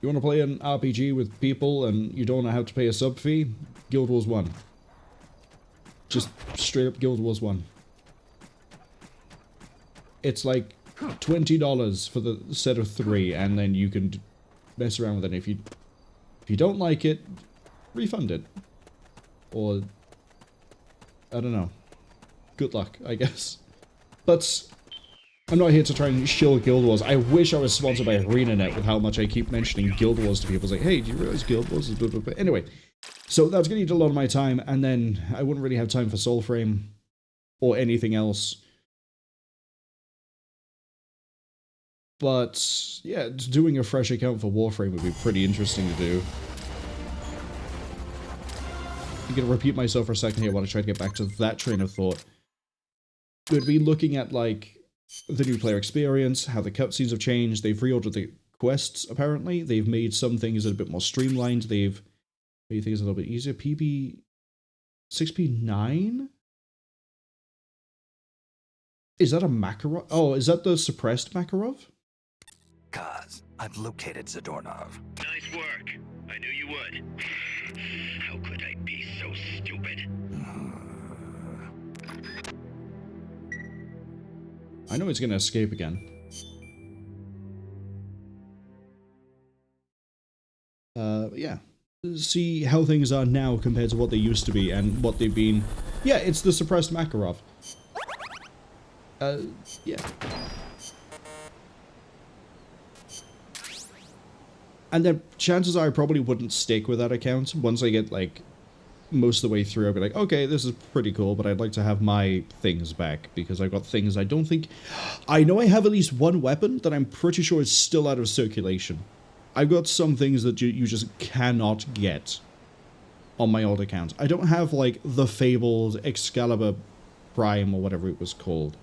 You want to play an RPG with people and you don't know how to pay a sub fee? Guild Wars 1. Just straight up Guild Wars 1. It's like $20 for the set of 3, and then you can mess around with it. If you don't like it, refund it. Or, I don't know. Good luck, I guess. But I'm not here to try and shill Guild Wars. I wish I was sponsored by ArenaNet with how much I keep mentioning Guild Wars to people. It's like, hey, do you realize Guild Wars is blah, blah, blah. Anyway, so that's going to eat a lot of my time, and then I wouldn't really have time for Soulframe or anything else. But, yeah, doing a fresh account for Warframe would be pretty interesting to do. I'm going to repeat myself for a second here while I try to get back to that train of thought. We'd be looking at, like, the new player experience, how the cutscenes have changed. They've reordered the quests, apparently. They've made some things a bit more streamlined. They've made things a little bit easier. PB 6P9? Is that a Makarov? Oh, is that the suppressed Makarov? Kaz, I've located Zadornov. Nice work. I knew you would. How could I be so stupid? I know he's going to escape again. Yeah. See how things are now compared to what they used to be and what they've been. Yeah, it's the suppressed Makarov. Yeah. And then chances are I probably wouldn't stick with that account. Once I get, like, most of the way through, I'll be like, okay, this is pretty cool, but I'd like to have my things back, because I've got things I don't think... I know I have at least one weapon that I'm pretty sure is still out of circulation. I've got some things that you just cannot get on my old account. I don't have, like, the fabled Excalibur Prime, or whatever it was called.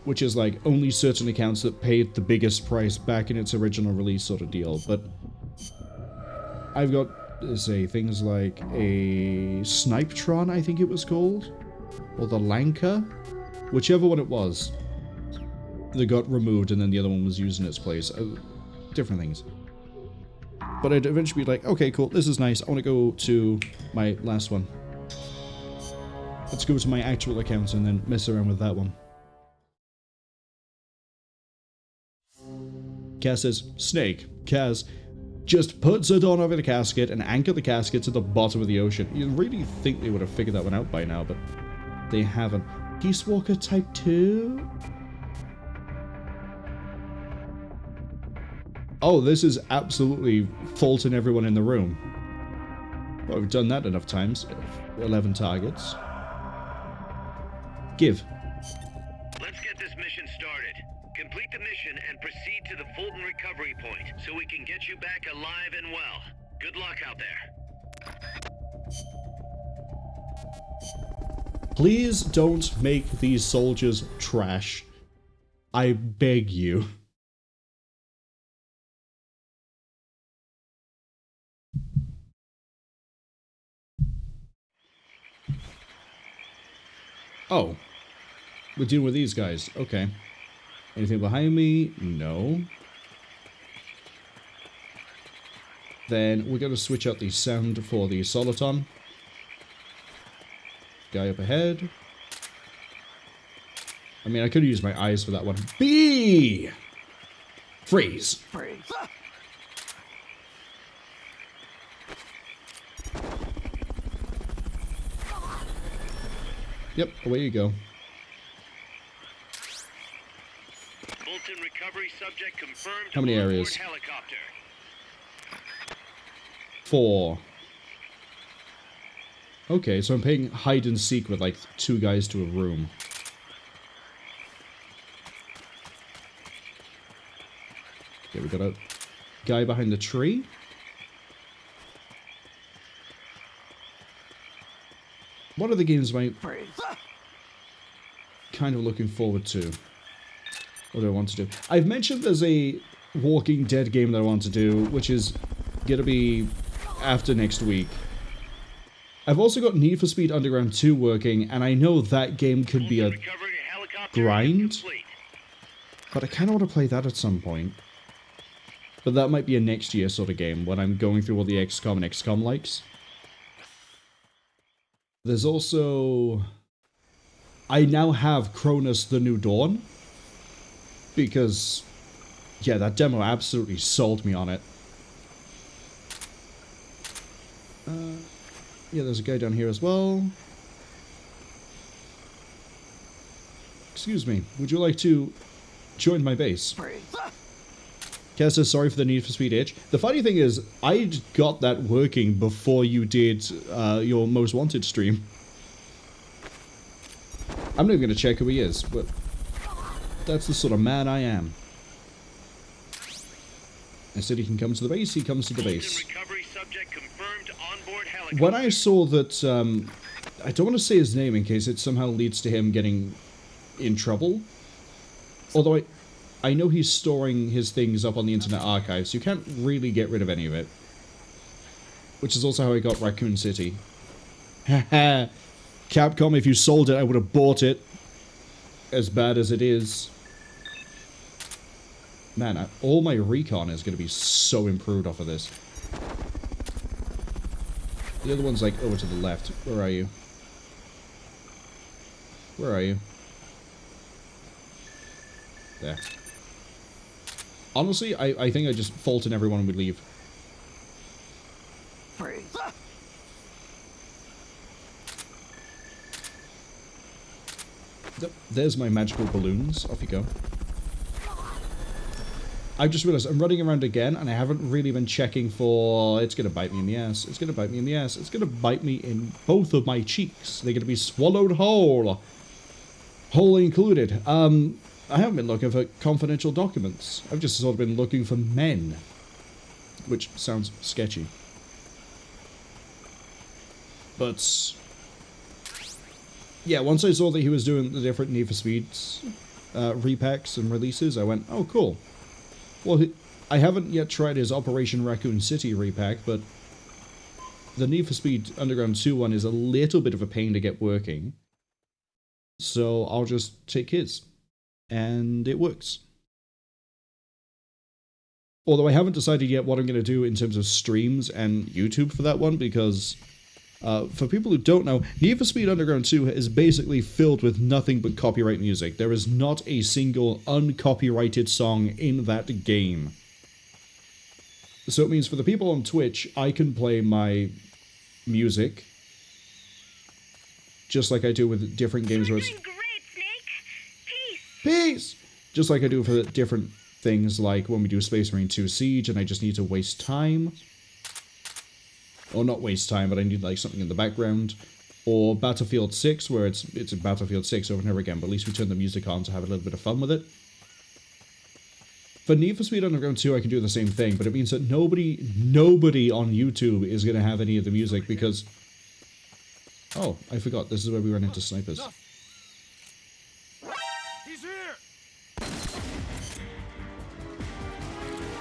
Which is, like, only certain accounts that paid the biggest price back in its original release sort of deal. But I've got, say, things like a Snipetron, I think it was called. Or the Lanka. Whichever one it was. That got removed and then the other one was used in its place. Different things. But I'd eventually be like, okay, cool, this is nice. I want to go to my last one. Let's go to my actual account and then mess around with that one. Kaz says, Snake, Kaz, just put Zadornov in a casket and anchor the casket to the bottom of the ocean. You'd really think they would have figured that one out by now, but they haven't. Peace Walker Type 2? Oh, this is absolutely Fulton everyone in the room. Well, we've done that enough times. 11 targets. Give. Let's get this mission started. Complete the mission and proceed to the Fulton recovery point so we can get you back alive and well. Good luck out there. Please don't make these soldiers trash. I beg you. Oh. We're dealing with these guys. Okay. Anything behind me? No. Then we're going to switch out the sound for the Soliton. Guy up ahead. I mean, I could use my eyes for that one. B! Freeze. Freeze. Yep, away you go. Fulton recovery subject confirmed. How many onboard areas? Helicopter. 4. Okay, so I'm playing hide and seek with like 2 guys to a room. Okay, we got a guy behind the tree. What are the games am I Freeze. kind of looking forward to? What do I want to do? I've mentioned there's a Walking Dead game that I want to do, which is going to be after next week. I've also got Need for Speed Underground 2 working, and I know that game could be a Fulton recovery helicopter grind, is complete. but I kind of want to play that at some point. But that might be a next year sort of game, when I'm going through all the XCOM and XCOM likes. There's also... I now have Cronus The New Dawn. Because, yeah, that demo absolutely sold me on it. Yeah, there's a guy down here as well. Excuse me, would you like to join my base? Freeze. Kaz says sorry for the Need for Speed itch. The funny thing is, I got that working before you did your Most Wanted stream. I'm not even going to check who he is, but that's the sort of man I am. I said he can come to the base, he comes to the base. Fulton recovery subject confirmed onboard helicopter. When I saw that, I don't want to say his name in case it somehow leads to him getting in trouble. Although I know he's storing his things up on the Internet Archive, so you can't really get rid of any of it. Which is also how I got Raccoon City. Haha. Capcom, if you sold it, I would have bought it. As bad as it is. Man, all my recon is going to be so improved off of this. The other one's like over to the left. Where are you? Where are you? There. Honestly, I think I just Fulton everyone would leave. Freeze. There's my magical balloons. Off you go. I just realized I'm running around again, and I haven't really been checking for... It's going to bite me in the ass. It's going to bite me in the ass. It's going to bite me in both of my cheeks. They're going to be swallowed whole. Whole included. I haven't been looking for confidential documents. I've just sort of been looking for men. Which sounds sketchy. But... yeah, once I saw that he was doing the different Need for Speeds repacks and releases, I went, oh, cool. Well, I haven't yet tried his Operation Raccoon City repack, but the Need for Speed Underground 2 one is a little bit of a pain to get working. So I'll just take his. And it works. Although I haven't decided yet what I'm going to do in terms of streams and YouTube for that one, because... for people who don't know, Need for Speed Underground 2 is basically filled with nothing but copyright music. There is not a single uncopyrighted song in that game. So it means for the people on Twitch, I can play my music, just like I do with different games where it's... Doing great, Snake. Peace. Peace! Just like I do for the different things like when we do Space Marine 2 Siege and I just need to waste time. Or not waste time, but I need like something in the background. Or Battlefield 6, where it's a Battlefield 6 over and over again, but at least we turn the music on to have a little bit of fun with it. For Need for Speed Underground 2, I can do the same thing, but it means that nobody on YouTube is going to have any of the music because... Oh, I forgot. This is where we run into snipers. He's here.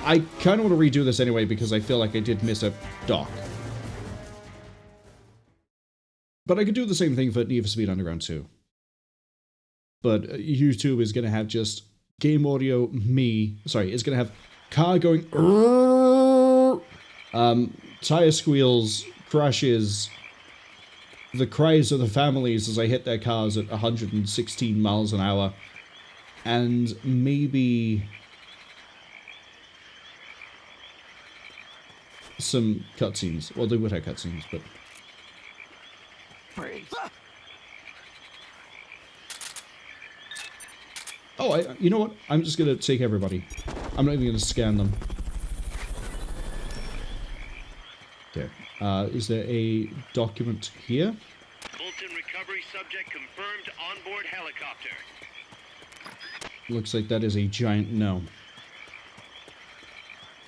I kind of want to redo this anyway because I feel like I did miss a dock. But I could do the same thing for Need for Speed Underground 2. But YouTube is going to have just game audio, it's going to have car going, tire squeals, crashes, the cries of the families as I hit their cars at 116 miles an hour, and maybe some cutscenes. Well, they would have cutscenes, but... Oh, you know what? I'm just going to take everybody. I'm not even going to scan them. There. Is there a document here? Fulton recovery subject confirmed onboard helicopter. Looks like that is a giant no.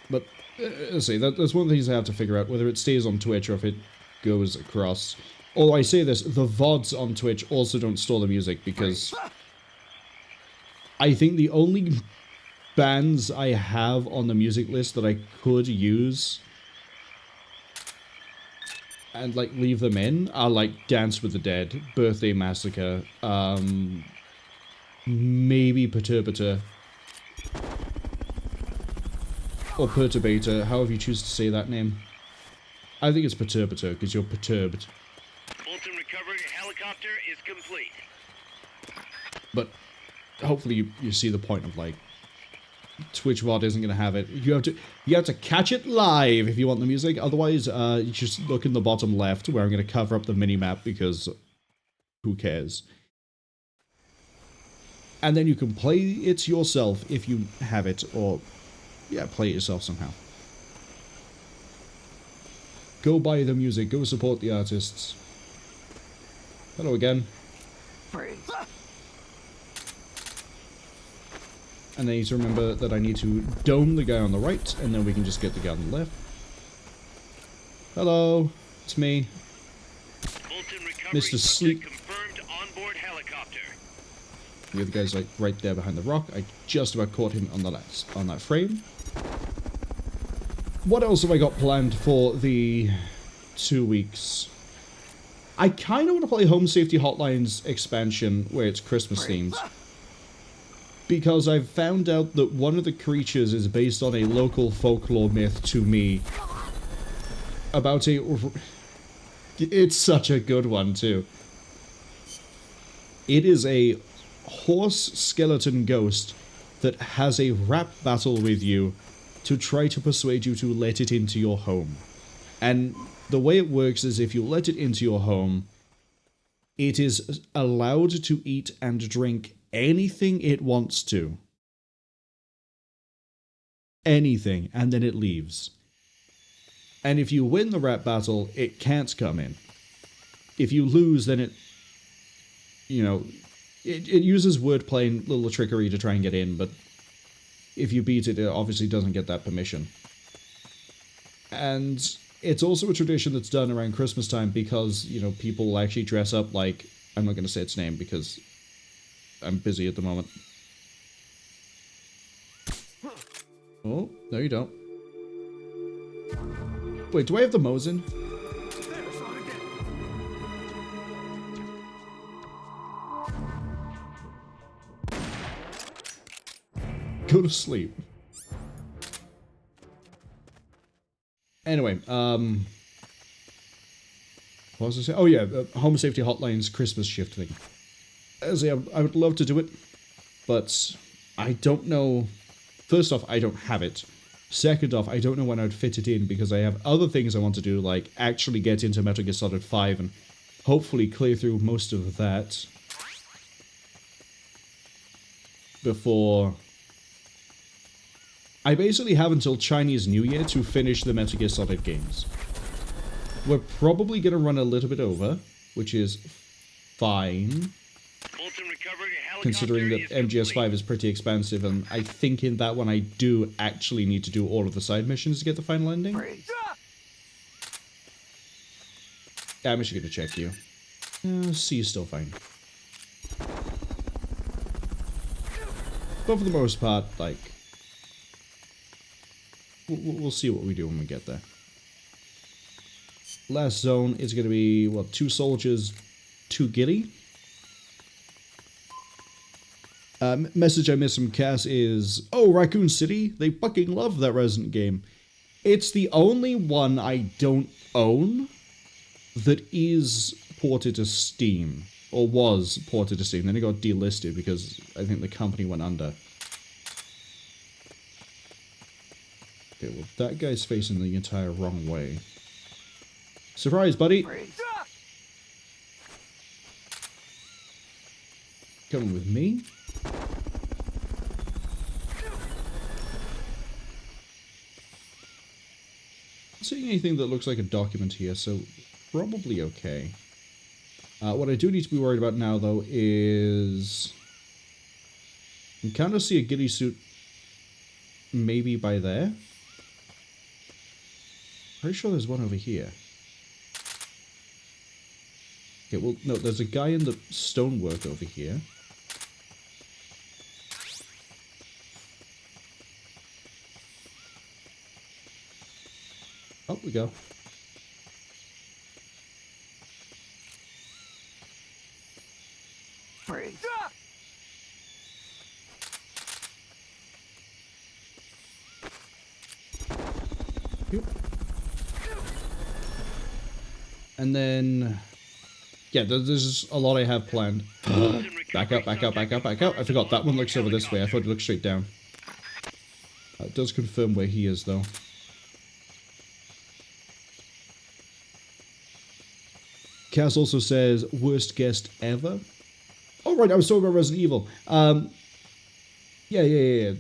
But, let's see, that's one of the things I have to figure out, whether it stays on Twitch or if it goes across. Although I say this, the VODs on Twitch also don't store the music because... I think the only bands I have on the music list that I could use and like leave them in are like Dance with the Dead, Birthday Massacre, maybe Perturbator or Perturbator, however you choose to say that name. I think it's Perturbator because you're perturbed. Fulton recovery helicopter is complete. But hopefully you see the point of like Twitch VOD isn't going to have it. You have to catch it live if you want the music. Otherwise, you just look in the bottom left where I'm going to cover up the minimap because who cares? And then you can play it yourself if you have it, or yeah, play it yourself somehow. Go buy the music. Go support the artists. Hello again. And I need to remember that I need to dome the guy on the right, and then we can just get the guy on the left. Hello, it's me, Mr. Sleep. Confirmed onboard helicopter. The other guy's like right there behind the rock. I just about caught him on that frame. What else have I got planned for the 2 weeks? I kind of want to play Home Safety Hotline's expansion where it's Christmas themed. Because I've found out that one of the creatures is based on a local folklore myth to me. About a... It's such a good one, too. It is a horse skeleton ghost that has a rap battle with you to try to persuade you to let it into your home. And the way it works is if you let it into your home, it is allowed to eat and drink anything it wants to. Anything, and then it leaves. And if you win the rap battle, it can't come in. If you lose, then it... You know, it uses wordplay and little trickery to try and get in, but if you beat it, it obviously doesn't get that permission. And it's also a tradition that's done around Christmas time because, you know, people will actually dress up like... I'm not going to say its name because I'm busy at the moment. Oh, no you don't. Wait, do I have the Mosin? Go to sleep. Anyway, what was I saying? Oh yeah, Home Safety Hotline's Christmas shift thing. As I would love to do it, but I don't know. First off, I don't have it. Second off, I don't know when I'd fit it in because I have other things I want to do, like actually get into Metal Gear Solid 5 and hopefully clear through most of that before I basically have until Chinese New Year to finish the Metal Gear Solid games. We're probably going to run a little bit over, which is fine, Fulton recovered a helicopter considering that is MGS5 complete. is pretty expansive, and I think in that one I do actually need to do all of the side missions to get the final ending. Yeah, I'm actually going to check you. C is still fine. But for the most part, like, we'll see what we do when we get there. Last zone is going to be, what, 2 soldiers, 2 gilly? Message I missed from Cass is, oh, Raccoon City, they fucking love that Resident game. It's the only one I don't own that is ported to Steam, or was ported to Steam. Then it got delisted because I think the company went under. Okay, well, that guy's facing the entire wrong way. Surprise, buddy! Coming with me? Not seeing anything that looks like a document here, so probably okay. What I do need to be worried about now, though, is... I can kind of see a ghillie suit maybe by there. Pretty sure there's one over here. Okay, well, no, there's a guy in the stonework over here. Up we go. Yep. And then, yeah, there's a lot I have planned. Back up, back up, back up, back up. I forgot that one looks over this way. I thought it looked straight down. It does confirm where he is, though. Cass also says, worst guest ever? Oh, right, I was talking about Resident Evil. Yeah.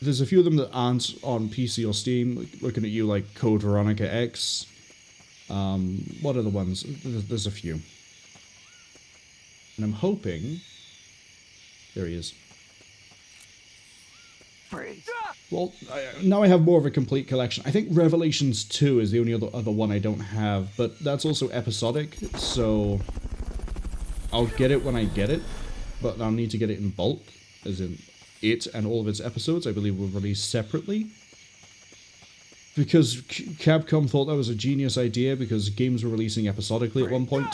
There's a few of them that aren't on PC or Steam. Looking at you like Code Veronica X. What are the ones? There's a few. And I'm hoping... There he is. Well, now I have more of a complete collection. I think Revelations 2 is the only other one I don't have, but that's also episodic, so I'll get it when I get it, but I'll need to get it in bulk, as in it and all of its episodes, I believe, were released separately. Because Capcom thought that was a genius idea, because games were releasing episodically at one point.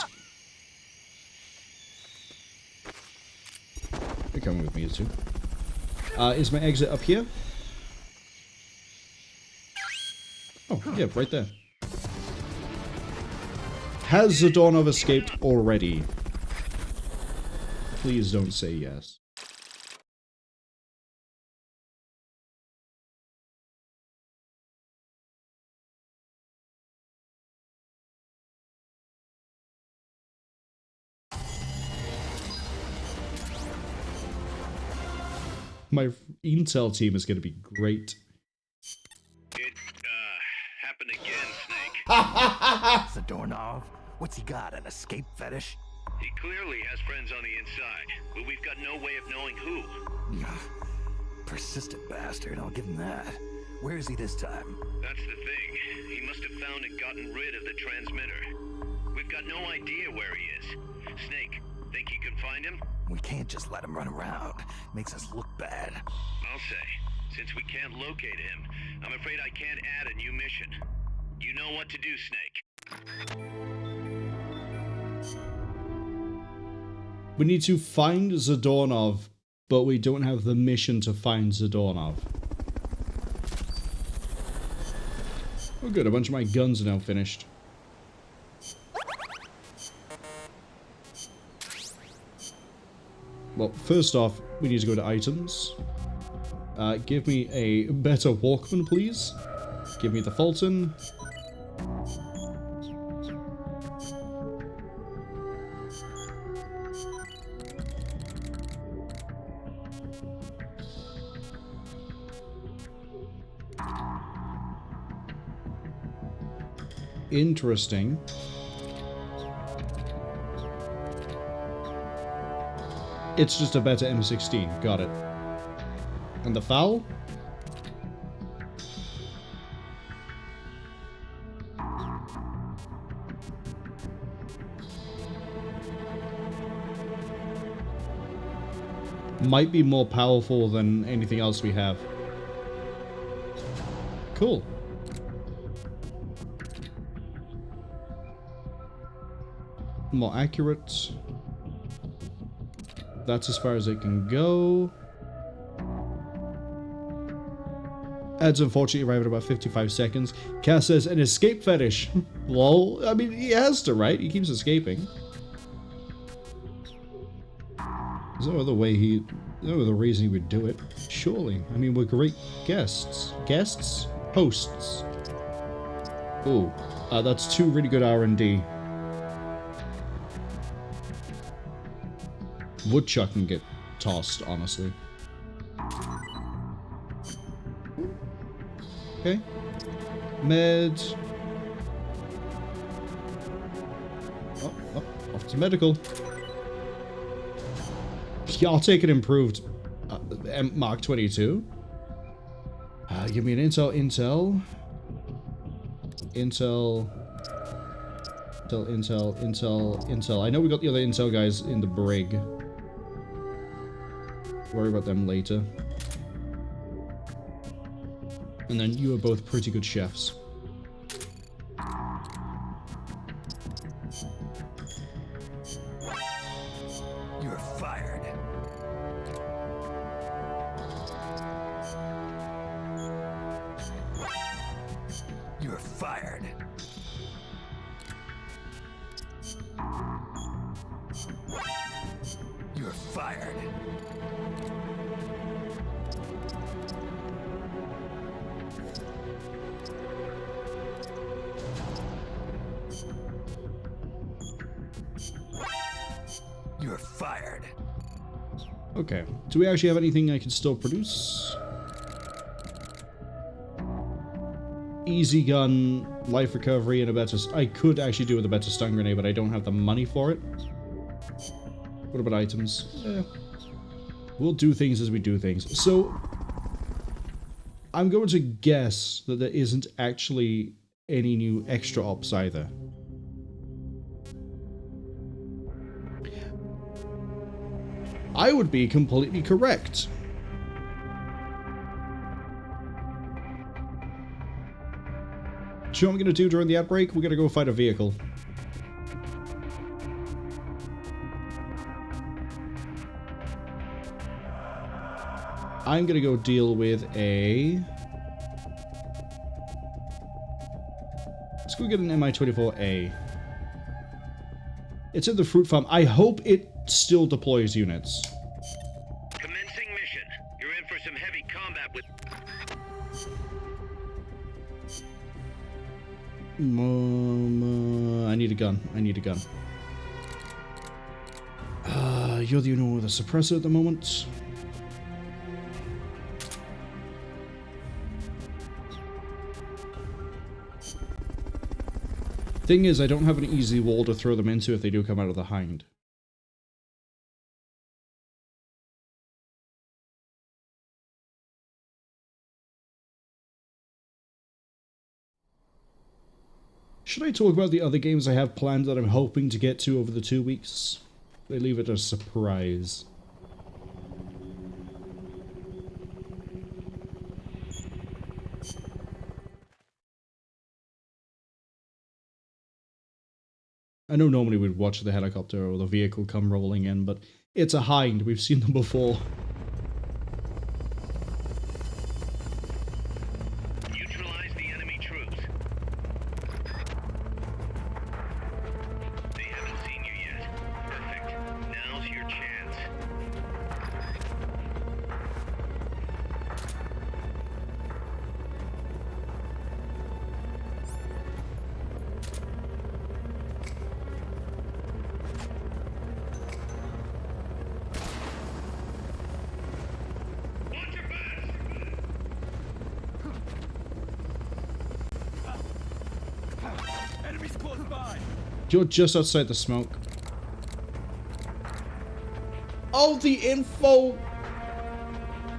You're coming with me, too. Is my exit up here? Oh, yeah, right there. Has Zadornov escaped already? Please don't say yes. My intel team is going to be great. It, happened again, Snake. Zadornov? What's he got, an escape fetish? He clearly has friends on the inside, but we've got no way of knowing who. Persistent bastard, I'll give him that. Where is he this time? That's the thing. He must have found and gotten rid of the transmitter. We've got no idea where he is. Snake, think you can find him? We can't just let him run around. Makes us look bad. I'll say. Since we can't locate him, I'm afraid I can't add a new mission. You know what to do, Snake. We need to find Zadornov, but we don't have the mission to find Zadornov. Oh good, a bunch of my guns are now finished. Well, first off, we need to go to items. Give me a better Walkman, please. Give me the Fulton. Interesting. It's just a better M16. Got it. And the FAL? Might be more powerful than anything else we have. Cool. More accurate. That's as far as it can go. Ads unfortunately arrive at about 55 seconds. Cass says, an escape fetish. Lol. I mean, he has to, right? He keeps escaping. There's no other way no other reason he would do it. Surely. I mean, we're great guests. Guests? Hosts. Ooh. That's 2 really good R&D. Woodchuck can get tossed, honestly. Okay. Med. Oh, off to medical. Yeah, I'll take an improved Mark 22. Give me an Intel. I know we got the other Intel guys in the brig. Worry about them later. And then you are both pretty good chefs. You're fired. You're fired. You're fired. You're fired. Okay. Do we actually have anything I can still produce? Easy gun, life recovery, and a better... I could actually do with a better stun grenade, but I don't have the money for it. What about items? We'll do things as we do things. So, I'm going to guess that there isn't actually any new extra ops either. I would be completely correct. Do you know what I'm going to do during the outbreak? We're going to go fight a vehicle. I'm going to go deal with a... Let's go get an Mi-24A. It's in the fruit farm. I hope it still deploys units. Commencing mission. You're in for some heavy combat with... I need a gun. I need a gun. You're the only one with a suppressor at the moment. Thing is, I don't have an easy wall to throw them into if they do come out of the hind. Should I talk about the other games I have planned that I'm hoping to get to over the 2 weeks? They leave it a surprise. I know normally we'd watch the helicopter or the vehicle come rolling in, but it's a hind. We've seen them before. Neutralize the enemy troops. They haven't seen you yet. Perfect. Now's your chance. Enemies close by. You're just outside the smoke. Oh, the info!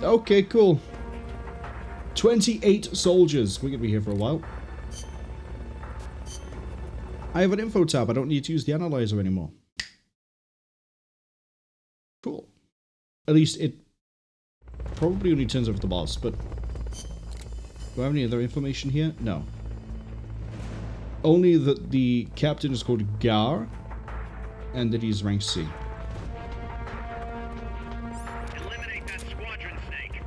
Okay, cool. 28 soldiers. We're gonna be here for a while. I have an info tab. I don't need to use the analyzer anymore. Cool. At least it probably only turns over the boss, but... Do I have any other information here? No. Only that the captain is called Gar, and that he's rank C. Eliminate that squadron, Snake.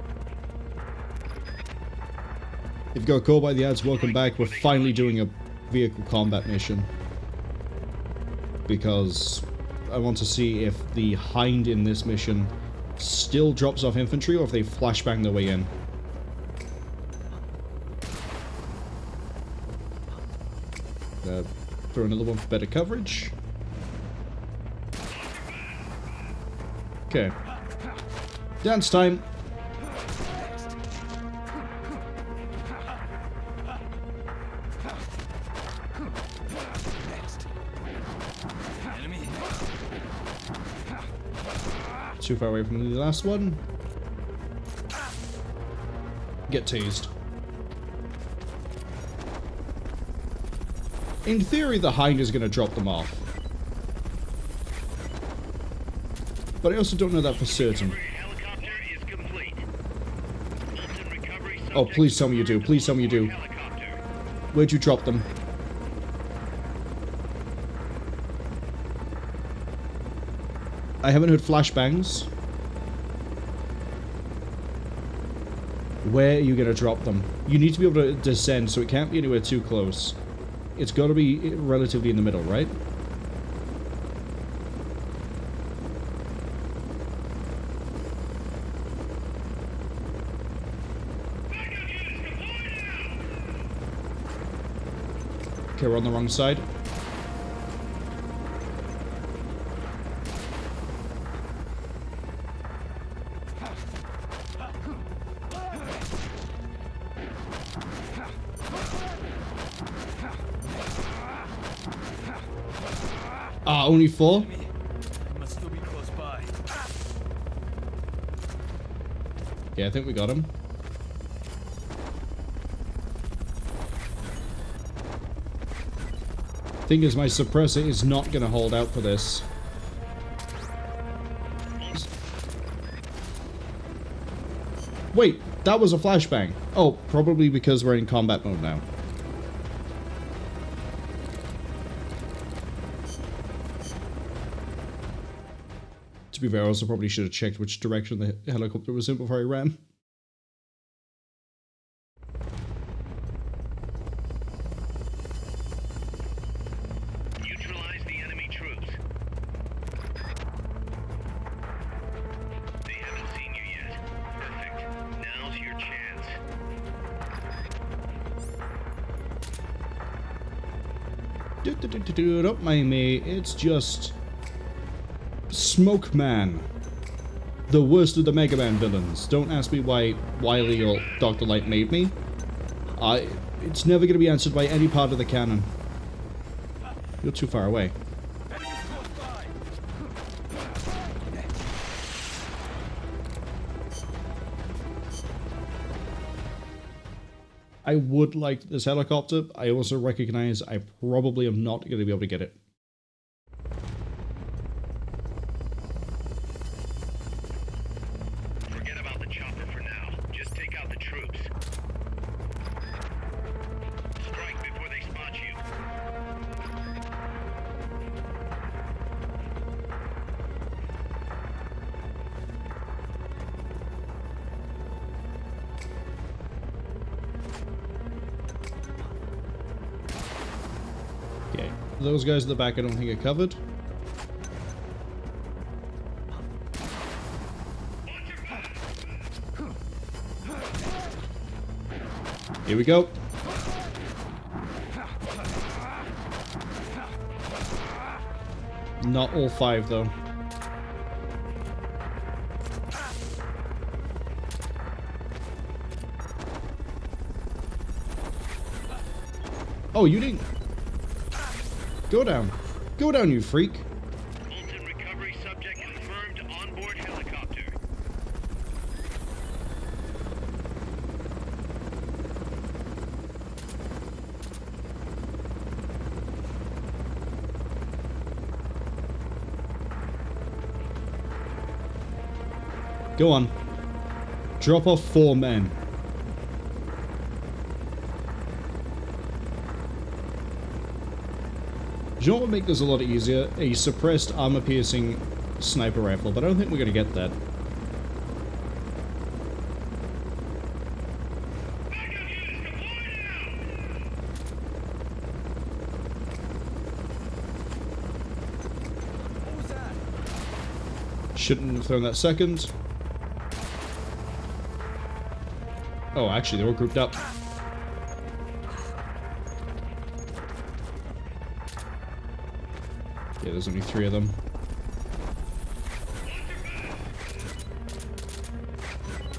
If you got caught by the ads, welcome back. We're finally doing a vehicle combat mission. Because I want to see if the Hind in this mission still drops off infantry or if they flashbang their way in. Throw another one for better coverage. Okay. Dance time. Too far away from the last one. Get tased. In theory, the Hind is going to drop them off. But I also don't know that for certain. Helicopter is complete. Fulton recovery Oh, please tell me you do. Please tell me you do. helicopter. Where'd you drop them? I haven't heard flashbangs. Where are you going to drop them? You need to be able to descend, so it can't be anywhere too close. It's got to be relatively in the middle, right? Okay, we're on the wrong side. Ah, only 4? Must still be close by. Yeah, I think we got him. Thing is, my suppressor is not going to hold out for this. Wait, that was a flashbang. Oh, probably because we're in combat mode now. To be fair, I also probably should have checked which direction the helicopter was in before I ran. Neutralize the enemy troops. They haven't seen you yet. Perfect. Now's your chance. Don't mind me, it's just... Smoke Man. The worst of the Mega Man villains. Don't ask me why Wily or Dr. Light made me. It's never going to be answered by any part of the canon. You're too far away. Enemies close by. I would like this helicopter. I also recognize I probably am not going to be able to get it. Forget about the chopper for now. Just take out the troops. Strike before they spot you. Okay. Those guys at the back I don't think are covered. Here we go. Not all 5 though. Oh, you didn't... Go down. Go down, you freak. Fulton recovery subject confirmed onboard helicopter. Go on. Drop off 4 men. Do you know what would make this a lot easier? A suppressed armor-piercing sniper rifle, but I don't think we're gonna get that. What was that? Shouldn't have thrown that second. Oh, actually, they're all grouped up. Yeah, there's only 3 of them.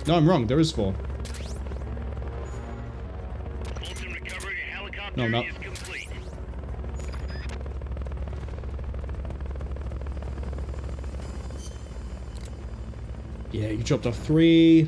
No, I'm wrong. There is 4. Fulton recovery helicopter No, no. is complete. Yeah, you dropped off 3.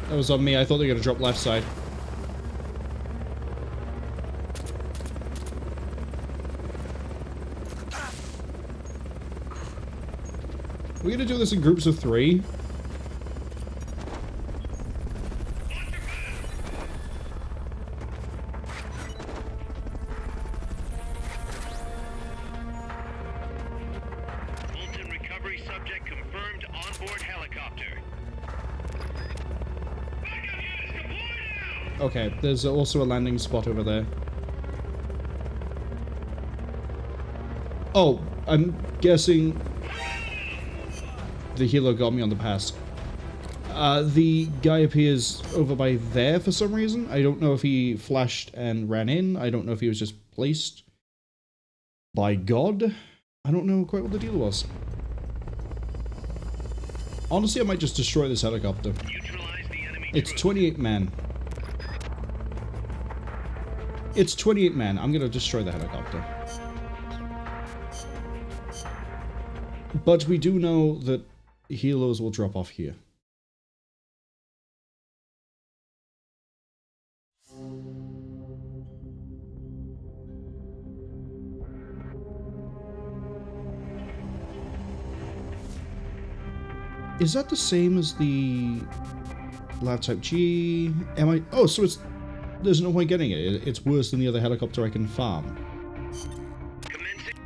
That was on me. I thought they were going to drop left side. We're going to do this in groups of 3. Fulton recovery subject confirmed onboard helicopter. Okay, there's also a landing spot over there. Oh, I'm guessing the healer got me on the pass. The guy appears over by there for some reason. I don't know if he flashed and ran in. I don't know if he was just placed by God. I don't know quite what the deal was. Honestly, I might just destroy this helicopter. Neutralize the enemy It's troops. 28 men. It's 28 men. I'm gonna destroy the helicopter. But we do know that healers will drop off here. Is that the same as the Lab Type G? Am I? Oh, so it's... There's no point getting it. It's worse than the other helicopter I can farm. Commencing.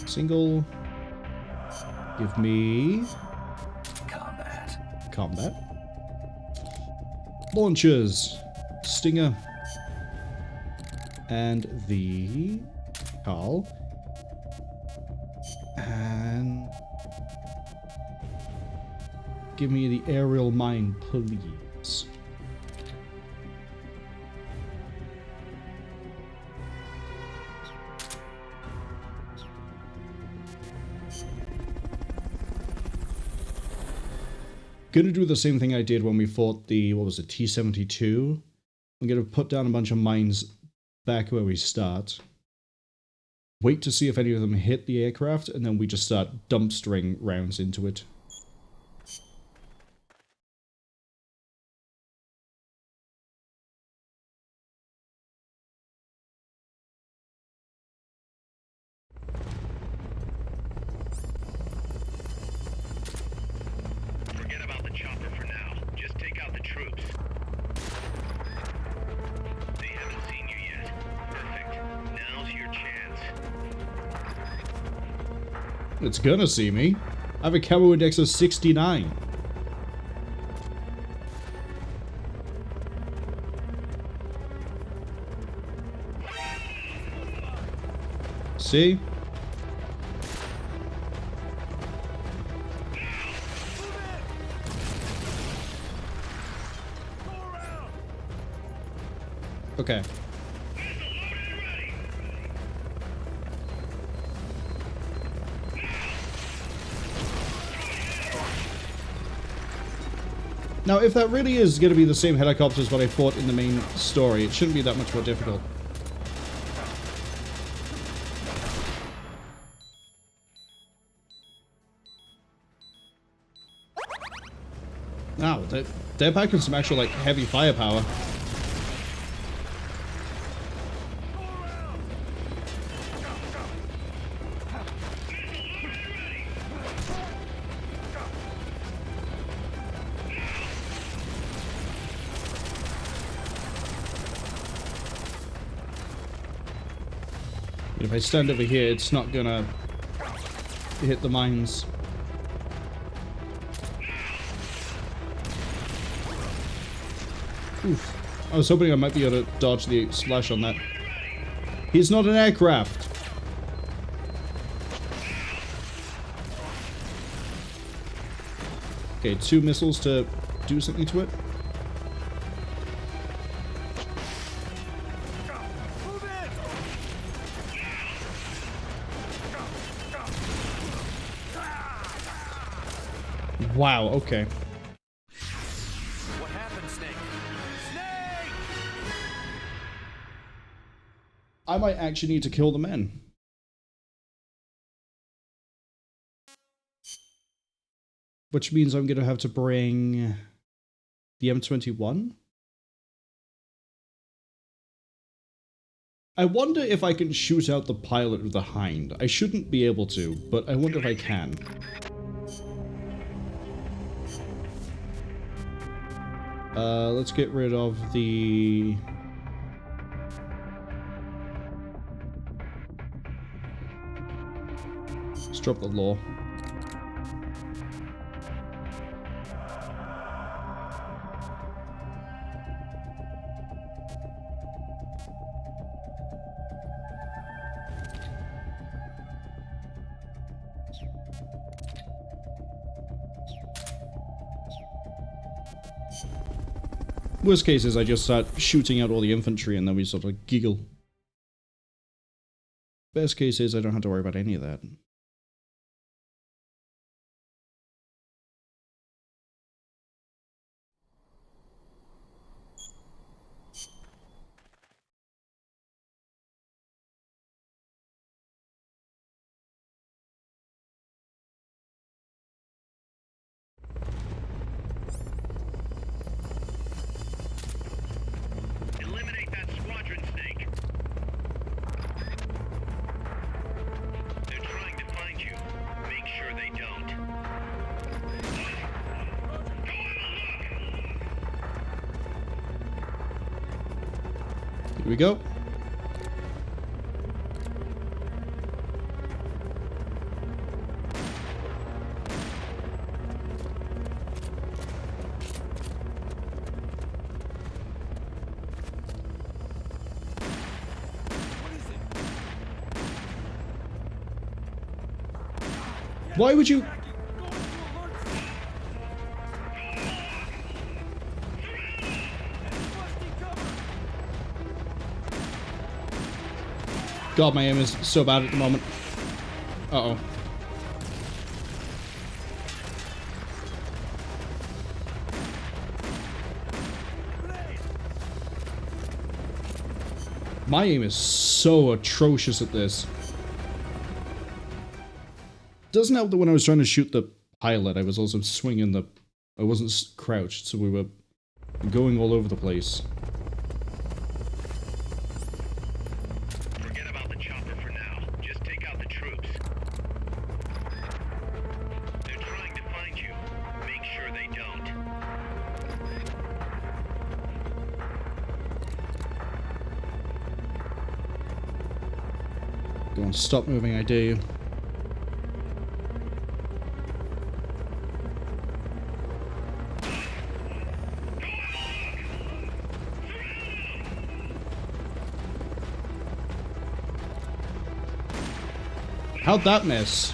Single. Give me... Combat. Combat. Launchers. Stinger. And the... Carl. And... Give me the aerial mine, please. Gonna do the same thing I did when we fought the, what was it, T-72. I'm gonna put down a bunch of mines back where we start. Wait to see if any of them hit the aircraft, and then we just start dumpstering rounds into it. Forget about the chopper for now. Just take out the troops. They haven't seen you yet. Perfect. Now's your chance. It's gonna see me. I have a camo index of 69. See? Okay. Now, if that really is going to be the same helicopter as what I fought in the main story, it shouldn't be that much more difficult. Wow, they're packing some actual, like, heavy firepower. If I stand over here, it's not gonna hit the mines. Oof. I was hoping I might be able to dodge the splash on that. He's not an aircraft. Okay, 2 missiles to do something to it. Wow, okay. What happened, Snake? Snake! I might actually need to kill the men. Which means I'm going to have to bring the M21. I wonder if I can shoot out the pilot with the Hind. I shouldn't be able to, but I wonder if I can. Let's get rid of the... Let's drop the law. Worst case is I just start shooting out all the infantry and then we sort of giggle. Best case is I don't have to worry about any of that. Eliminate that squadron, Snake. They're trying to find you. Make sure they don't. Go have a look! Here we go. Why would you... God, my aim is so bad at the moment. Uh-oh. My aim is so atrocious at this. Doesn't help that when I was trying to shoot the pilot, I was also swinging the... I wasn't crouched, so we were going all over the place. Forget about the chopper for now. Just take out the troops. They're trying to find you. Make sure they don't. Go on, stop moving, I dare you. How'd that miss?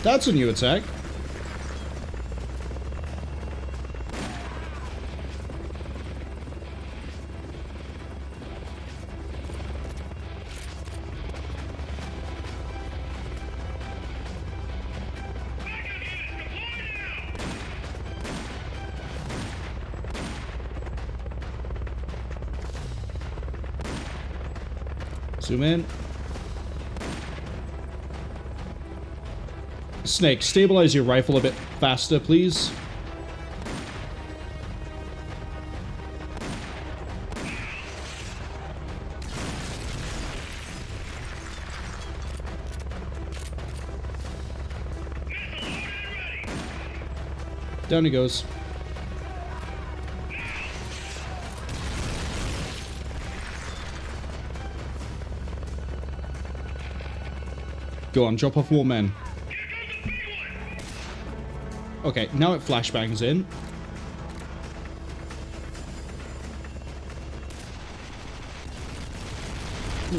That's a new attack. Zoom in. Snake, stabilize your rifle a bit faster, please. Down he goes. Go on, drop off more men. Okay, now it flashbangs in.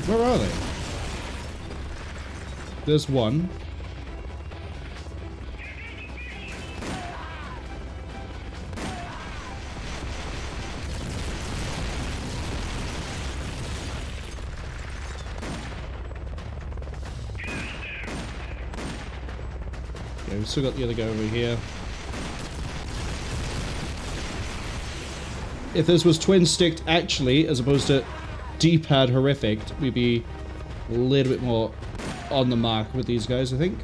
Where are they? There's one. Okay, we've still got the other guy over here. If this was twin-sticked actually, as opposed to D-pad horrific, we'd be a little bit more on the mark with these guys, I think.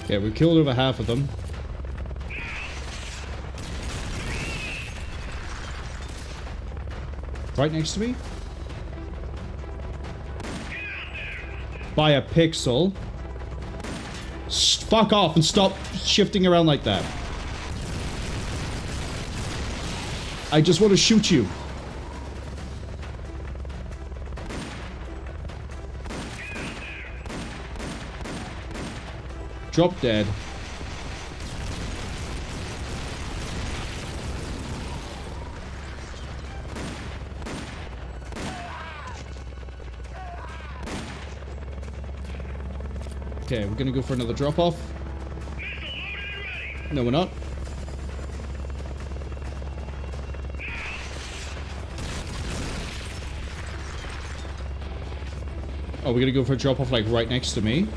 Okay, we've killed over half of them. Right next to me? By a pixel. Fuck off and stop shifting around like that. I just want to shoot you. Drop dead. Okay, we're gonna go for another drop off. No, we're not. Oh, we're gonna go for a drop off like right next to me.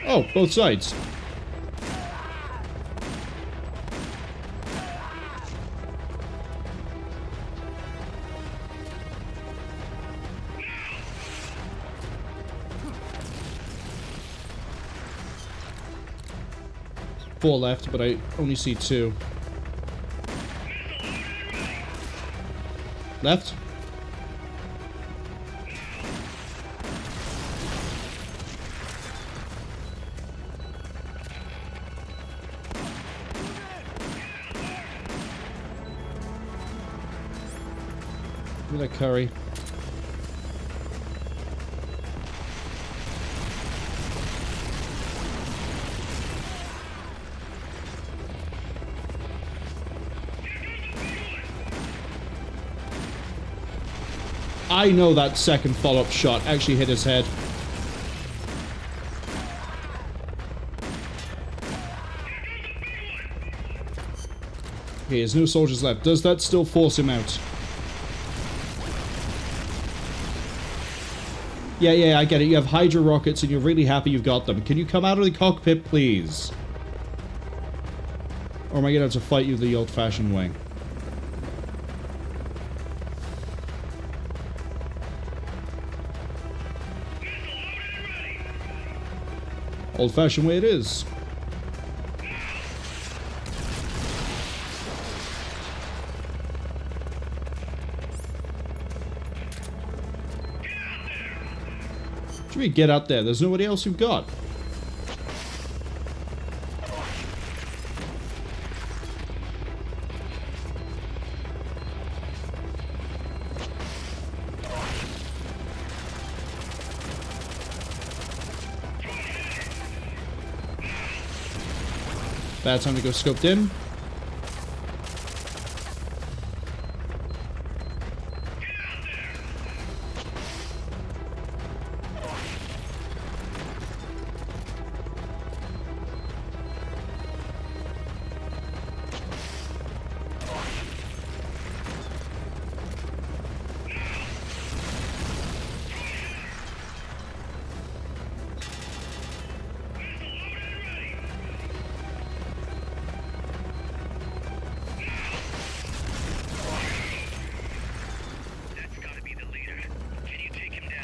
Oh, both sides. Four left, but I only see two. Left. Look at that curry. I know that second follow-up shot actually hit his head. Okay, there's no soldiers left. Does that still force him out? Yeah, I get it. You have Hydra rockets and you're really happy you've got them. Can you come out of the cockpit, please? Or am I gonna have to fight you the old-fashioned way? Old-fashioned way it is. Should we get out there? There's nobody else we've got. Bad time to go scoped in.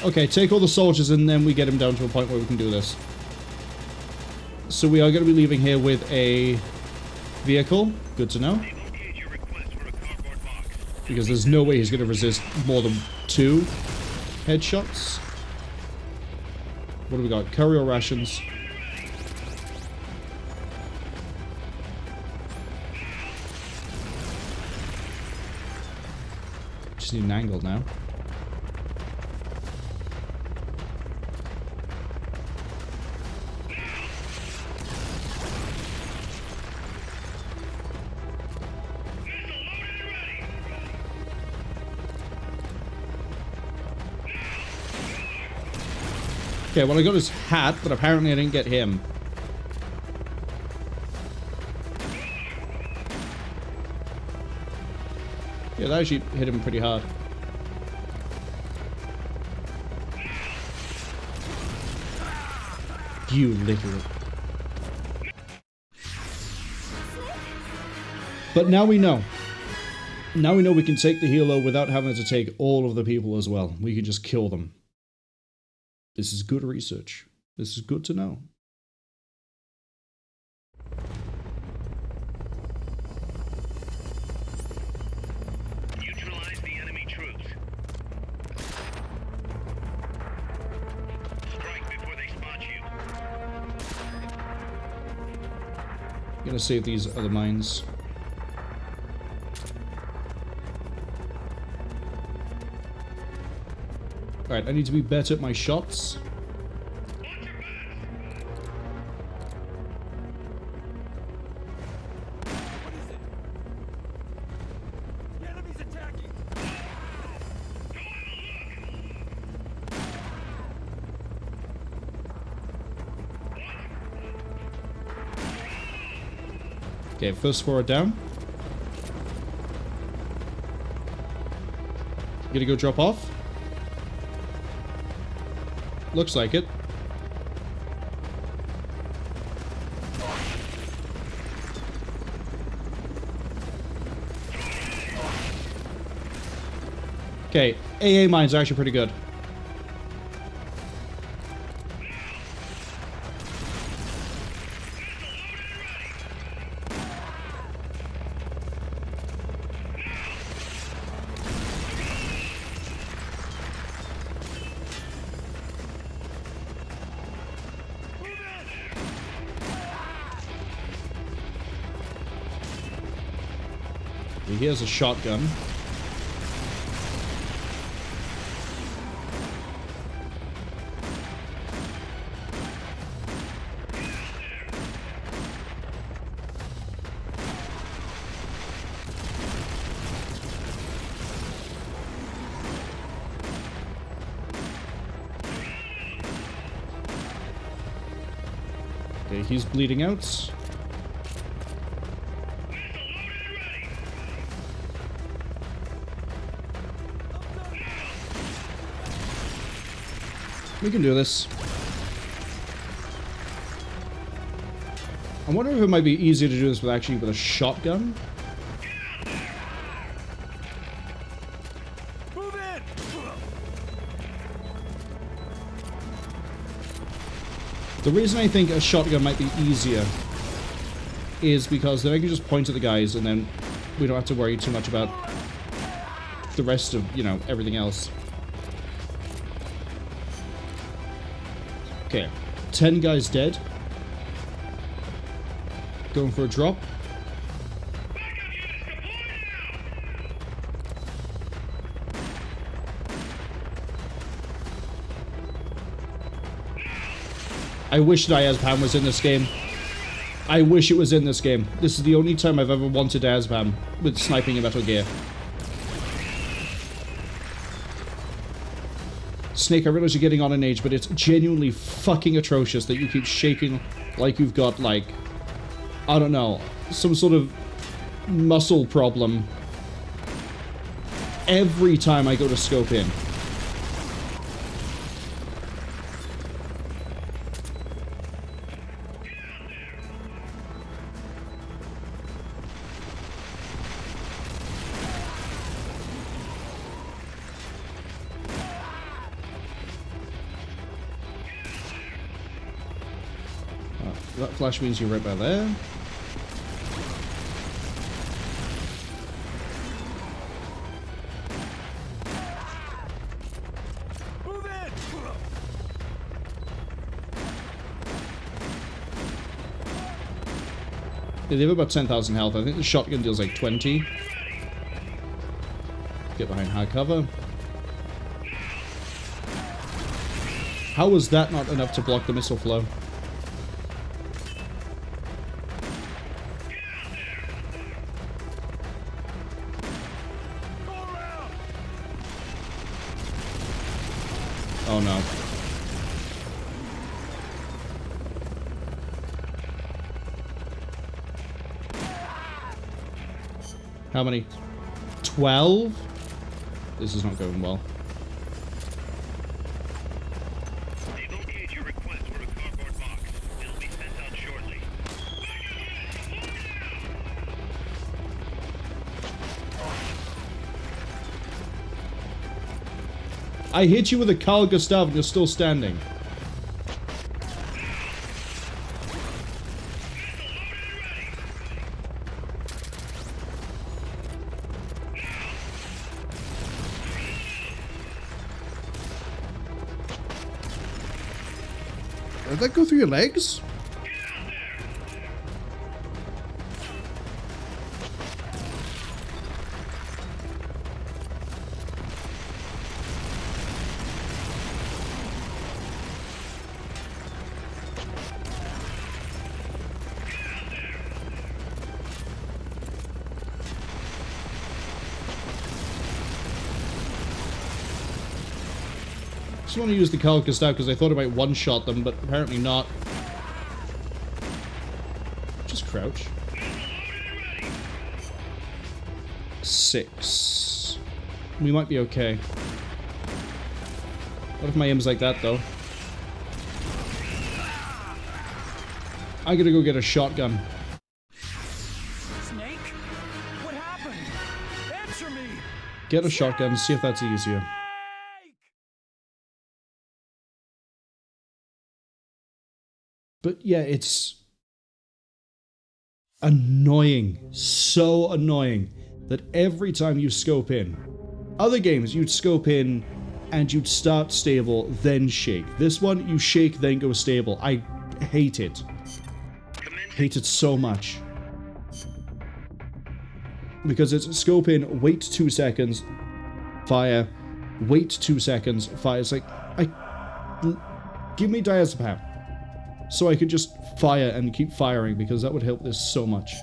Okay, take all the soldiers and then we get him down to a point where we can do this. So we are going to be leaving here with a vehicle. Good to know. Because there's no way he's going to resist more than 2 headshots. What do we got? Courier rations. Just need an angle now. Okay, well I got his hat, but apparently I didn't get him. Yeah, that actually hit him pretty hard. You little... But now we know. Now we know we can take the helo without having to take all of the people as well. We can just kill them. This is good research. This is good to know. Neutralize the enemy troops. Strike before they spot you. I'm gonna save these other mines. Alright, I need to be better at my shots. Okay, first 4 are down. Gonna go drop off. Looks like it. Okay, AA mines are actually pretty good. Here's a shotgun. Okay, he's bleeding out. We can do this. I wonder if it might be easier to do this with actually with a shotgun. Move in! The reason I think a shotgun might be easier is because then I can just point at the guys and then we don't have to worry too much about the rest of, you know, everything else. Okay, 10 guys dead. Going for a drop. I wish Diazepam was in this game. I wish it was in this game. This is the only time I've ever wanted Diazepam with sniping in Metal Gear. Snake, I realize you're getting on in age, but it's genuinely fucking atrocious that you keep shaking like you've got, like, I don't know, some sort of muscle problem every time I go to scope in. That flash means you're right by there. Move in! They have about 10,000 health. I think the shotgun deals like 20. Get behind high cover. How was that not enough to block the missile flow? Oh no. How many? 12? This is not going well. They've okayed your request for a cardboard box. It'll be sent out shortly. I hit you with a Carl Gustav and you're still standing. Did that go through your legs? I just want to use the Carl Gustav because I thought I might one-shot them, but apparently not. Just crouch. 6. We might be okay. What if my aim's like that, though? I gotta go get a shotgun. Snake? What happened? Answer me! Get a shotgun, see if that's easier. But yeah, it's annoying, so annoying that every time you scope in, other games you'd scope in and you'd start stable, then shake. This one, you shake, then go stable. I hate it. Hate it so much. Because it's scope in, wait 2 seconds, fire, wait 2 seconds, fire. It's like, give me diazepam. So I could just fire and keep firing, because that would help this so much.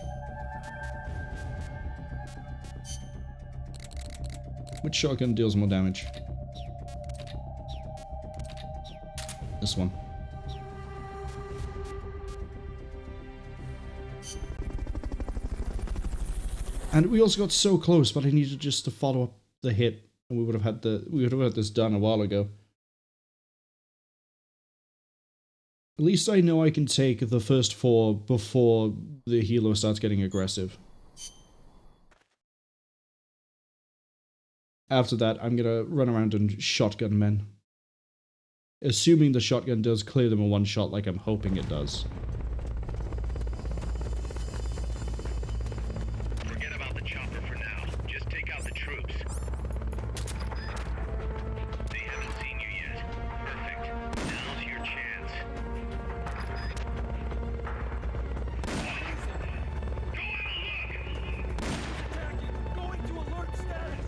Which shotgun deals more damage? This one. And we also got so close, but I needed just to follow up the hit, and we would have had this done a while ago. At least I know I can take the first 4 before the helo starts getting aggressive. After that, I'm gonna run around and shotgun men. Assuming the shotgun does clear them in one shot like I'm hoping it does. Forget about the chopper for now. Just take out the troops. They haven't seen you yet. Perfect. Now's your chance. Go have a look! Attacking! Going to alert status!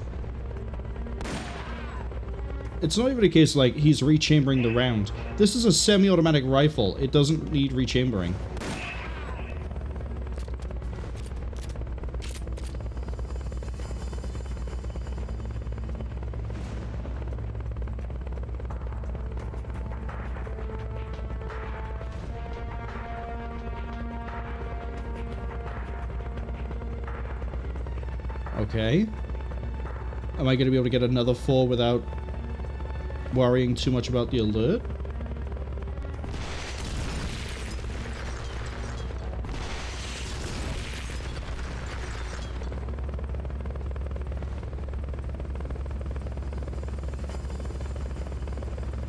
It's not even a case like he's rechambering the round. This is a semi-automatic rifle. It doesn't need rechambering. Okay. Am I going to be able to get another 4 without worrying too much about the alert?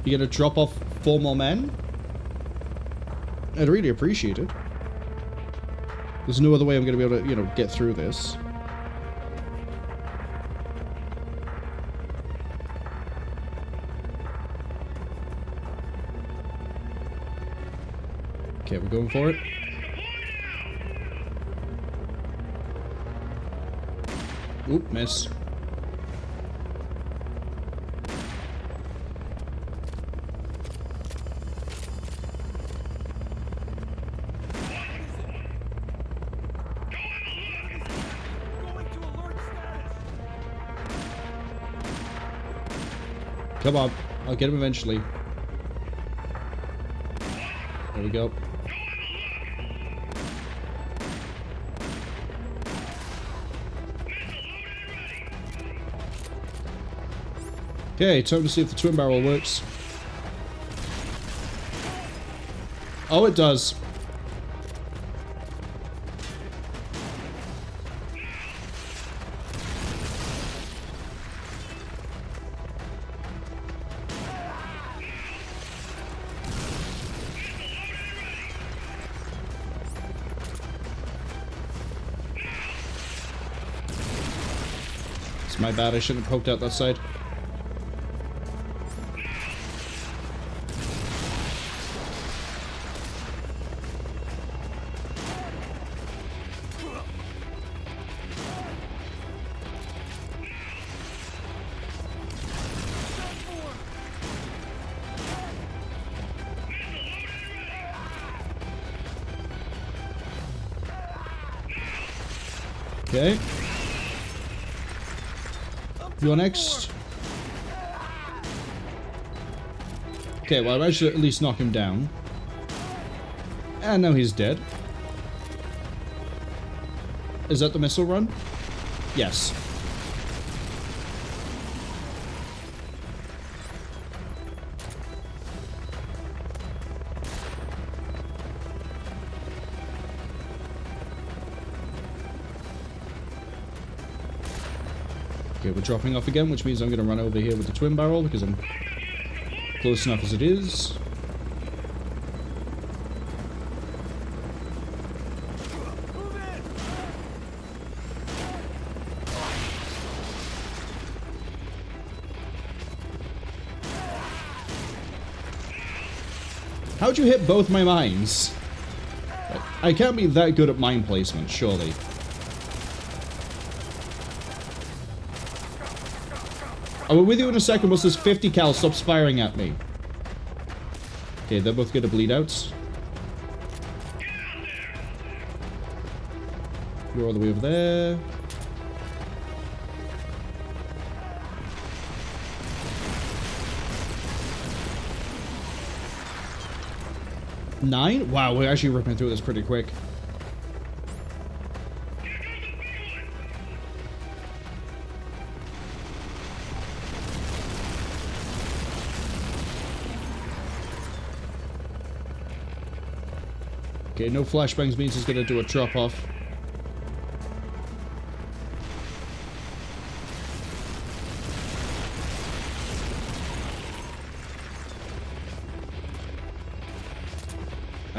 You gonna drop off 4 more men? I'd really appreciate it. There's no other way I'm gonna be able to, you know, get through this. Okay, we're going for it. Oop, miss. Come on, I'll get him eventually. There we go. Okay, time to see if the twin barrel works. Oh, it does. It's my bad, I shouldn't have poked out that side. Okay. You're next. Okay, well I managed to at least knock him down. And now he's dead. Is that the missile run? Yes. Okay, we're dropping off again, which means I'm going to run over here with the twin barrel because I'm close enough as it is. How'd you hit both my mines? I can't be that good at mine placement, surely. I'll be with you in a second once this 50 cal stops firing at me. Okay, they're both going to bleed out. You're all the way over there. Nine? Wow, we're actually ripping through this pretty quick. Okay, no flashbangs means he's gonna do a drop off.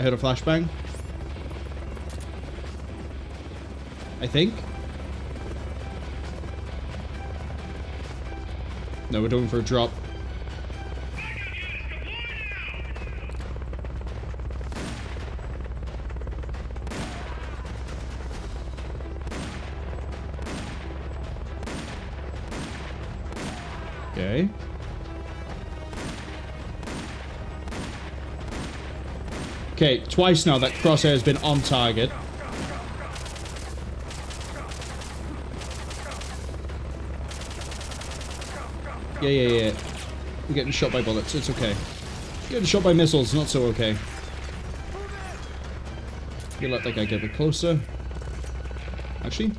I heard a flashbang. I think. No, we're going for a drop. Okay. Okay, twice now that crosshair has been on target. Yeah. We're getting shot by bullets. It's okay. Getting shot by missiles. Not so okay. You let that guy get a bit closer. Actually.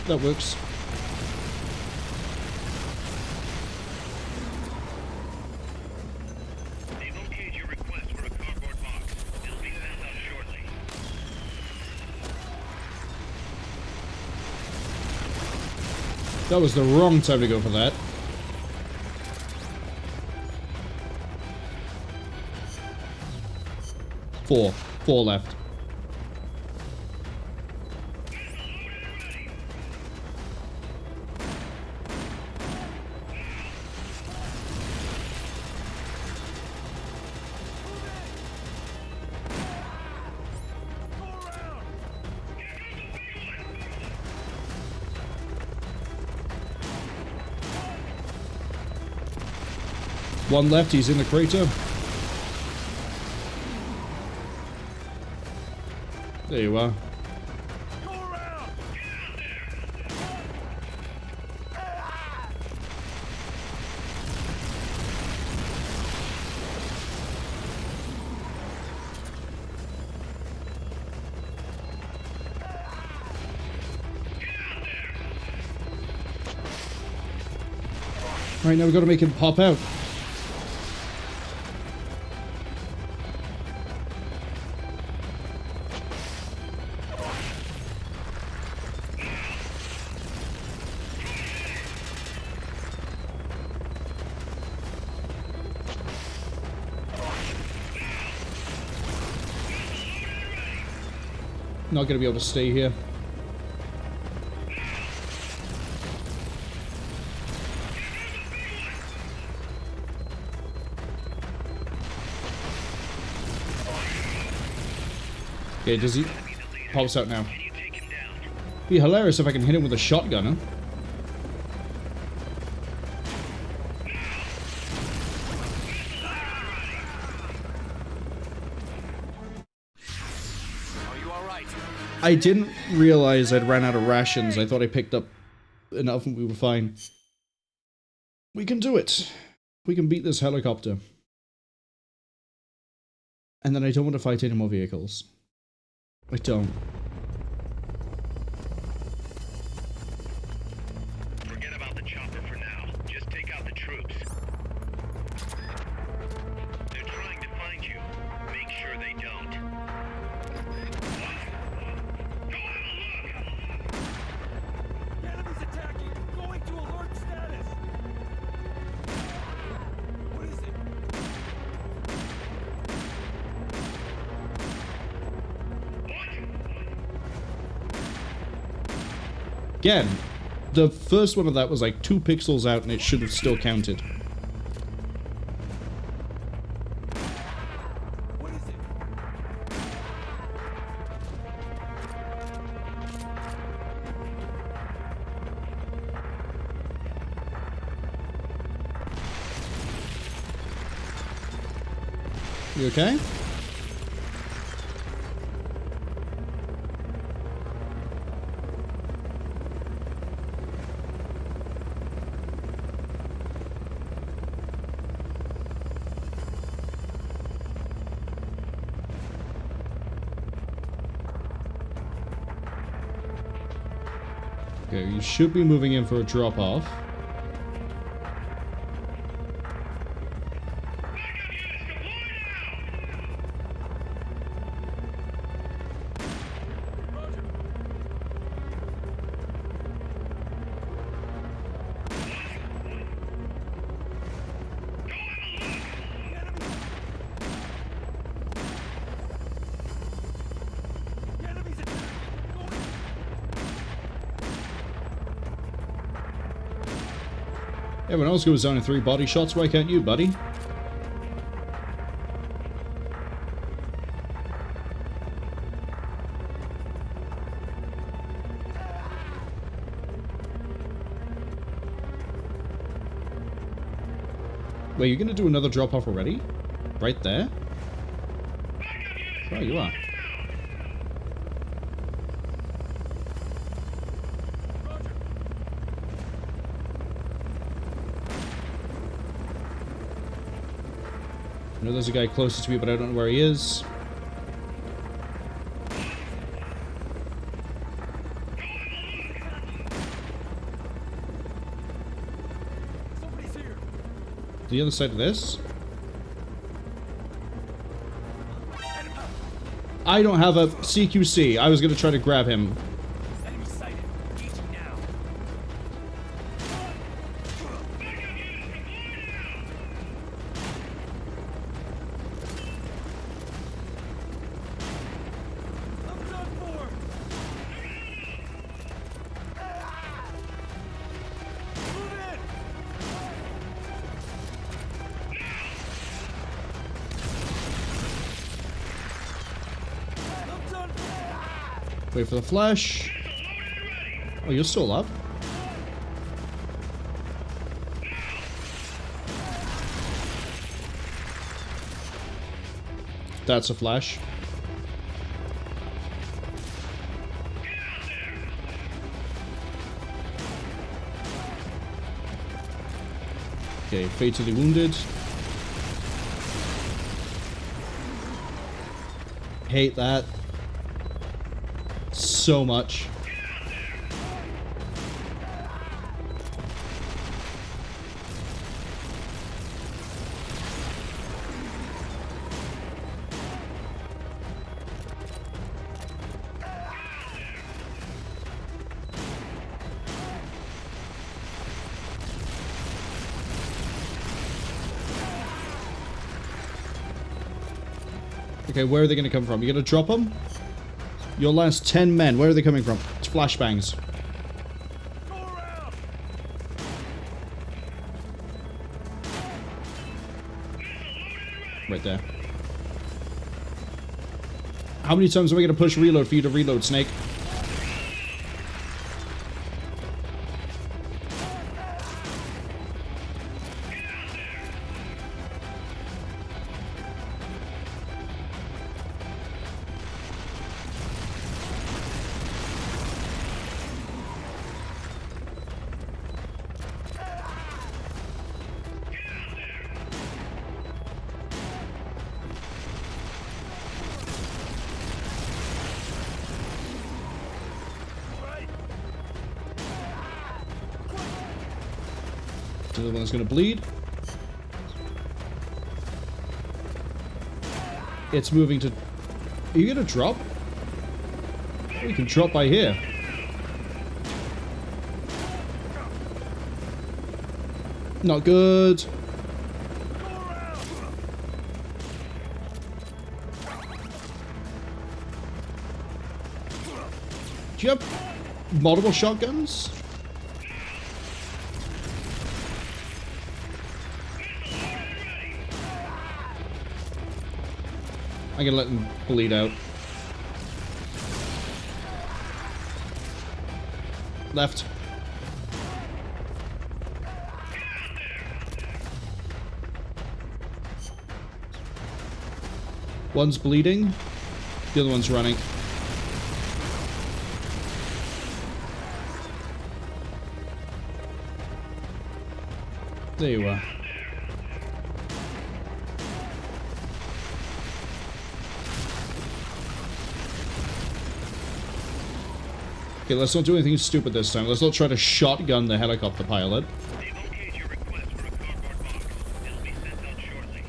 That works. They've okayed your request for a cardboard box. It'll be sent out shortly. That was the wrong time to go for that. Four left. One left, he's in the crater. There you are. Right, now we've got to make him pop out. Not going to be able to stay here. Okay, does he... Pops out now. Be hilarious if I can hit him with a shotgun, huh? I didn't realize I'd ran out of rations. I thought I picked up enough and we were fine. We can do it. We can beat this helicopter. And then I don't want to fight any more vehicles. I don't. Forget about the chopper for now. Just take out the troops. They're trying to find you. Make sure they don't. Go have a look! The enemy's attacking! Going to alert status! What is it? Again, the first one of that was like 2 pixels out and it should have still counted. What is it? You okay? Okay, you should be moving in for a drop-off. Everyone else goes down in 3 body shots. Why can't you, buddy? Wait, you're gonna do another drop off already? Right there? Oh, you are. I know there's a guy closer to me, but I don't know where he is. Somebody's here. The other side of this? I don't have a CQC. I was gonna try to grab him. Enemy sighted. Engaging now. I'm done for. Move in. I'm done for. Wait for the flash. Oh, you're still up? That's a flash. Okay, fatally wounded. Hate that so much. Okay, where are they going to come from? You going to drop them? Your last 10 men, where are they coming from? It's flashbangs. Go around. Right there. How many times am I going to push reload for you to reload, Snake? The other one's gonna bleed. It's moving to... Are you gonna drop? We can drop by here. Not good. Do you have multiple shotguns? I'm gonna let him bleed out. Left. One's bleeding. The other one's running. There you are. Okay, let's not do anything stupid this time. Let's not try to shotgun the helicopter pilot. They've okayed your request for a cardboard box. It'll be sent out shortly.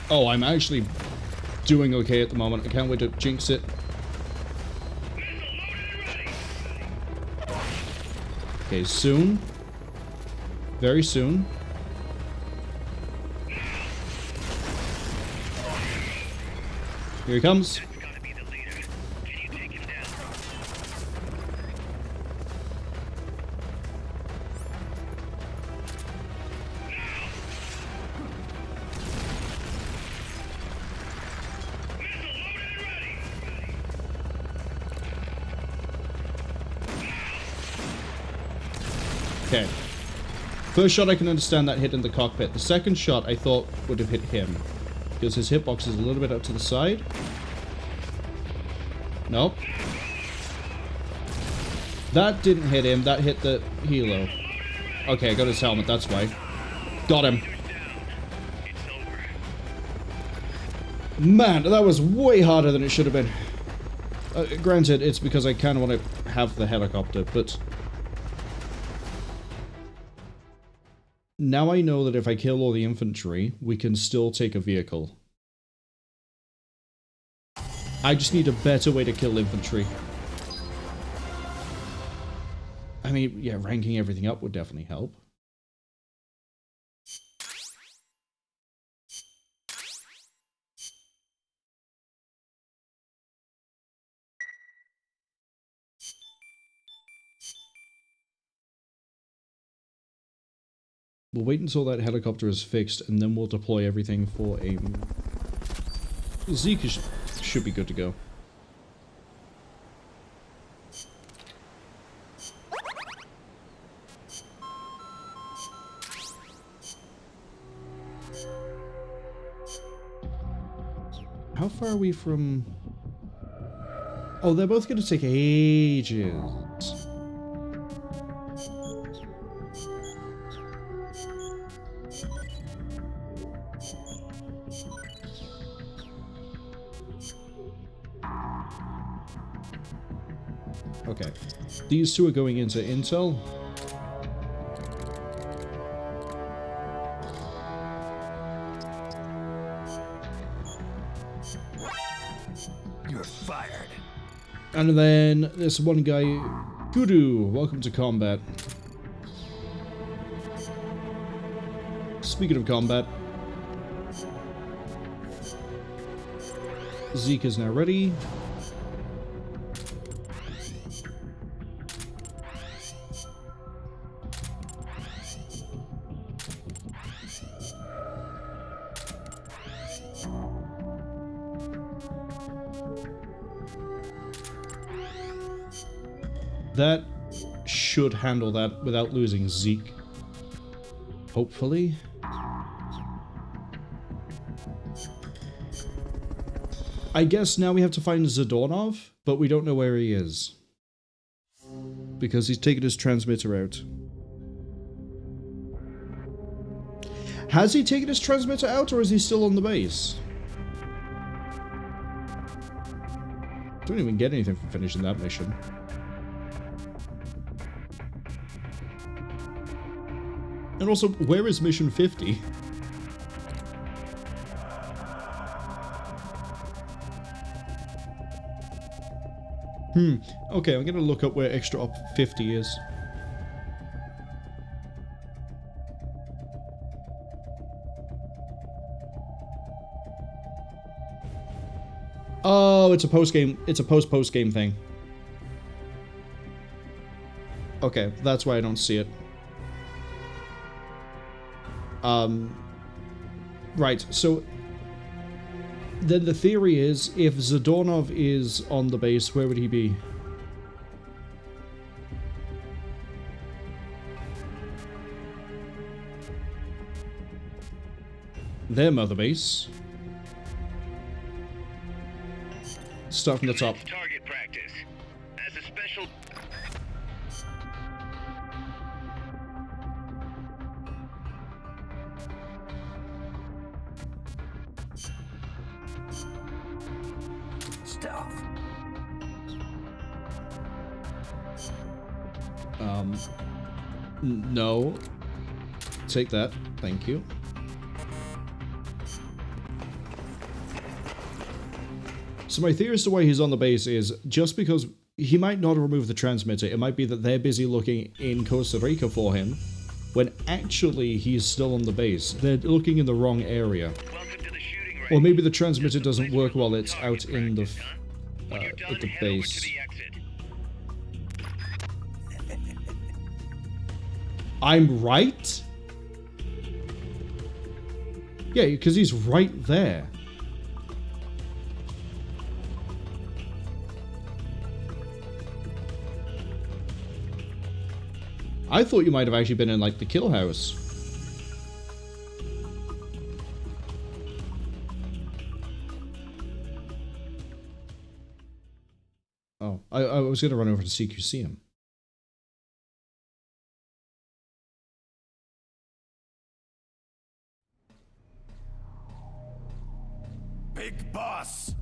Oh, I'm actually doing okay at the moment. I can't wait to jinx it. Okay, soon. Very soon. Here he comes. That's gotta be the leader. Can you take him down? Okay. First shot I can understand that hit in the cockpit. The second shot I thought would have hit him. Because his hitbox is a little bit out to the side. Nope. That didn't hit him. That hit the helo. Okay, I got his helmet. That's why. Got him. It's over. Man, that was way harder than it should have been. Granted, it's because I kind of want to have the helicopter, but... Now I know that if I kill all the infantry, we can still take a vehicle. I just need a better way to kill infantry. I mean, yeah, ranking everything up would definitely help. We'll wait until that helicopter is fixed, and then we'll deploy everything for a... ZEKE should be good to go. How far are we from... Oh, they're both going to take ages. Okay, these two are going into intel. You're fired. And then this one guy, Kudu, welcome to combat. Speaking of combat, ZEKE is now ready. That should handle that without losing ZEKE. Hopefully. I guess now we have to find Zadornov, but we don't know where he is. Because he's taken his transmitter out. Has he taken his transmitter out, or is he still on the base? Don't even get anything from finishing that mission. And also, where is mission 50? Okay, I'm gonna look up where extra op 50 is. Oh, it's a post-game, it's a post-game thing. Okay, that's why I don't see it. Right, so then the theory is, if Zadornov is on the base, where would he be? Their mother base. Start from the top. Target practice. As a special... Stealth. No. Take that. Thank you. So my theory as to why he's on the base is just because he might not remove the transmitter. It might be that they're busy looking in Costa Rica for him, when actually he's still on the base. They're looking in the wrong area. Or maybe the transmitter doesn't work while it's out in the at the base. I'm right? Yeah, because he's right there. I thought you might have actually been in, like, the kill house. Oh, I was going to run over to CQC him. Big boss!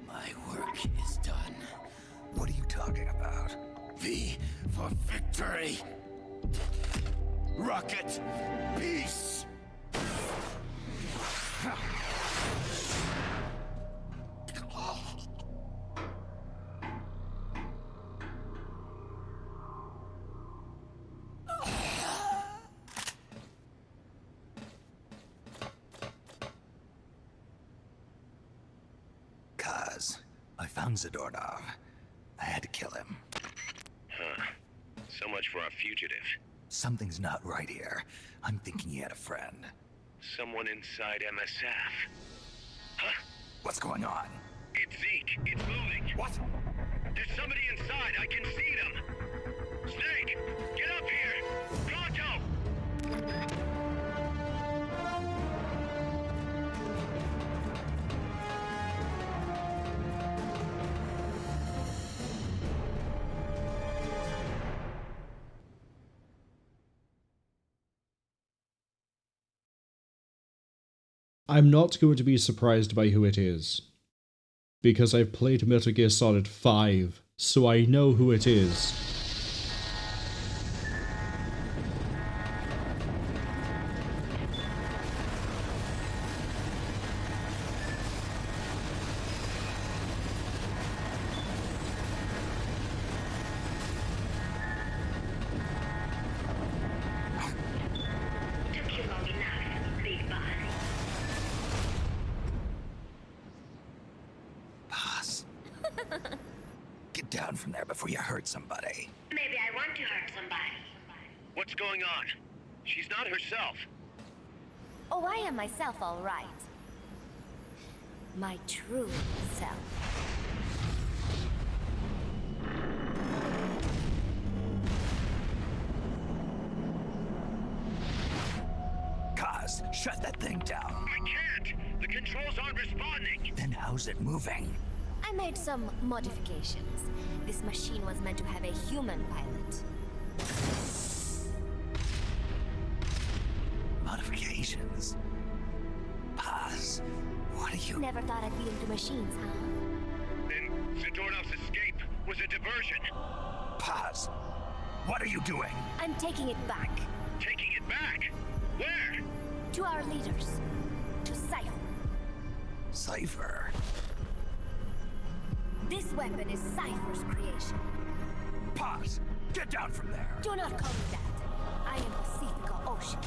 My work is done. What are you talking about? V for victory! Rocket, peace! Kaz, I found Zadornov. I had to kill him. Huh. So much for our fugitive. Something's not right here. I'm thinking he had a friend. Someone inside MSF. Huh? What's going on? It's Zeke. It's moving. What? There's somebody inside. I can see them. Snake, get up here. Pronto. I'm not going to be surprised by who it is. Because I've played Metal Gear Solid 5, so I know who it is. Took you long enough, big boss. Boss. Get down from there before you hurt somebody. Maybe I want to hurt somebody. What's going on? She's not herself. Oh, I am myself, all right. My true self. Kaz, shut that thing down. I can't. The controls aren't responding. Then how's it moving? I made some modifications. This machine was meant to have a human pilot. Modifications? Kaz, what are you... Never thought I'd be into machines, huh? Then Zadornov's escape was a diversion. Kaz, what are you doing? I'm taking it back. Taking it back? Where? To our leaders. To Cypher. Cypher. This weapon is Cypher's creation. Pause. Get down from there. Do not call me that. I am Pacifica Ocean.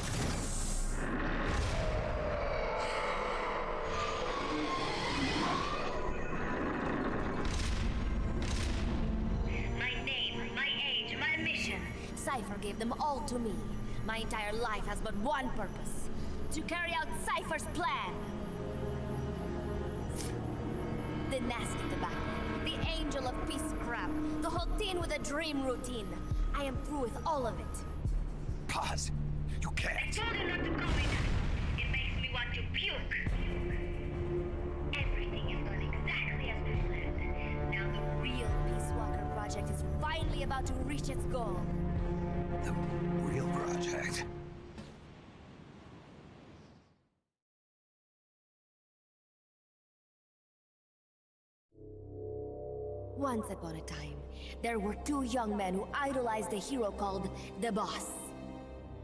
My name, my age, my mission. Cypher gave them all to me. My entire life has but one purpose. To carry out Cypher's plan. The nasty tobacco. The angel of peace crap. The whole teen with a dream routine. I am through with all of it. Pause. You can't. Told you not to call me that. It makes me want to puke. Everything is going exactly as we planned. Now the real Peace Walker project is finally about to reach its goal. The real project. Once upon a time, there were two young men who idolized a hero called the Boss.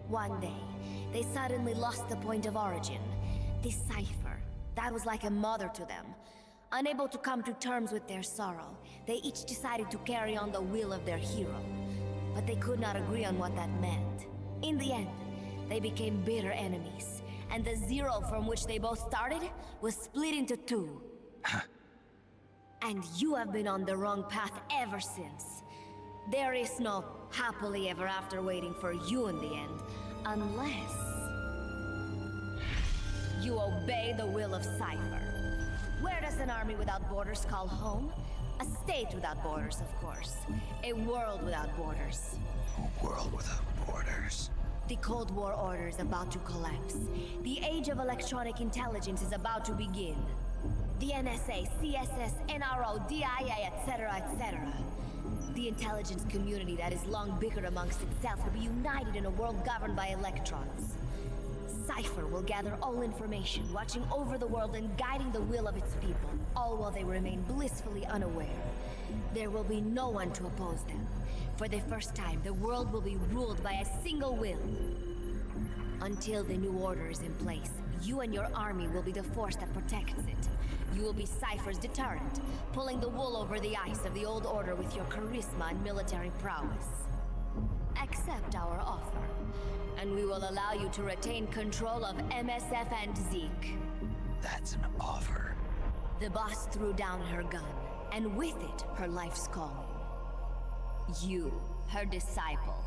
One day, they suddenly lost the point of origin. This cipher, that was like a mother to them. Unable to come to terms with their sorrow, they each decided to carry on the will of their hero. But they could not agree on what that meant. In the end, they became bitter enemies, and the zero from which they both started was split into two. And you have been on the wrong path ever since. There is no happily ever after waiting for you in the end, unless you obey the will of Cypher. Where does an army without borders call home? A state without borders, of course. A world without borders. A world without borders. The Cold War order is about to collapse. The age of electronic intelligence is about to begin. The NSA, CSS, NRO, DIA, etc., etc. The intelligence community that has long bickered amongst itself will be united in a world governed by electrons. Cypher will gather all information, watching over the world and guiding the will of its people, all while they remain blissfully unaware. There will be no one to oppose them. For the first time, the world will be ruled by a single will. Until the new order is in place, you and your army will be the force that protects it. You will be Cypher's deterrent, pulling the wool over the eyes of the old order with your charisma and military prowess. Accept our offer, and we will allow you to retain control of MSF and ZEKE. That's an offer. The boss threw down her gun, and with it, her life's calling. You, her disciple,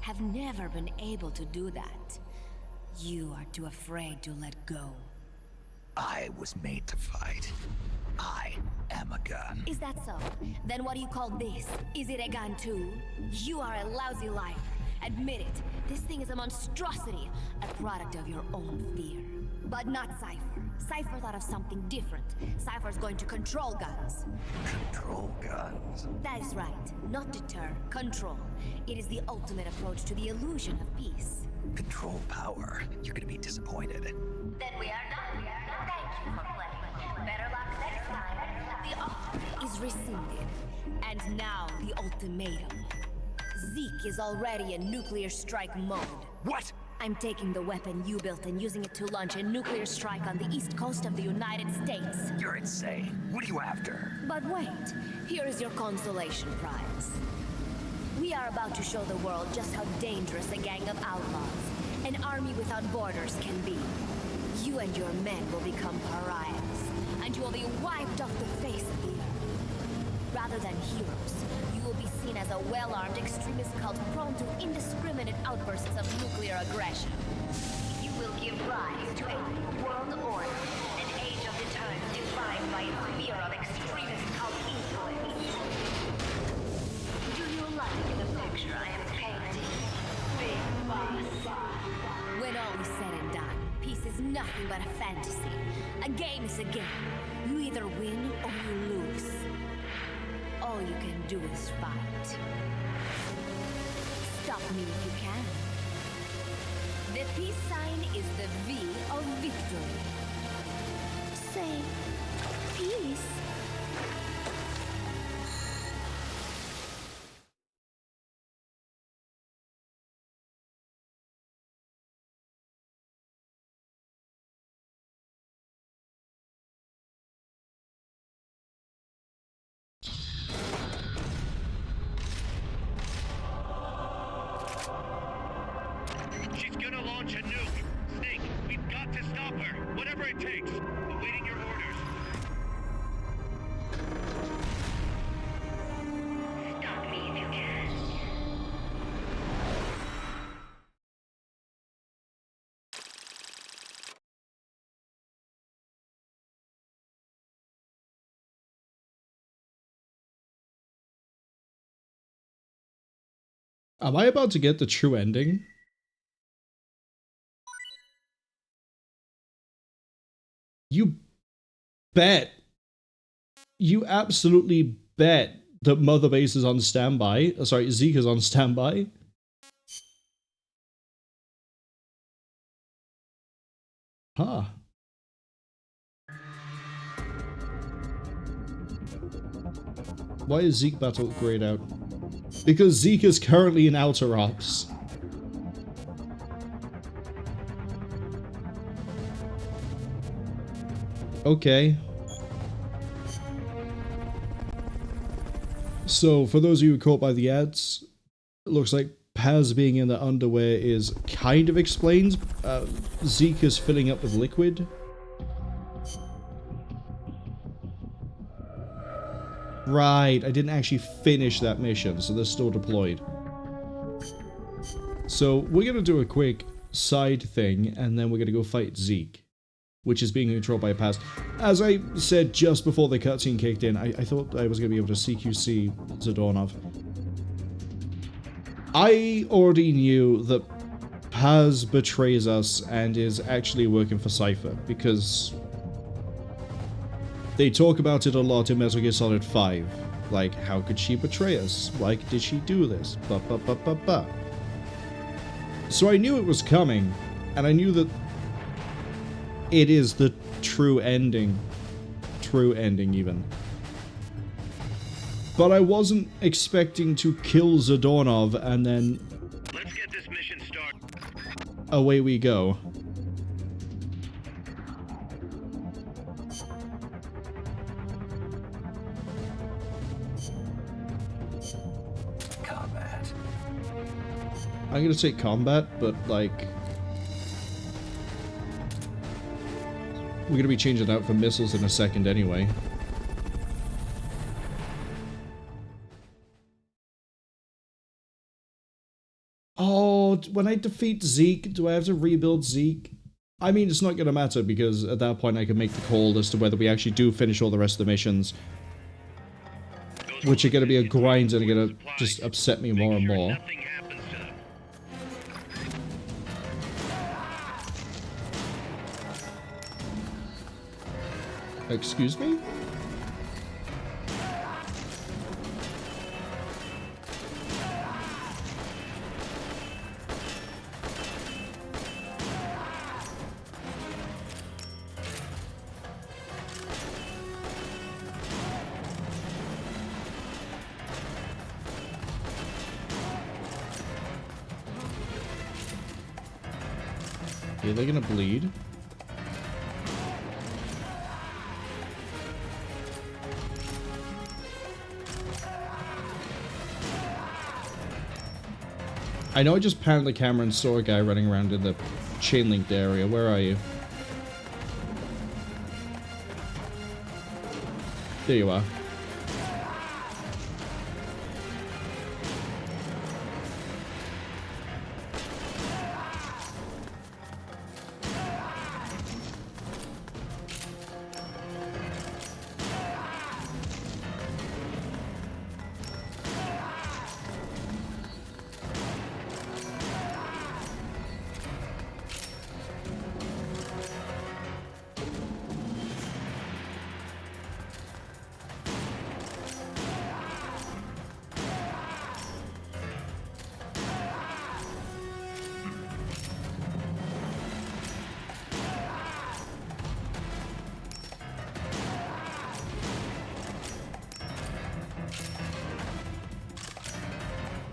have never been able to do that. You are too afraid to let go. I was made to fight. I am a gun. Is that so? Then what do you call this? Is it a gun too? You are a lousy liar. Admit it. This thing is a monstrosity, a product of your own fear. But not Cypher. Cypher thought of something different. Cypher's going to control guns. Control guns. That is right. Not deter, control. It is the ultimate approach to the illusion of peace. Control power. You're gonna be disappointed. Then we are done. Thank you for playing. Better luck next time. The offer is rescinded. And now the ultimatum. ZEKE is already in nuclear strike mode. What? I'm taking the weapon you built and using it to launch a nuclear strike on the east coast of the United States. You're insane. What are you after? But wait, here is your consolation prize. We are about to show the world just how dangerous a gang of outlaws, an army without borders, can be. You and your men will become pariahs, and you will be wiped off the face of the earth. Rather than heroes, you will be seen as a well-armed extremist cult prone to indiscriminate outbursts of nuclear aggression. You will give rise to a world order, an age of deterrence defined by its fear of extremist cult influence. Do you like the picture I am painting? Big boss. When all is said and done, peace is nothing but a fantasy. A game is a game. You either win or you lose. All you can do is fight. Stop me if you can. The peace sign is the V of victory. Say, peace. She's gonna launch a nuke. Snake, we've got to stop her. Whatever it takes. Awaiting your orders. Stop me if you can. Am I about to get the true ending? You bet. You absolutely bet that Mother Base is on standby. Sorry, ZEKE is on standby. Huh. Why is Zeke battle grayed out? Because Zeke is currently in Outer Ops. Okay. So, for those of you caught by the ads, it looks like Paz being in the underwear is kind of explained. Zeke is filling up with liquid. Right, I didn't actually finish that mission, so they're still deployed. So, we're gonna do a quick side thing, and then we're gonna go fight Zeke, which is being controlled by Paz. As I said just before the cutscene kicked in, I thought I was gonna be able to CQC Zadornov. I already knew that Paz betrays us and is actually working for Cypher, because they talk about it a lot in Metal Gear Solid 5. Like, how could she betray us? Why did she do this? Ba ba ba ba ba. So I knew it was coming, and I knew that it is the true ending. True ending, even. But I wasn't expecting to kill Zadornov and then... Let's get this mission started. Away we go. Combat. I'm gonna take combat, but like... we're gonna be changing out for missiles in a second anyway. Oh, when I defeat Zeke, do I have to rebuild Zeke? I mean, it's not gonna matter, because at that point I can make the call as to whether we actually do finish all the rest of the missions. Which are gonna be a grind and are gonna just upset me more and more. Nothing happens to them. Excuse me? Okay, they're gonna bleed. I know I just panned the camera and saw a guy running around in the chain-linked area. Where are you? There you are.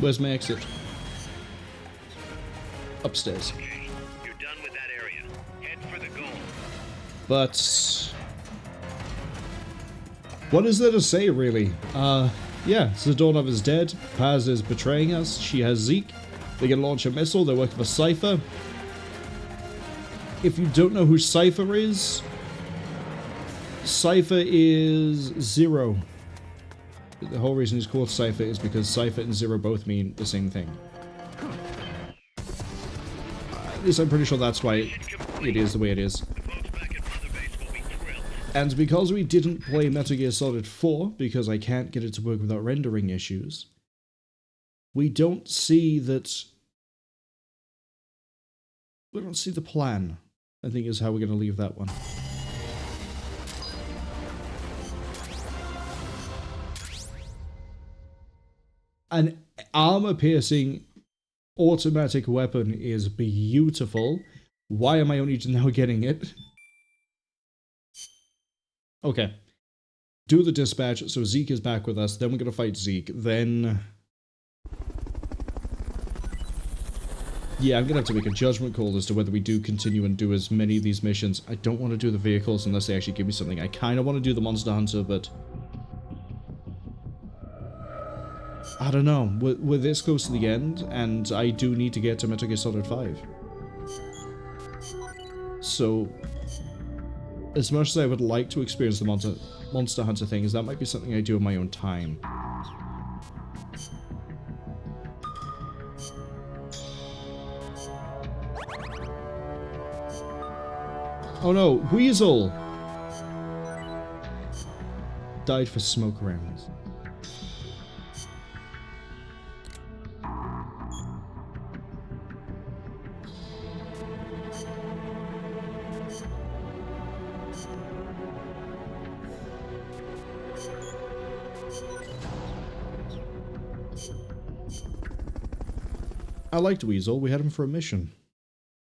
Where's my exit? Upstairs. Okay, you're done with that area. Head for the goal. But... what is there to say, really? Yeah, Zadornov is dead. Paz is betraying us. She has Zeke. They're gonna launch a missile. They're working for Cypher. If you don't know who Cypher is Zero. The whole reason he's called Cypher is because Cypher and Zero both mean the same thing. At least I'm pretty sure that's why it is the way it is. The folks back at Mother Base will be thrilled. And because we didn't play Metal Gear Solid 4, because I can't get it to work without rendering issues, we don't see that... we don't see the plan, I think is how we're going to leave that one. An armor-piercing automatic weapon is beautiful. Why am I only now getting it? Okay. do the dispatch, so ZEKE is back with us, then we're going to fight ZEKE, then... Yeah, I'm going to have to make a judgment call as to whether we do continue and do as many of these missions. I don't want to do the vehicles unless they actually give me something. I kind of want to do the Monster Hunter, but... I don't know. We're this close to the end, and I do need to get to Metal Gear Solid 5. So... as much as I would like to experience the Monster Hunter things, that might be something I do in my own time. Oh no, Weasel! Died for smoke rounds. I liked Weasel, we had him for a mission.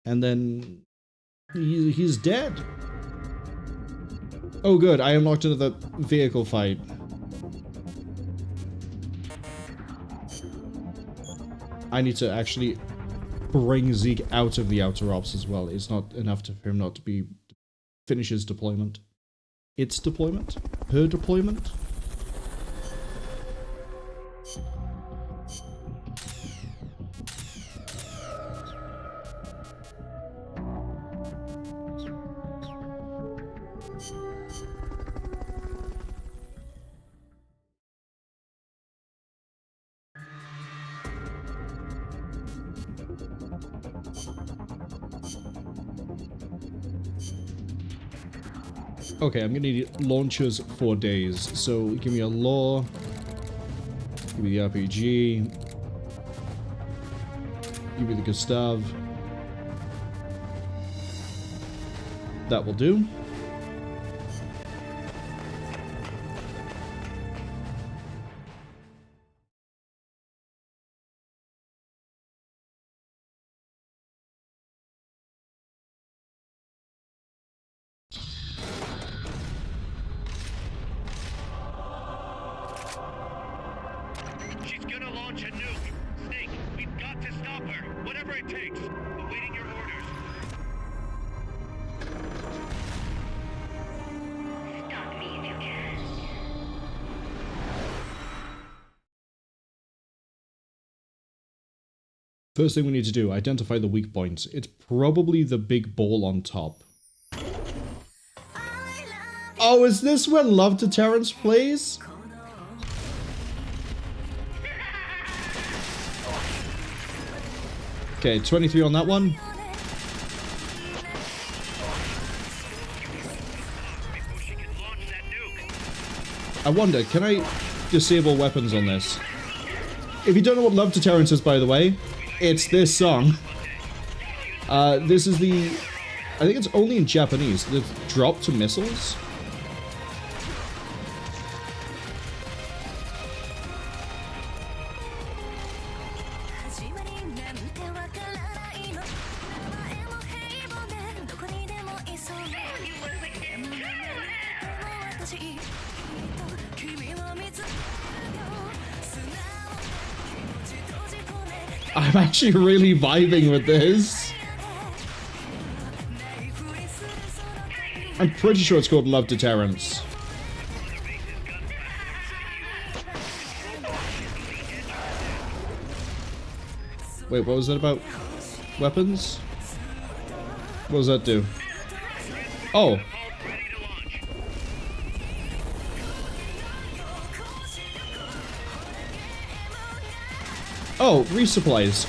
And then... he's dead! Oh good, I unlocked another vehicle fight. I need to actually bring ZEKE out of the outer ops as well. It's not enough for him not to be... finish his deployment. Its deployment? Her deployment? Okay, I'm gonna need launchers for days. So give me a law. Give me the RPG. Give me the Gustav. That will do. She's gonna launch a nuke. Snake, we've got to stop her. Whatever it takes. Awaiting your orders. Stop me if you can. First thing we need to do, identify the weak points. It's probably the big ball on top. Oh, is this where Love Deterrence plays? Okay, 23 on that one. Before she can launch that nuke. I wonder, can I disable weapons on this? If you don't know what Love Deterrence is, by the way, it's this song. This is the... I think it's only in Japanese. The drop to missiles. I'm actually really vibing with this. I'm pretty sure it's called Love Deterrence. Wait, what was that about? Weapons? What does that do? Oh. Oh, resupplies.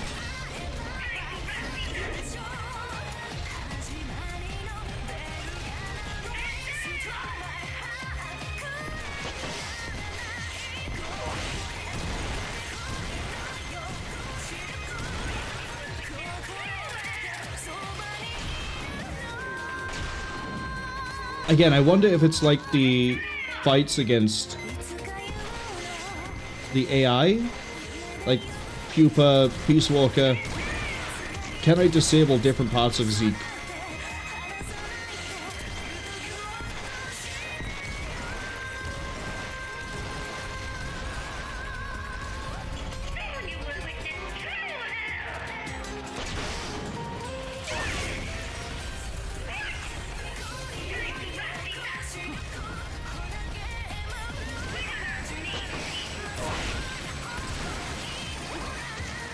Again, I wonder if it's like the fights against the AI, like Pupa, Peace Walker. Can I disable different parts of ZEKE?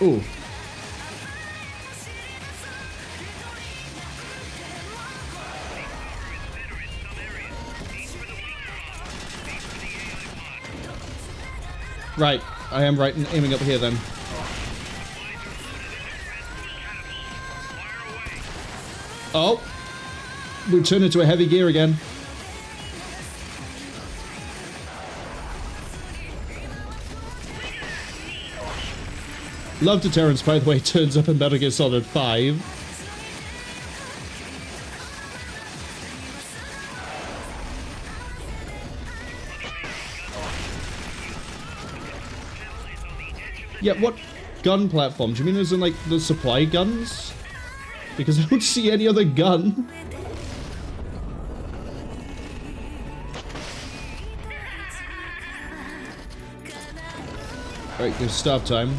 Ooh. Right, I am right in aiming up here then. Oh, we turned into a heavy gear again. Love Deterrence, by the way, turns up in Metal Gear Solid 5. Yeah, what gun platform? Do you mean as in, like, the supply guns? Because I don't see any other gun. Alright, there's stop time.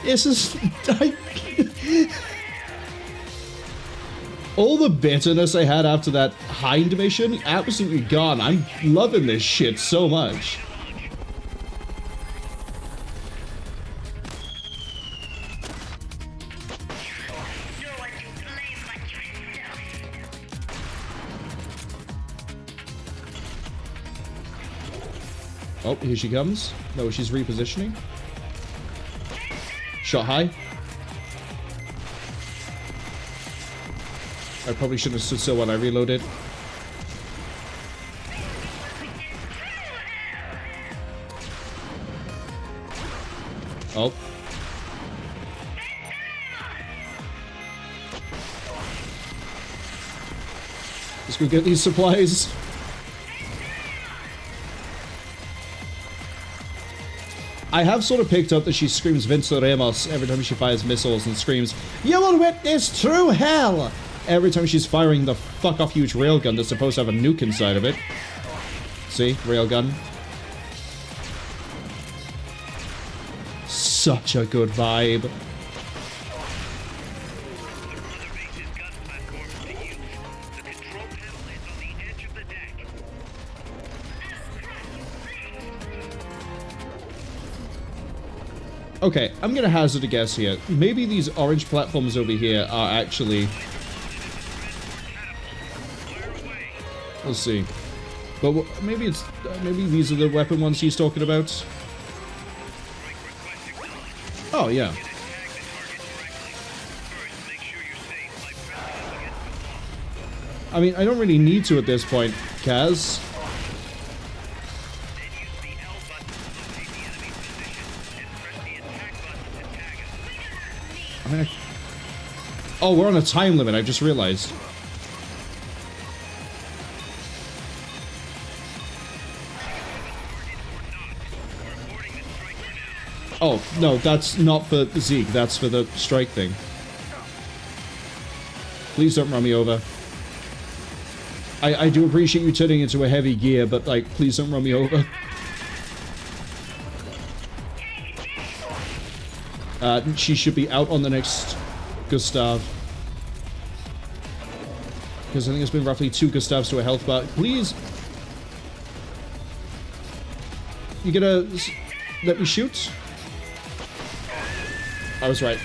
This is... all the bitterness I had after that Hind mission, absolutely gone. I'm loving this shit so much. Oh, here she comes. No, she's repositioning. Shot high. I probably shouldn't have stood still when I reloaded. Oh. Let's go get these supplies. I have sort of picked up that she screams Vince Ramos every time she fires missiles and screams, "You will witness true hell!" every time she's firing the fuck-off huge railgun that's supposed to have a nuke inside of it. See? Railgun. Such a good vibe. Okay, I'm gonna hazard a guess here. Maybe these orange platforms over here are actually... Let's see. But maybe it's... maybe these are the weapon ones he's talking about? Oh, yeah. I mean, I don't really need to at this point, Kaz. I mean, oh, we're on a time limit, I've just realized. Oh, no, that's not for ZEKE, that's for the strike thing. Please don't run me over. I do appreciate you turning into a heavy gear, but, like, please don't run me over. She should be out on the next Gustav. Because I think it's been roughly 2 Gustavs to a health bar. Please! You gonna let me shoot? I was right.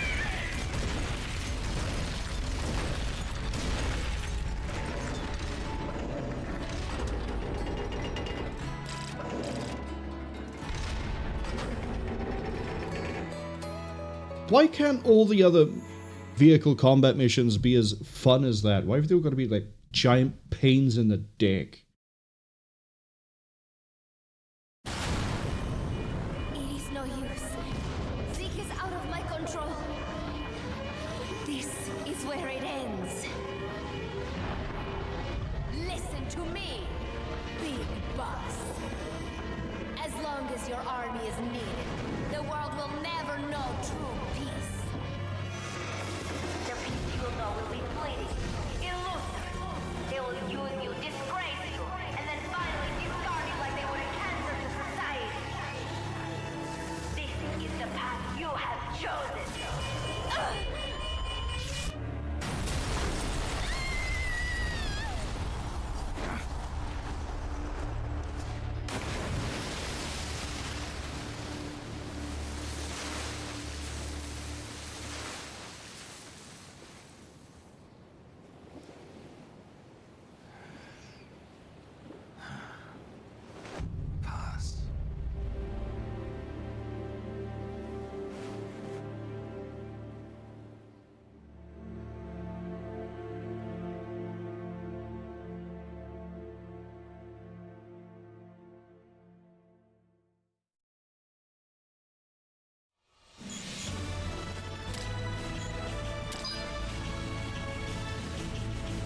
Why can't all the other vehicle combat missions be as fun as that? Why have they all got to be like giant pains in the dick? It is no use. ZEKE is out of my control. This is where it ends. Listen to me, Big Boss. As long as your army is needed, the world will never know true peace. The peace you will know will be fleeting, illusory. They will use you, disgrace you, and then finally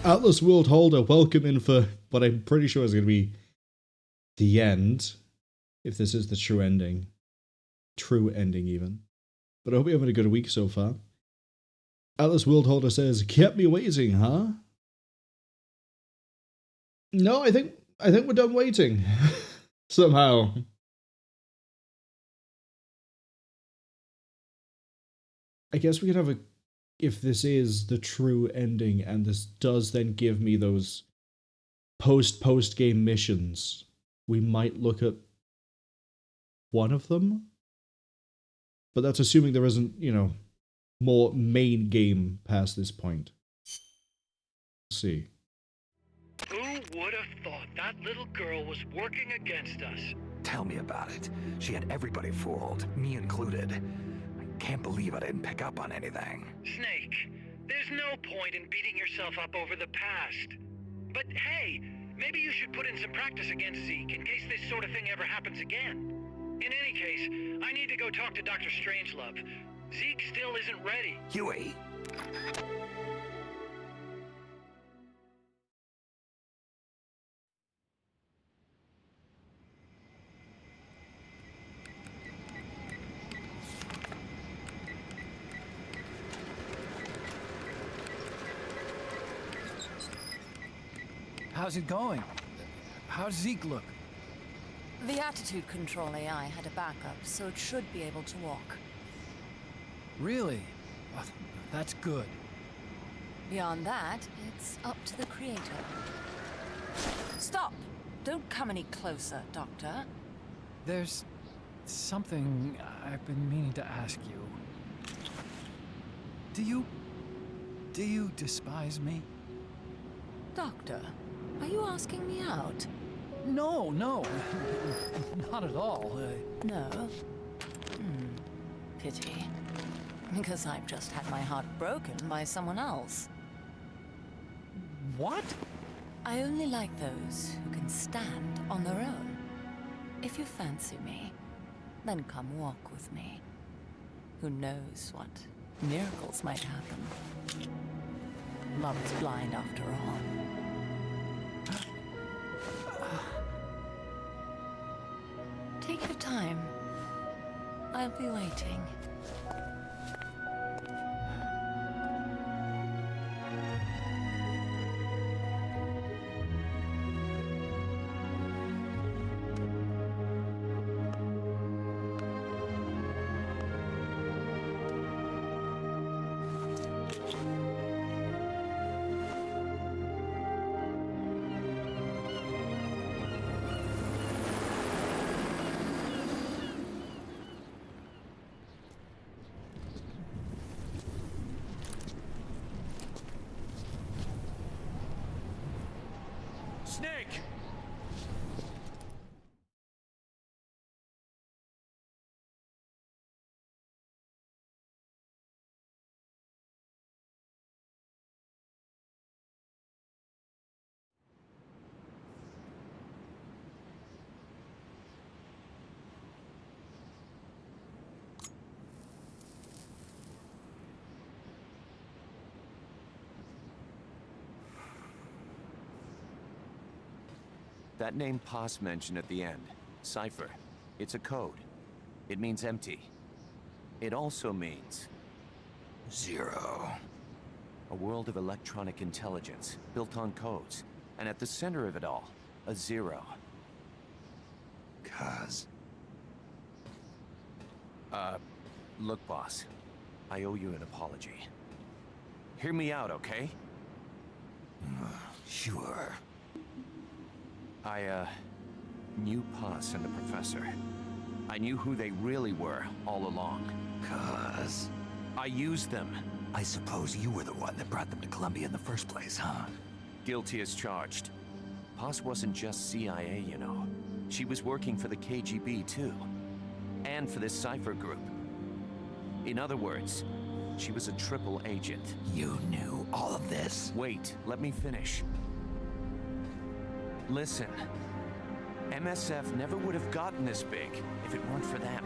Atlas World Holder, welcome in for what I'm pretty sure is going to be the end, if this is the true ending. True ending, even. But I hope you're having a good week so far. Atlas World Holder says, kept me waiting, huh? No, I think we're done waiting. Somehow. I guess we can have a... If this is the true ending, and this does then give me those post-game missions, we might look at one of them? But that's assuming there isn't, you know, more main game past this point. Let's see. Who would have thought that little girl was working against us? Tell me about it. She had everybody fooled, me included. I can't believe I didn't pick up on anything. Snake, there's no point in beating yourself up over the past. But hey, maybe you should put in some practice against Zeke in case this sort of thing ever happens again. In any case, I need to go talk to Dr. Strangelove. Zeke still isn't ready. Huey! How's it going? How's Zeke look? The attitude control AI had a backup, so it should be able to walk. Really? Oh, that's good. Beyond that, it's up to the creator. Stop! Don't come any closer, Doctor. There's something I've been meaning to ask you. Do you despise me? Doctor, are you asking me out? No, not at all. No? Pity. Because I've just had my heart broken by someone else. What? I only like those who can stand on their own. If you fancy me, then come walk with me. Who knows what miracles might happen. Love is blind after all. Take your time. I'll be waiting. Snake! That name Paz mentioned at the end, Cipher, it's a code. It means empty. It also means... Zero. a world of electronic intelligence, built on codes. And at the center of it all, a zero. Cuz. Look, boss. I owe you an apology. Hear me out, okay? Sure. I knew Paz and the Professor. I knew who they really were all along. Cuz. I used them. I suppose you were the one that brought them to Columbia in the first place, huh? Guilty as charged. Paz wasn't just CIA, you know. She was working for the KGB, too. And for this Cipher group. In other words, she was a triple agent. You knew all of this? Wait, let me finish. Listen. MSF never would have gotten this big if it weren't for them.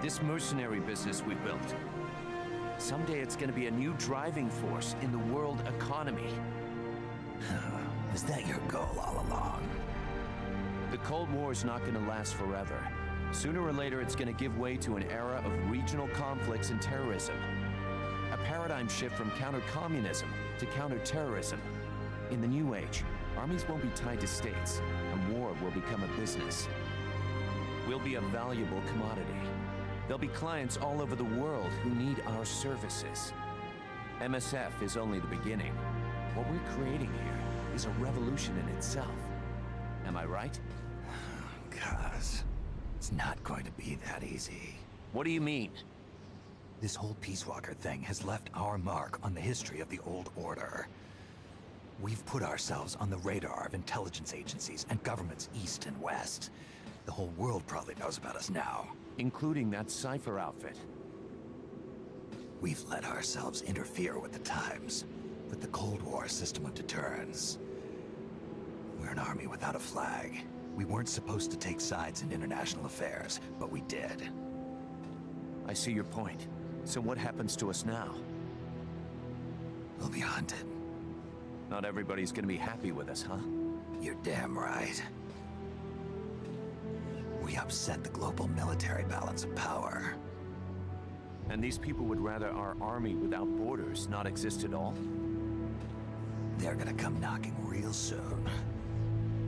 This mercenary business we built. Someday it's gonna be a new driving force in the world economy. Was that your goal all along? The Cold War is not gonna last forever. Sooner or later, it's gonna give way to an era of regional conflicts and terrorism. A paradigm shift from counter-communism to counter-terrorism. In the new age, armies won't be tied to states, and war will become a business. We'll be a valuable commodity. There'll be clients all over the world who need our services. MSF is only the beginning. What we're creating here is a revolution in itself. Am I right? Cuz, it's not going to be that easy. What do you mean? This whole Peace Walker thing has left our mark on the history of the Old Order. We've put ourselves on the radar of intelligence agencies and governments east and west. The whole world probably knows about us now. Including that Cypher outfit. We've let ourselves interfere with the times, with the Cold War system of deterrence. We're an army without a flag. We weren't supposed to take sides in international affairs, but we did. I see your point. So what happens to us now? We'll be hunted. Not everybody's gonna be happy with us, huh? You're damn right. We upset the global military balance of power. And these people would rather our army without borders not exist at all? They're gonna come knocking real soon.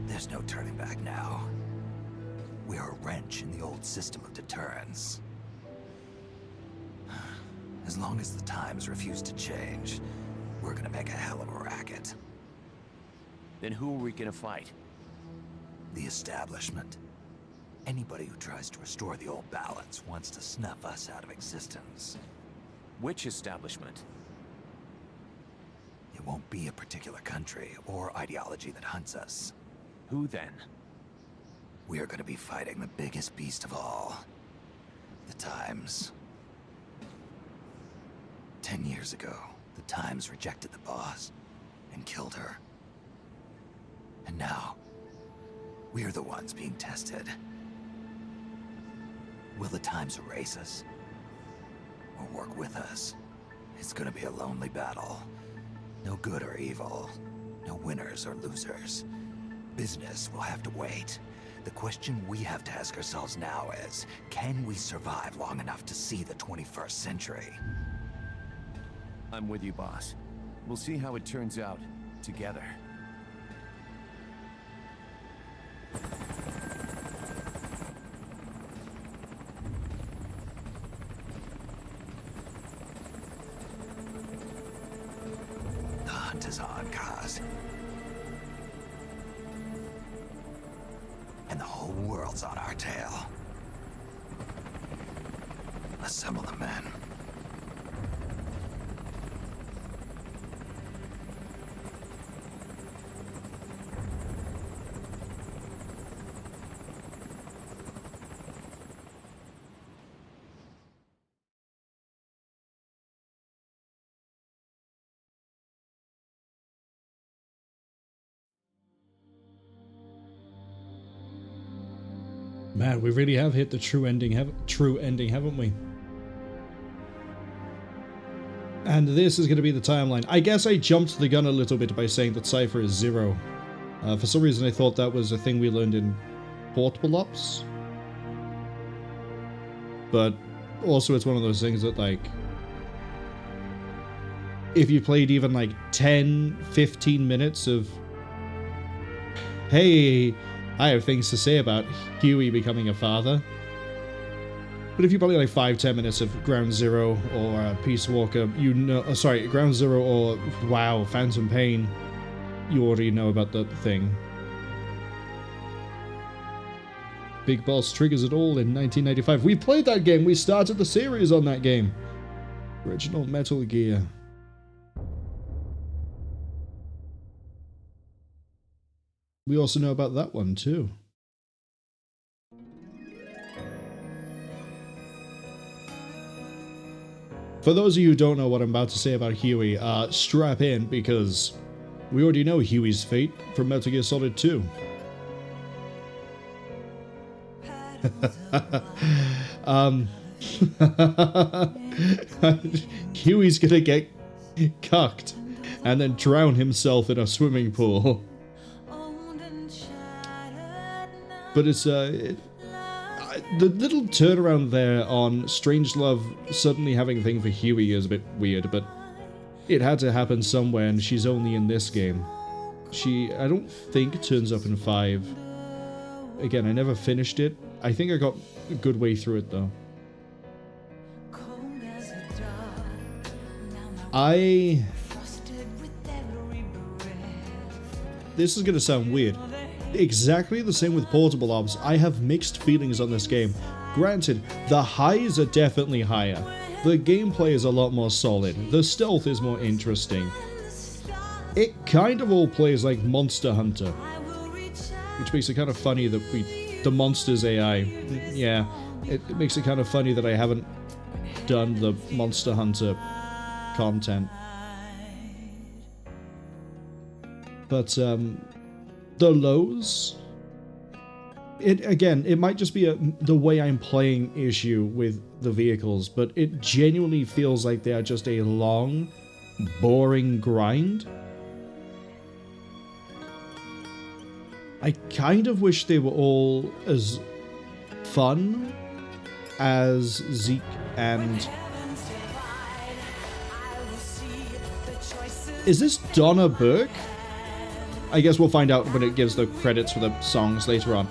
There's no turning back now. We're a wrench in the old system of deterrence. As long as the times refuse to change, we're gonna make a hell of a racket. Then who are we gonna fight? The establishment. Anybody who tries to restore the old balance wants to snuff us out of existence. Which establishment? It won't be a particular country or ideology that hunts us. Who then? We're gonna be fighting the biggest beast of all. The Times. 10 years ago, the Times rejected the boss and killed her. And now, we're the ones being tested. Will the Times erase us? Or work with us? It's gonna be a lonely battle. No good or evil. No winners or losers. Business will have to wait. The question we have to ask ourselves now is, can we survive long enough to see the 21st century? I'm with you, boss. We'll see how it turns out together. The hunt is on, Kaz. And the whole world's on our tail. Assemble the men. Man, we really have hit the true ending, haven't we? And this is going to be the timeline. I guess I jumped the gun a little bit by saying that Cypher is 0. For some reason I thought that was a thing we learned in Portable Ops. But also it's one of those things that, like, if you played even like 10, 15 minutes of, hey, I have things to say about Huey becoming a father. But if you play like 5-10 minutes of Ground Zero or Peace Walker, you know, Ground Zero or, wow, Phantom Pain, you already know about that thing. Big Boss triggers it all in 1995. We played that game, we started the series on that game. Original Metal Gear. We also know about that one too. For those of you who don't know what I'm about to say about Huey, strap in, because we already know Huey's fate from Metal Gear Solid 2. Huey's gonna get cucked and then drown himself in a swimming pool. But it's the little turnaround there on Strangelove suddenly having a thing for Huey is a bit weird, but it had to happen somewhere, and she's only in this game. She, I don't think, turns up in 5. Again, I never finished it. I think I got a good way through it, though. This is gonna sound weird. Exactly the same with Portable Ops. I have mixed feelings on this game. Granted, the highs are definitely higher. The gameplay is a lot more solid. The stealth is more interesting. It kind of all plays like Monster Hunter, which makes it kind of funny that the monsters AI, yeah, it makes it kind of funny that I haven't done the Monster Hunter content. But the lows, it might just be the way I'm playing issue with the vehicles, but it genuinely feels like they are just a long, boring grind. I kind of wish they were all as fun as ZEKE and... Is this Donna Burke? I guess we'll find out when it gives the credits for the songs later on.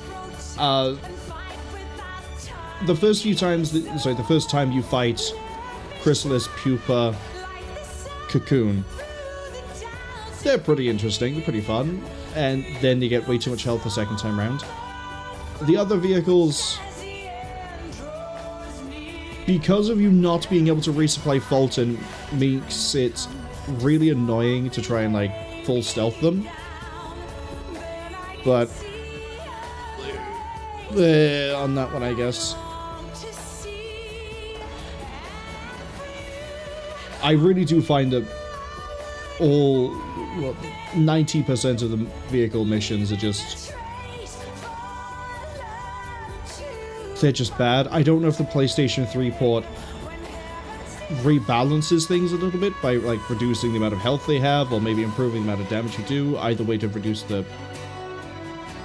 The first few times, the first time you fight Chrysalis, Pupa, Cocoon, they're pretty interesting, they're pretty fun, and then you get way too much health the second time round. The other vehicles, because of you not being able to resupply Fulton, makes it really annoying to try and like full stealth them. But on that one, I guess. I really do find that all, 90% of the vehicle missions are just... they're just bad. I don't know if the PlayStation 3 port rebalances things a little bit by like reducing the amount of health they have, or maybe improving the amount of damage you do. Either way to reduce the...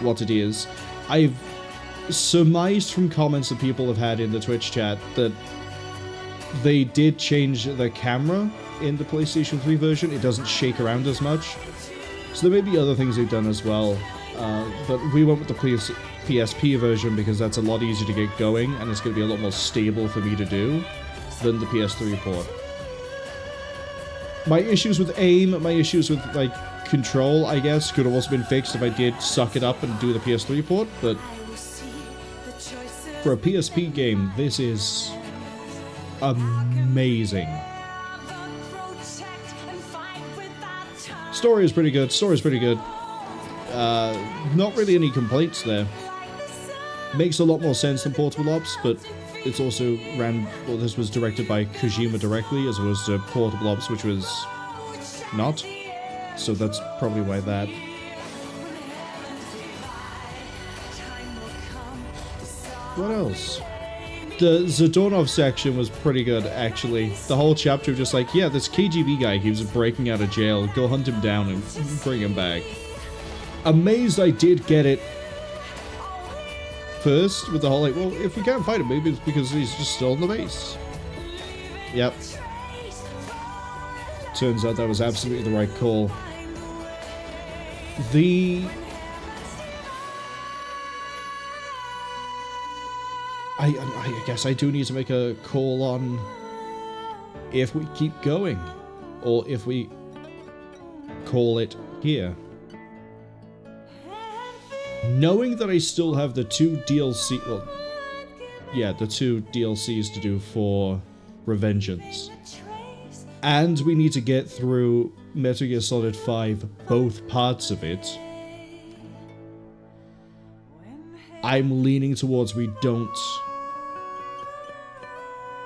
what it is. I've surmised from comments that people have had in the Twitch chat that they did change the camera in the PlayStation 3 version. It doesn't shake around as much. So there may be other things they've done as well. But we went with the PSP version because that's a lot easier to get going, and it's going to be a lot more stable for me to do than the PS3 port. My issues with aim, my issues with, like, control, I guess, could have also been fixed if I did suck it up and do the PS3 port, but for a PSP game, this is amazing. Story is pretty good, not really any complaints there. Makes a lot more sense than Portable Ops, but it's also well, this was directed by Kojima directly, as opposed to Portable Ops, which was not. So that's probably why that. What else? The Zadornov section was pretty good, actually. The whole chapter of just like, yeah, this KGB guy, he was breaking out of jail, go hunt him down and bring him back. Amazed I did get it first, with the whole like, well, if we can't fight him, maybe it's because he's just still in the base. Yep. Turns out that was absolutely the right call. I guess I do need to make a call on if we keep going, or if we call it here. Knowing that I still have the two DLC, well, yeah, the two DLCs to do for Revengeance, and we need to get through Metal Gear Solid 5, both parts of it, I'm leaning towards we don't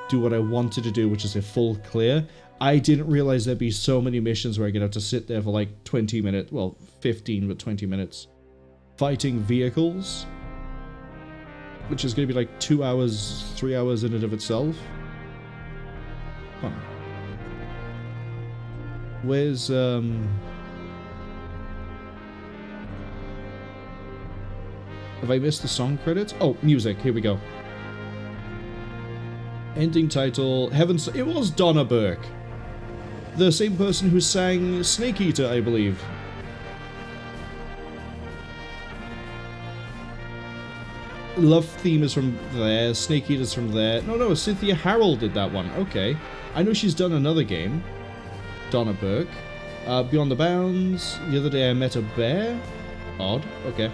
do what I wanted to do, which is a full clear. I didn't realize there'd be so many missions where I could have to sit there for like 20 minutes, well, 15, but 20 minutes, fighting vehicles. which is going to be like 2 hours, 3 hours in and of itself. Huh. Where's, Have I missed the song credits? Oh, music, here we go. Ending title, Heaven's... It was Donna Burke. The same person who sang Snake Eater, I believe. Love Theme is from there, Snake Eater's from there. No, Cynthia Harrell did that one. Okay. I know she's done another game. Donna Burke. Beyond the Bounds. The other day I met a bear. Odd. Okay.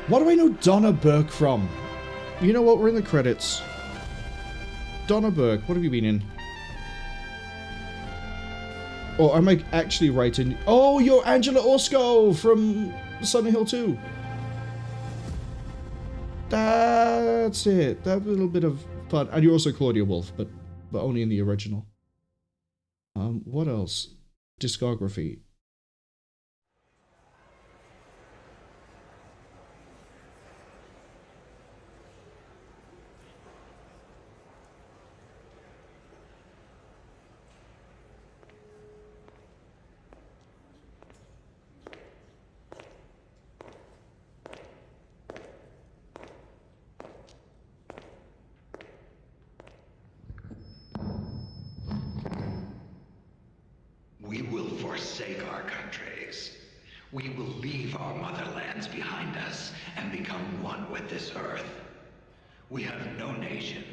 What do I know Donna Burke from? You know what? We're in the credits. Donna Burke. What have you been in? Or am I actually right in... Oh, you're Angela Orsko from Silent Hill 2. That's it. That little bit of fun. And you're also Claudia Wolf, but only in the original. What else? Discography. We will forsake our countries. We will leave our motherlands behind us and become one with this earth. We have no nation,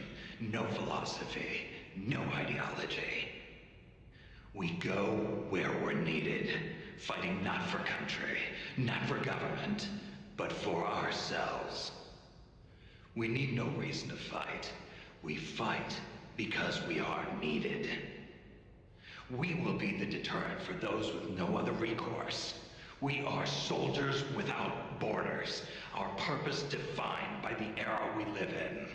no philosophy, no ideology. We go where we're needed, fighting not for country, not for government, but for ourselves. We need no reason to fight. We fight because we are needed. We will be the deterrent for those with no other recourse. We are soldiers without borders, our purpose defined by the era we live in.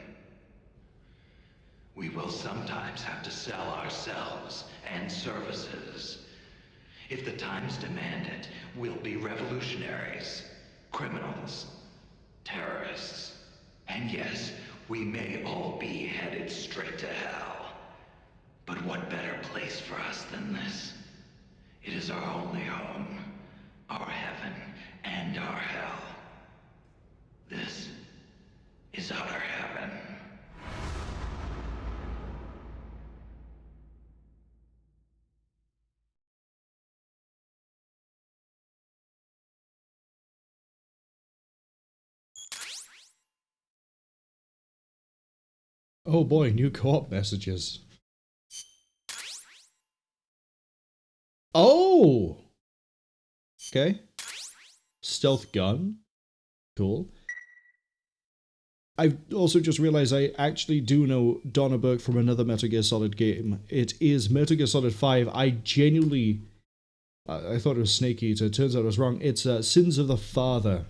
We will sometimes have to sell ourselves and services. If the times demand it, we'll be revolutionaries, criminals, terrorists. And yes, we may all be headed straight to hell. But what better place for us than this? It is our only home, our heaven, and our hell. This is our heaven. Oh boy, new co-op messages. Oh! Okay. Stealth gun. Cool. I've also just realized I actually do know Donna Burke from another Metal Gear Solid game. It is Metal Gear Solid 5. I genuinely... I thought it was Snake Eater. It turns out I was wrong. It's Sins of the Father,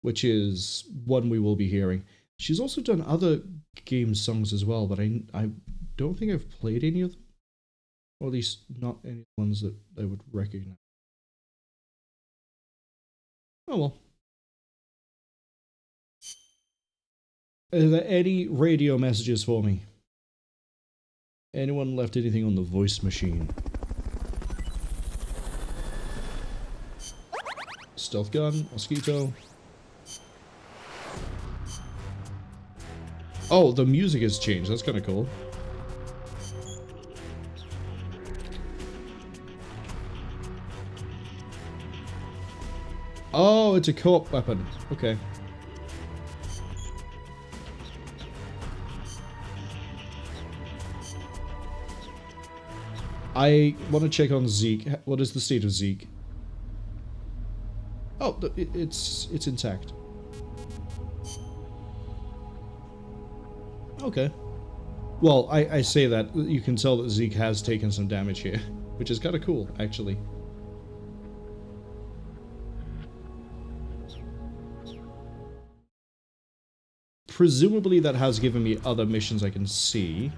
which is one we will be hearing. She's also done other game songs as well, but I don't think I've played any of them. Or at least not any ones that I would recognize. Oh well. Are there any radio messages for me? Anyone left anything on the voice machine? Stealth gun, mosquito. Oh, the music has changed. That's kind of cool. Oh, it's a co-op weapon. Okay. I want to check on ZEKE. What is the state of ZEKE? Oh, it's intact. Okay. Well, I say that. You can tell that ZEKE has taken some damage here, which is kind of cool, actually. Presumably that has given me other missions I can see.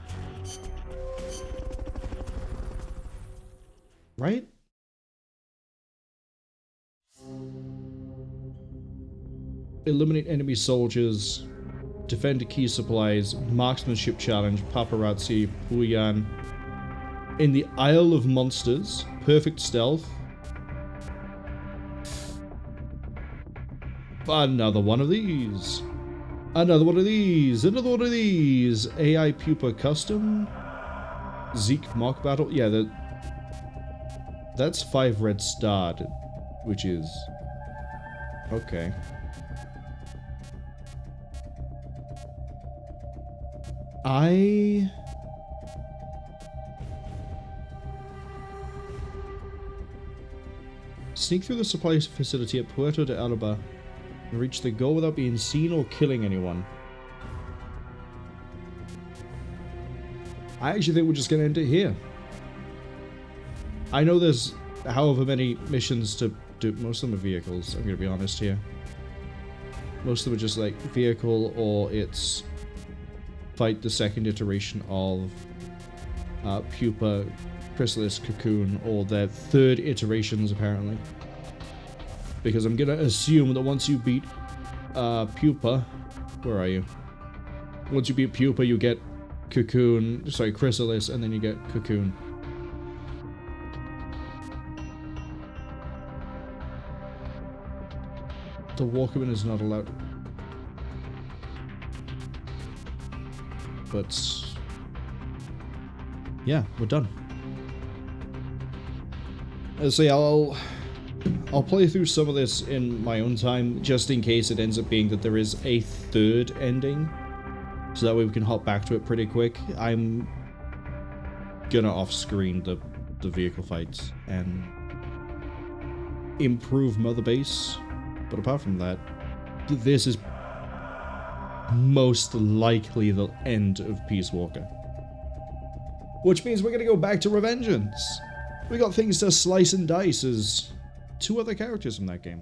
Right? eliminate enemy soldiers, defend key supplies, marksmanship challenge, paparazzi, Pooyan. In the Isle of Monsters, perfect stealth. Another one of these. Another one of these. Another one of these. AI Pupa custom. ZEKE mock battle. Yeah, that's 5 red starred, which is okay. Sneak through the supply facility at Puerto de Alba and reach the goal without being seen or killing anyone. I actually think we're just going to end it here. I know there's however many missions to do. Most of them are vehicles, I'm going to be honest here. Most of them are just like vehicle, or it's fight the second iteration of Pupa, Chrysalis, Cocoon, or their third iterations apparently. Because I'm going to assume that once you beat Pupa, where are you? Once you beat Pupa, you get Cocoon, sorry, Chrysalis, and then you get Cocoon. The Walkman is not allowed. But yeah, we're done. So I'll play through some of this in my own time, just in case it ends up being that there is a third ending, so that way we can hop back to it pretty quick. I'm gonna off-screen the vehicle fights and improve Mother Base, but apart from that, this is most likely the end of Peace Walker. Which means we're gonna go back to Revengeance. We got things to slice and dice as 2 other characters from that game.